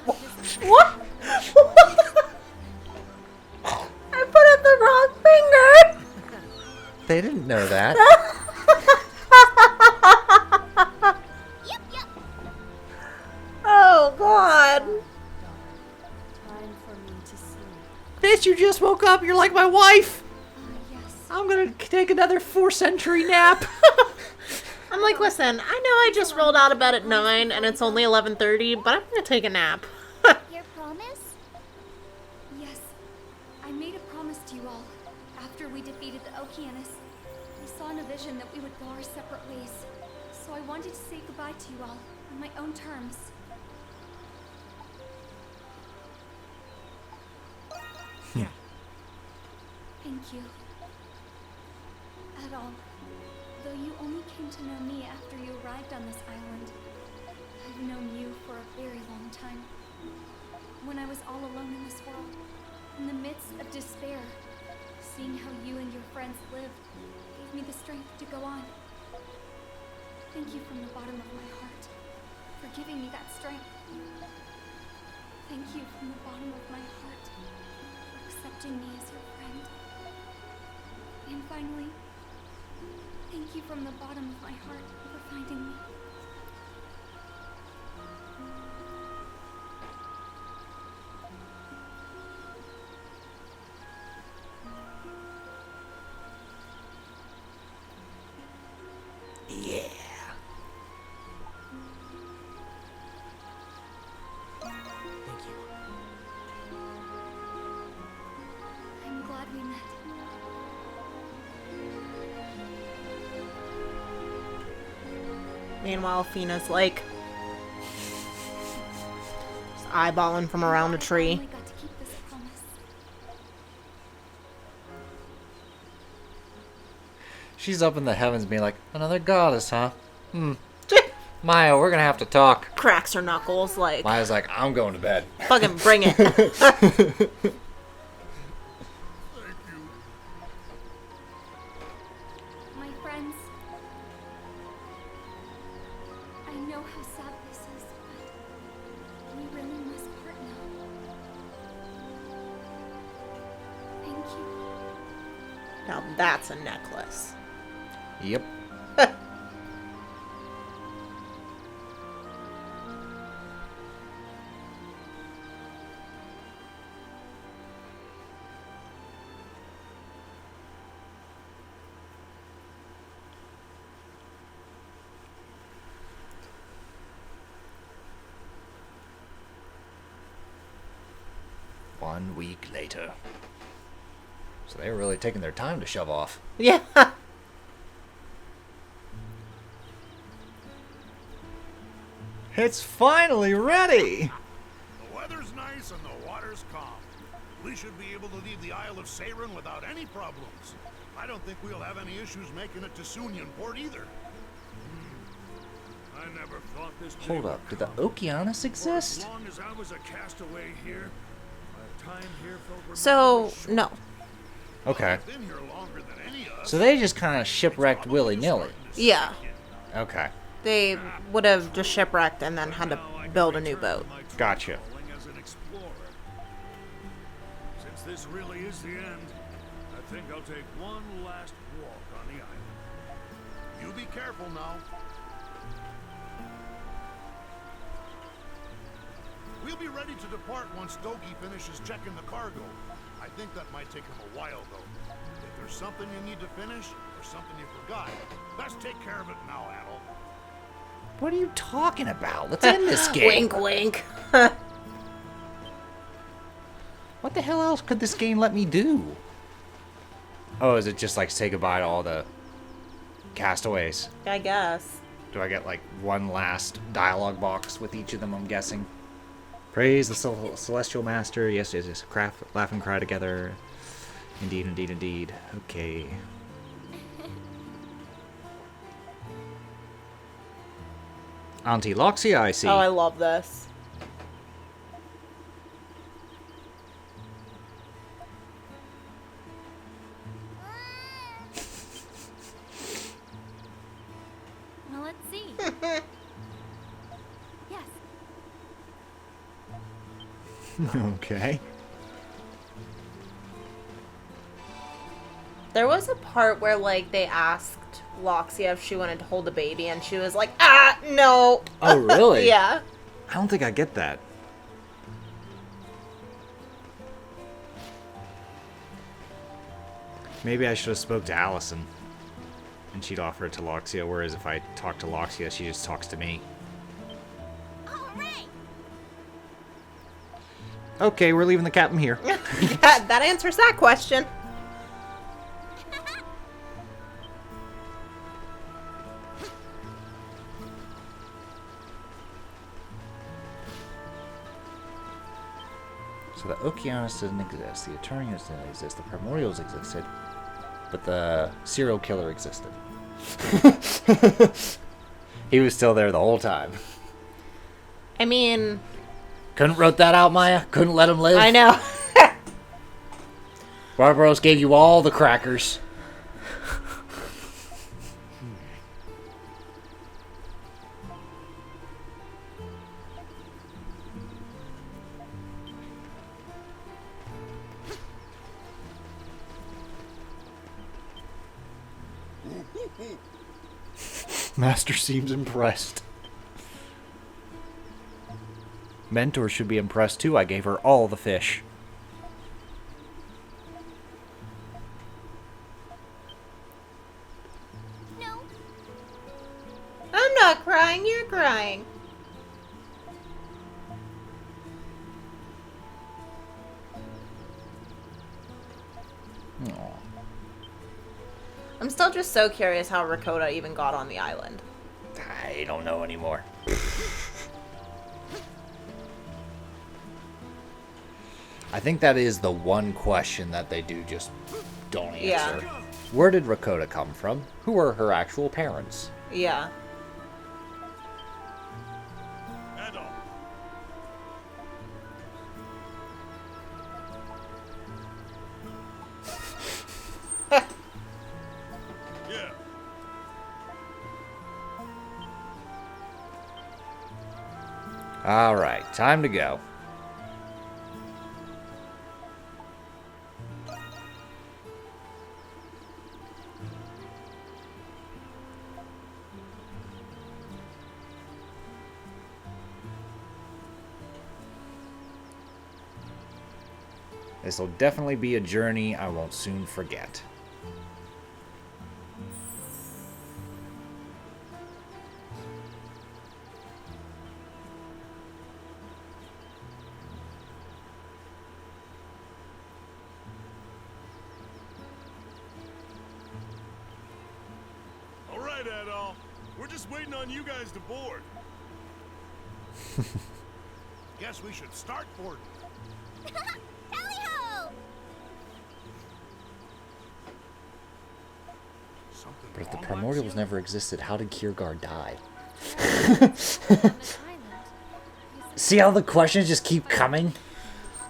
like, what? I put up the wrong finger! They didn't know that. Oh, God. Time for me to sleep. Bitch, you just woke up. You're like my wife. Yes. I'm gonna take another 4-century nap. I'm like, listen, I know I just rolled out of bed at 9 and it's only 11:30, but I'm gonna take a nap. Your promise? Yes. I made a promise to you all. After we defeated the Okeanos, we saw in a vision that we would go our separate ways. So I wanted to say goodbye to you all on my own terms. Thank you. At all. Though you only came to know me after you arrived on this island, I've known you for a very long time. When I was all alone in this world, in the midst of despair, seeing how you and your friends lived gave me the strength to go on. Thank you from the bottom of my heart for giving me that strength. Thank you from the bottom of my heart for accepting me as your friend. And finally, thank you from the bottom of my heart for finding me. Yeah. Thank you. I'm glad we met. Meanwhile, Fina's like, just eyeballing from around a tree. I got to keep this promise. She's up in the heavens being like, another goddess, huh? Maya, we're gonna have to talk. Cracks her knuckles, like, Maya's like, I'm going to bed. fucking bring it. My friends, I know how sad this is, but we really must part now. Thank you. Now that's a necklace. Yep. One week later. So they were really taking their time to shove off. Yeah. It's finally ready! The weather's nice and the water's calm. We should be able to leave the Isle of Seiren without any problems. I don't think we'll have any issues making it to Sunyan Port either. I never thought this day Hold up, did the Okeanos exist? As long as I was a castaway here, my time here felt So, no. Okay. I've been here longer than any of us. So they just kind of shipwrecked willy-nilly. Yeah. Okay. They would have just shipwrecked and then had to build a new boat. Gotcha. As an explorer. Since this really is the end, I think I'll take one last walk on the island. You be careful now. We'll be ready to depart once Dogi finishes checking the cargo. I think that might take him a while, though. If there's something you need to finish, or something you forgot, best take care of it now, Adel. What are you talking about? Let's end this game. Wink, wink. What the hell else could this game let me do? Oh, is it just like say goodbye to all the castaways? I guess. Do I get like one last dialogue box with each of them, I'm guessing? Praise the Celestial Master. Yes, yes, yes. Laugh and cry together. Indeed, indeed, indeed. Okay. Auntie Loxia, I see. Oh, I love this. Well, let's see. Yes. Okay. There was a part where, like, they asked Loxia if she wanted to hold the baby, and she was like, ah, no. Oh, really? Yeah. I don't think I get that. Maybe I should have spoke to Allison, and she'd offer it to Loxia, whereas if I talk to Loxia, she just talks to me. Okay, we're leaving the captain here. that answers that question. So the Okeanos doesn't exist, the Eternians didn't exist, the Primordials existed, but the serial killer existed. He was still there the whole time. I mean... Couldn't wrote that out, Maya? Couldn't let him live? I know. Barbaros gave you all the crackers. Master seems impressed. Mentor should be impressed too. I gave her all the fish. No. I'm not crying, you're crying. Aww. I'm still just so curious how Rakota even got on the island. I don't know anymore. I think that is the one question that they do just don't answer. Yeah. Where did Rakota come from? Who are her actual parents? Yeah. Yeah. All right, time to go. This will definitely be a journey I won't soon forget. right, Adol. We're just waiting on you guys to board. Guess we should start boarding. Tally-ho! But if the primordials never existed, how did Kiergaard die? See how the questions just keep coming?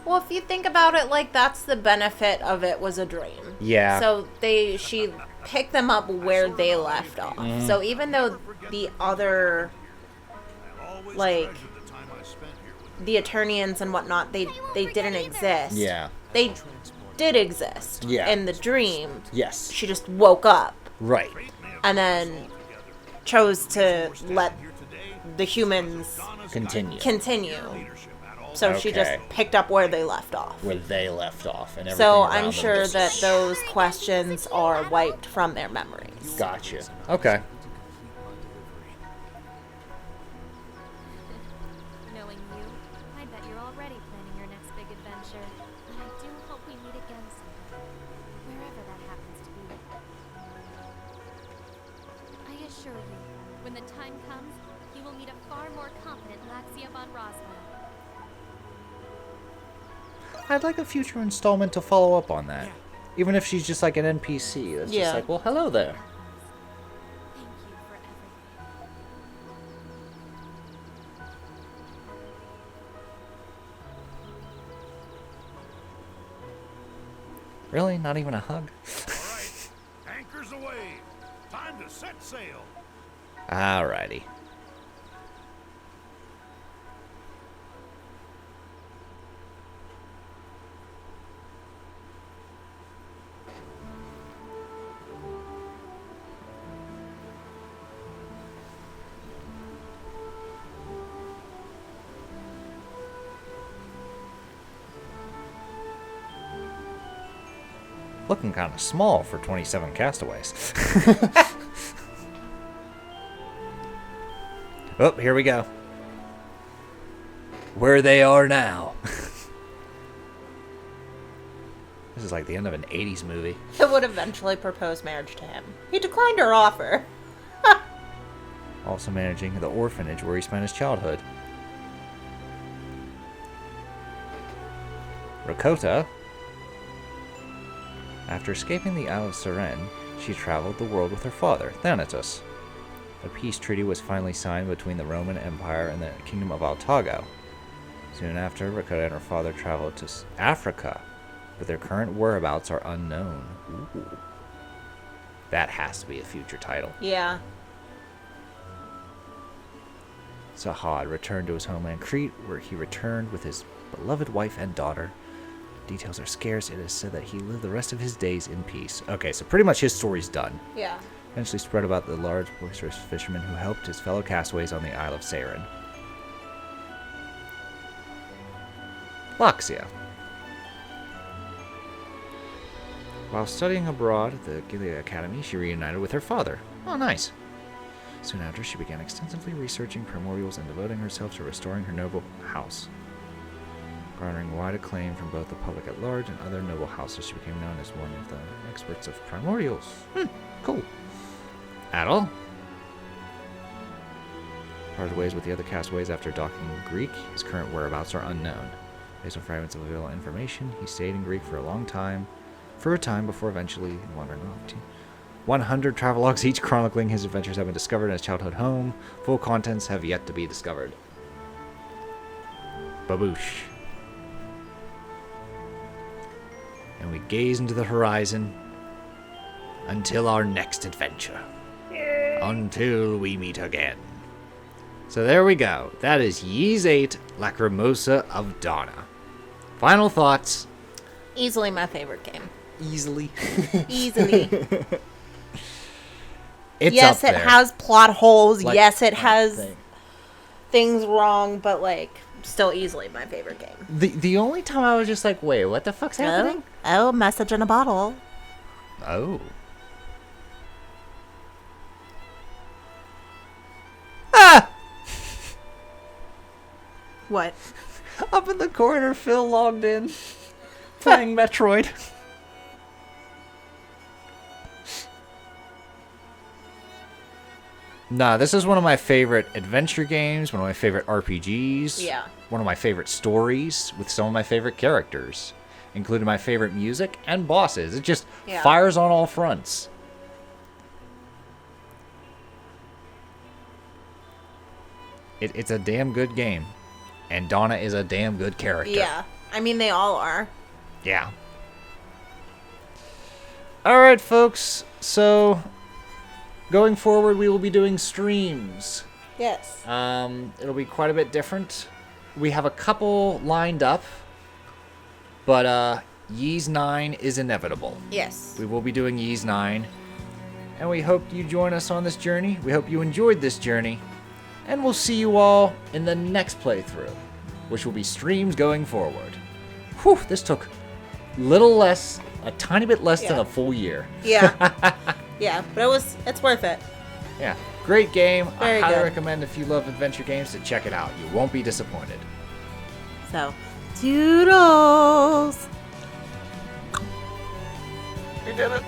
Well, if you think about it, like, that's the benefit of it was a dream. Yeah. So she picked them up where they left off. Mm. So even though the other, like, the Eternians and whatnot, they didn't exist. Yeah. They did exist. Yeah. In the dream. Yes. She just woke up. Right. And then chose to let the humans continue. So she just Okay. picked up where they left off. Where they left off. And everything So around I'm them sure just- that those questions are wiped from their memories. Gotcha. Okay. Knowing you, I bet you're already planning your next big adventure. And I do hope we meet again someday, wherever that happens to be. I assure you, when the time comes, you will meet a far more competent Laxia von Roswell. I'd like a future installment to follow up on that. Even if she's just like an NPC. That's Yeah. just like, well, hello there. Thank you for everything. Really? Not even a hug? Alright, anchors away. Time to set sail. Alrighty. Looking kind of small for 27 castaways. Oh, here we go. Where they are now. This is like the end of an 80s movie. It would eventually propose marriage to him. He declined her offer. Also managing the orphanage where he spent his childhood. Rakota. After escaping the Isle of Seren, she traveled the world with her father, Thanatos. A peace treaty was finally signed between the Roman Empire and the Kingdom of Altago. Soon after, Rakota and her father traveled to Africa, but their current whereabouts are unknown. Ooh. That has to be a future title. Yeah. Sahad returned to his homeland Crete, where he returned with his beloved wife and daughter. Details are scarce. It is said that he lived the rest of his days in peace. Okay, so pretty much his story's done. Yeah. Eventually spread about the large, boisterous fisherman who helped his fellow castaways on the Isle of Saren. Laxia. While studying abroad at the Gilead Academy, she reunited with her father. Oh, nice. Soon after, she began extensively researching primordials and devoting herself to restoring her noble house. Garnering wide acclaim from both the public at large and other noble houses, she became known as one of the experts of primordials. Cool. Adol parted ways with the other castaways after docking in Greek. His current whereabouts are unknown. Based on fragments of available information, he stayed in Greek for a time before eventually wandering off to 100 travelogues, each chronicling his adventures, have been discovered in his childhood home. Full contents have yet to be discovered. Baboosh. And we gaze into the horizon until our next adventure. Until we meet again. So there we go. That is VIII Lacrimosa of Donna. Final thoughts. Easily my favorite game. Easily. Easily. It's yes, up it there. has plot holes. Like, yes, it has thing. things wrong, but like still easily my favorite game. The only time I was just like, wait, what the fuck's happening? Oh, message in a bottle. Oh. Ah! What? Up in the corner, Phil logged in, playing Metroid. Nah, this is one of my favorite adventure games, one of my favorite RPGs. Yeah. One of my favorite stories with some of my favorite characters, including my favorite music and bosses. It just fires on all fronts. It's a damn good game. And Donna is a damn good character. Yeah. I mean, they all are. Yeah. Alright, folks. So, going forward, we will be doing streams. Yes. It'll be quite a bit different. We have a couple lined up. But, Ys 9 is inevitable. Yes. We will be doing Ys 9. And we hope you join us on this journey. We hope you enjoyed this journey. And we'll see you all in the next playthrough, which will be streams going forward. Whew, this took a tiny bit less than a full year. Yeah. Yeah, but it's worth it. Yeah, great game. Very I highly good. recommend if you love adventure games to check it out. You won't be disappointed. So, toodles! We did it.